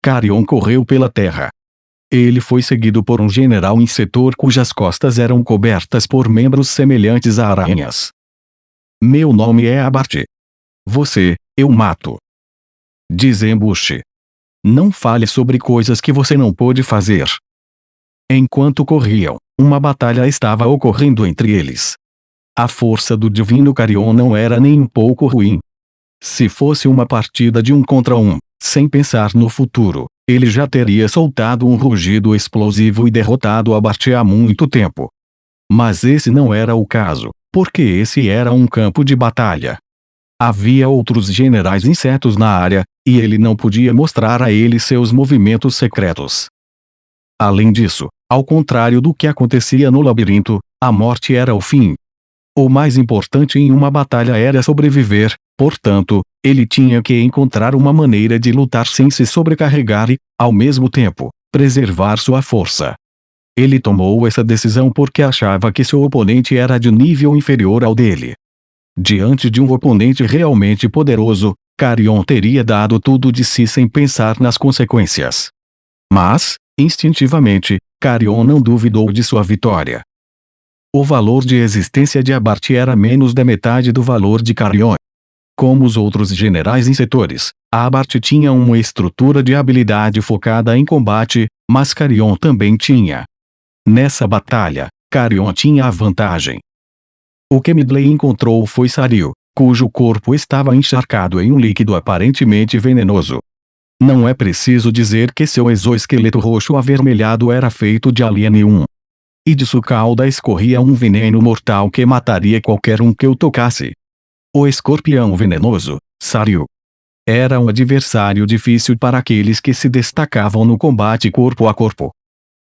Speaker 1: Carrion correu pela terra. Ele foi seguido por um general insetor cujas costas eram cobertas por membros semelhantes a aranhas. Meu nome é Abarte. Você, eu mato. Desembuche. Não fale sobre coisas que você não pôde fazer. Enquanto corriam, uma batalha estava ocorrendo entre eles. A força do divino Carrion não era nem um pouco ruim. Se fosse uma partida de 1 contra 1, sem pensar no futuro, ele já teria soltado um rugido explosivo e derrotado Abarte há muito tempo. Mas esse não era o caso, porque esse era um campo de batalha. Havia outros generais insetos na área, e ele não podia mostrar a eles seus movimentos secretos. Além disso, ao contrário do que acontecia no labirinto, a morte era o fim. O mais importante em uma batalha era sobreviver, portanto, ele tinha que encontrar uma maneira de lutar sem se sobrecarregar e, ao mesmo tempo, preservar sua força. Ele tomou essa decisão porque achava que seu oponente era de nível inferior ao dele. Diante de um oponente realmente poderoso, Carrion teria dado tudo de si sem pensar nas consequências. Mas, instintivamente, Carrion não duvidou de sua vitória. O valor de existência de Abarte era menos da metade do valor de Carrion. Como os outros generais insetores, Abarte tinha uma estrutura de habilidade focada em combate, mas Carrion também tinha. Nessa batalha, Carrion tinha a vantagem. O que Midley encontrou foi Sariu, cujo corpo estava encharcado em um líquido aparentemente venenoso. Não é preciso dizer que seu exoesqueleto roxo avermelhado era feito de Alien 1. E de sua cauda escorria um veneno mortal que mataria qualquer um que o tocasse. O escorpião venenoso, Sariu, era um adversário difícil para aqueles que se destacavam no combate corpo a corpo.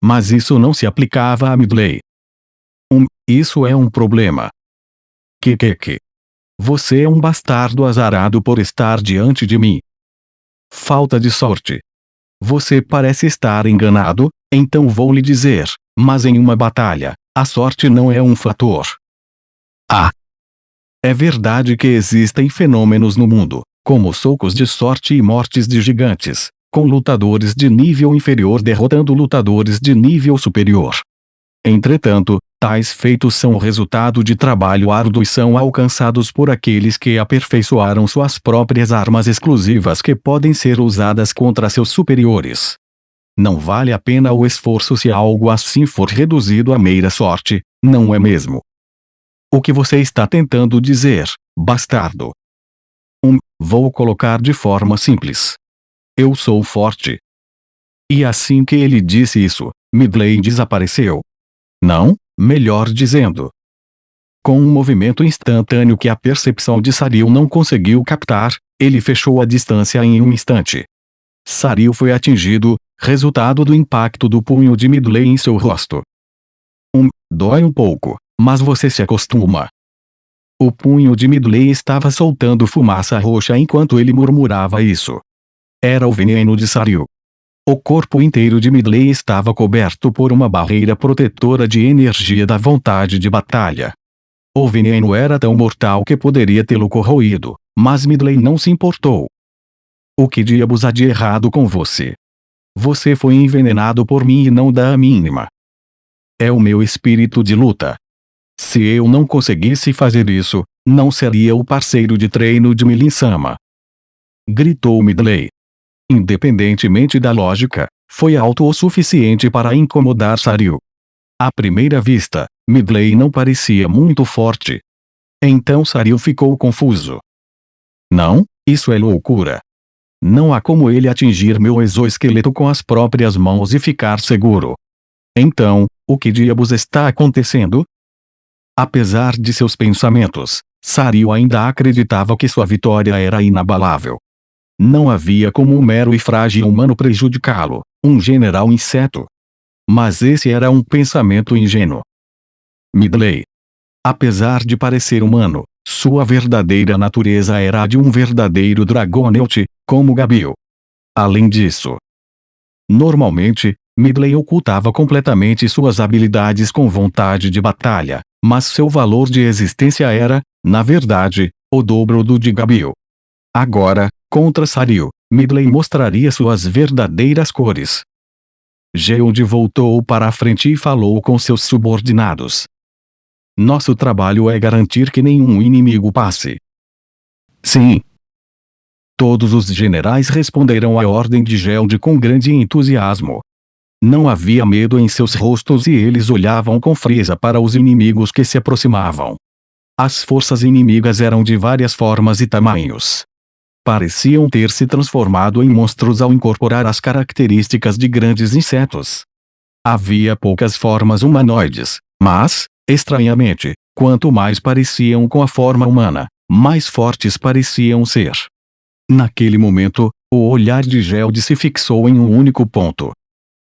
Speaker 1: Mas isso não se aplicava a Midley. Isso é um problema. Que? Você é um bastardo azarado por estar diante de mim. Falta de sorte. Você parece estar enganado, então vou lhe dizer, mas em uma batalha, a sorte não é um fator. É verdade que existem fenômenos no mundo, como socos de sorte e mortes de gigantes, com lutadores de nível inferior derrotando lutadores de nível superior. Entretanto, tais feitos são o resultado de trabalho árduo e são alcançados por aqueles que aperfeiçoaram suas próprias armas exclusivas que podem ser usadas contra seus superiores. Não vale a pena o esforço se algo assim for reduzido à mera sorte, não é mesmo? O que você está tentando dizer, bastardo? Vou colocar de forma simples. Eu sou forte. E assim que ele disse isso, Midley desapareceu. Não, melhor dizendo. Com um movimento instantâneo que a percepção de Sariu não conseguiu captar, ele fechou a distância em um instante. Sariu foi atingido, resultado do impacto do punho de Midley em seu rosto. Dói um pouco, mas você se acostuma. O punho de Midley estava soltando fumaça roxa enquanto ele murmurava isso. Era o veneno de Sariu. O corpo inteiro de Midley estava coberto por uma barreira protetora de energia da vontade de batalha. O veneno era tão mortal que poderia tê-lo corroído, mas Midley não se importou. O que diabos há de errado com você? Você foi envenenado por mim e não dá a mínima. É o meu espírito de luta. Se eu não conseguisse fazer isso, não seria o parceiro de treino de Milin-sama. Gritou Midley. Independentemente da lógica, foi alto o suficiente para incomodar Sariu. À primeira vista, Midley não parecia muito forte. Então Sariu ficou confuso. Não, isso é loucura. Não há como ele atingir meu exoesqueleto com as próprias mãos e ficar seguro. Então, o que diabos está acontecendo? Apesar de seus pensamentos, Sariu ainda acreditava que sua vitória era inabalável. Não havia como um mero e frágil humano prejudicá-lo, um general inseto. Mas esse era um pensamento ingênuo. Midley. Apesar de parecer humano, sua verdadeira natureza era a de um verdadeiro Dragonelte, como Gabil. Além disso, normalmente, Midley ocultava completamente suas habilidades com vontade de batalha, mas seu valor de existência era, na verdade, o dobro do de Gabil. Agora, contra Sariu, Midley mostraria suas verdadeiras cores. Geode voltou para a frente e falou com seus subordinados. Nosso trabalho é garantir que nenhum inimigo passe. Sim. Todos os generais responderam à ordem de Geode com grande entusiasmo. Não havia medo em seus rostos e eles olhavam com frieza para os inimigos que se aproximavam. As forças inimigas eram de várias formas e tamanhos. Pareciam ter se transformado em monstros ao incorporar as características de grandes insetos. Havia poucas formas humanoides, mas, estranhamente, quanto mais pareciam com a forma humana, mais fortes pareciam ser. Naquele momento, o olhar de Geode se fixou em um único ponto.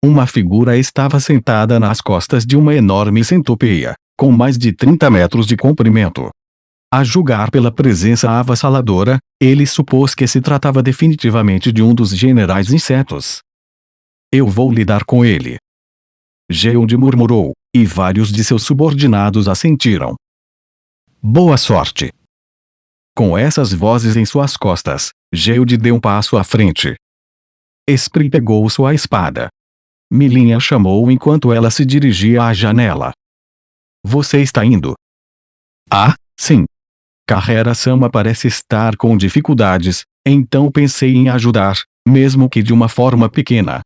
Speaker 1: Uma figura estava sentada nas costas de uma enorme centopeia, com mais de 30 metros de comprimento. A julgar pela presença avassaladora, ele supôs que se tratava definitivamente de um dos generais insetos. Eu vou lidar com ele. Geode murmurou, e vários de seus subordinados assentiram. Boa sorte. Com essas vozes em suas costas, Geode deu um passo à frente. Esprit pegou sua espada. Milin a chamou enquanto ela se dirigia à janela. Você está indo? Ah, sim. Carrera-sama parece estar com dificuldades, então pensei em ajudar, mesmo que de uma forma pequena.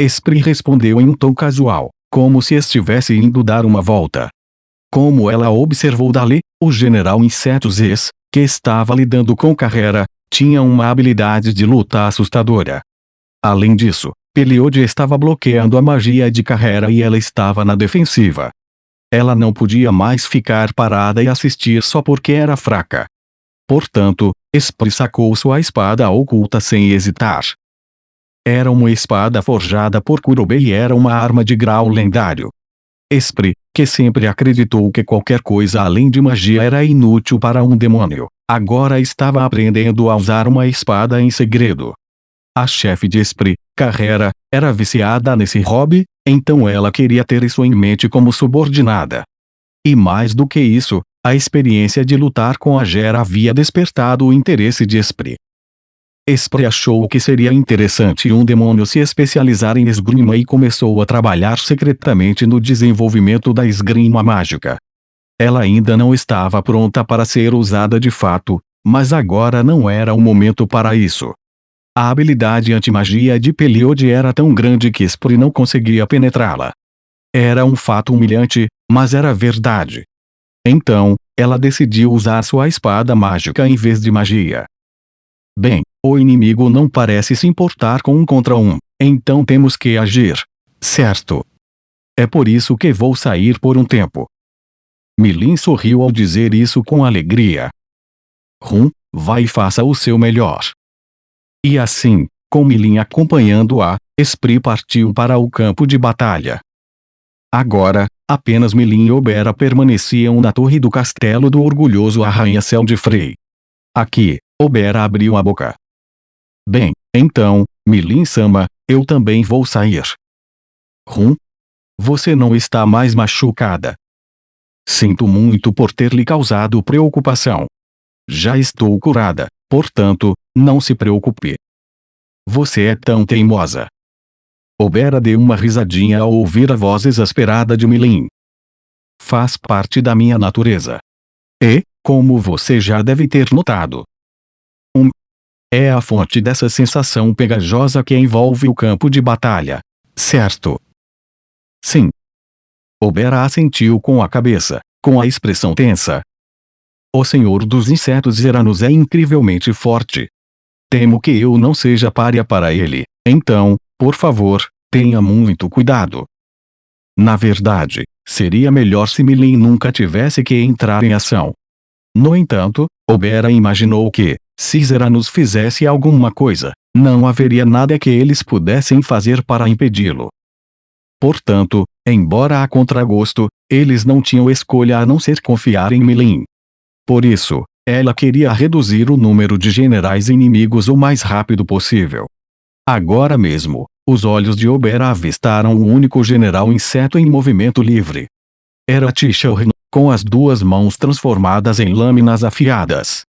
Speaker 1: Esprit respondeu em um tom casual, como se estivesse indo dar uma volta. Como ela observou dali, o general Insetos S, que estava lidando com Carrera, tinha uma habilidade de luta assustadora. Além disso, Peliode estava bloqueando a magia de Carrera e ela estava na defensiva. Ela não podia mais ficar parada e assistir só porque era fraca. Portanto, Esprit sacou sua espada oculta sem hesitar. Era uma espada forjada por Kurobe e era uma arma de grau lendário. Esprit, que sempre acreditou que qualquer coisa além de magia era inútil para um demônio, agora estava aprendendo a usar uma espada em segredo. A chefe de Esprit, Carrera, era viciada nesse hobby, então ela queria ter isso em mente como subordinada. E mais do que isso, a experiência de lutar com a Gera havia despertado o interesse de Esprit. Esprit achou que seria interessante um demônio se especializar em esgrima e começou a trabalhar secretamente no desenvolvimento da esgrima mágica. Ela ainda não estava pronta para ser usada de fato, mas agora não era o momento para isso. A habilidade antimagia de Peliode era tão grande que Esprit não conseguia penetrá-la. Era um fato humilhante, mas era verdade. Então, ela decidiu usar sua espada mágica em vez de magia. Bem, o inimigo não parece se importar com um contra um, então temos que agir. Certo. É por isso que vou sair por um tempo. Milin sorriu ao dizer isso com alegria. Vai e faça o seu melhor. E assim, com Milin acompanhando-a, Esprit partiu para o campo de batalha. Agora, apenas Milin e Obera permaneciam na torre do castelo do orgulhoso arranha-céu de Frey. Aqui, Obera abriu a boca. Bem, então, Milin-sama, eu também vou sair. Você não está mais machucada. Sinto muito por ter lhe causado preocupação. Já estou curada, portanto, não se preocupe. Você é tão teimosa. Obera deu uma risadinha ao ouvir a voz exasperada de Milin. faz parte da minha natureza. E, como você já deve ter notado, é a fonte dessa sensação pegajosa que envolve o campo de batalha. Certo? Sim. Obera assentiu com a cabeça, com a expressão tensa. O senhor dos insetos Eranos é incrivelmente forte. Temo que eu não seja pária para ele, então, por favor, tenha muito cuidado. Na verdade, seria melhor se Milin nunca tivesse que entrar em ação. No entanto, Obera imaginou que, se Zeranos fizesse alguma coisa, não haveria nada que eles pudessem fazer para impedi-lo. Portanto, embora a contragosto, eles não tinham escolha a não ser confiar em Milin. Por isso, ela queria reduzir o número de generais inimigos o mais rápido possível. Agora mesmo, os olhos de Obera avistaram o único general inseto em movimento livre. Era Tishaurn, com as duas mãos transformadas em lâminas afiadas.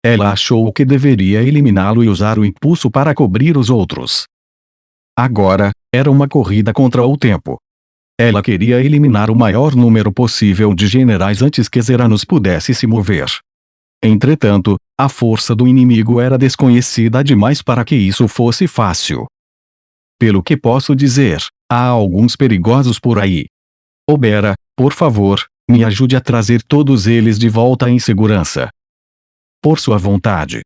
Speaker 1: Ela achou que deveria eliminá-lo e usar o impulso para cobrir os outros. Agora, era uma corrida contra o tempo. Ela queria eliminar o maior número possível de generais antes que Zeranos pudesse se mover. Entretanto, a força do inimigo era desconhecida demais para que isso fosse fácil. Pelo que posso dizer, há alguns perigosos por aí. Obera, por favor, me ajude a trazer todos eles de volta em segurança. Por sua vontade.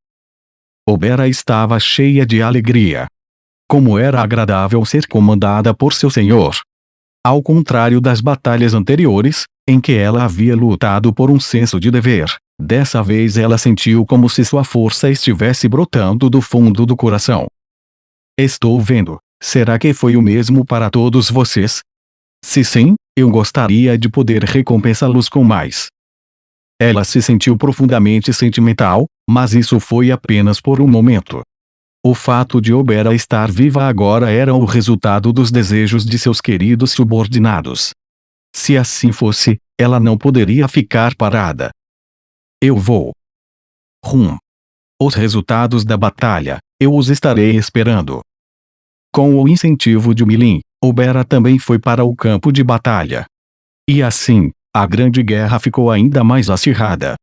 Speaker 1: Obera estava cheia de alegria. Como era agradável ser comandada por seu senhor. Ao contrário das batalhas anteriores, em que ela havia lutado por um senso de dever, dessa vez ela sentiu como se sua força estivesse brotando do fundo do coração. Estou vendo. Será que foi o mesmo para todos vocês? Se sim, eu gostaria de poder recompensá-los com mais. Ela se sentiu profundamente sentimental, mas isso foi apenas por um momento. O fato de Obera estar viva agora era o resultado dos desejos de seus queridos subordinados. Se assim fosse, ela não poderia ficar parada. Eu vou. Os resultados da batalha, eu os estarei esperando. Com o incentivo de Milin, Obera também foi para o campo de batalha. E assim, a grande guerra ficou ainda mais acirrada.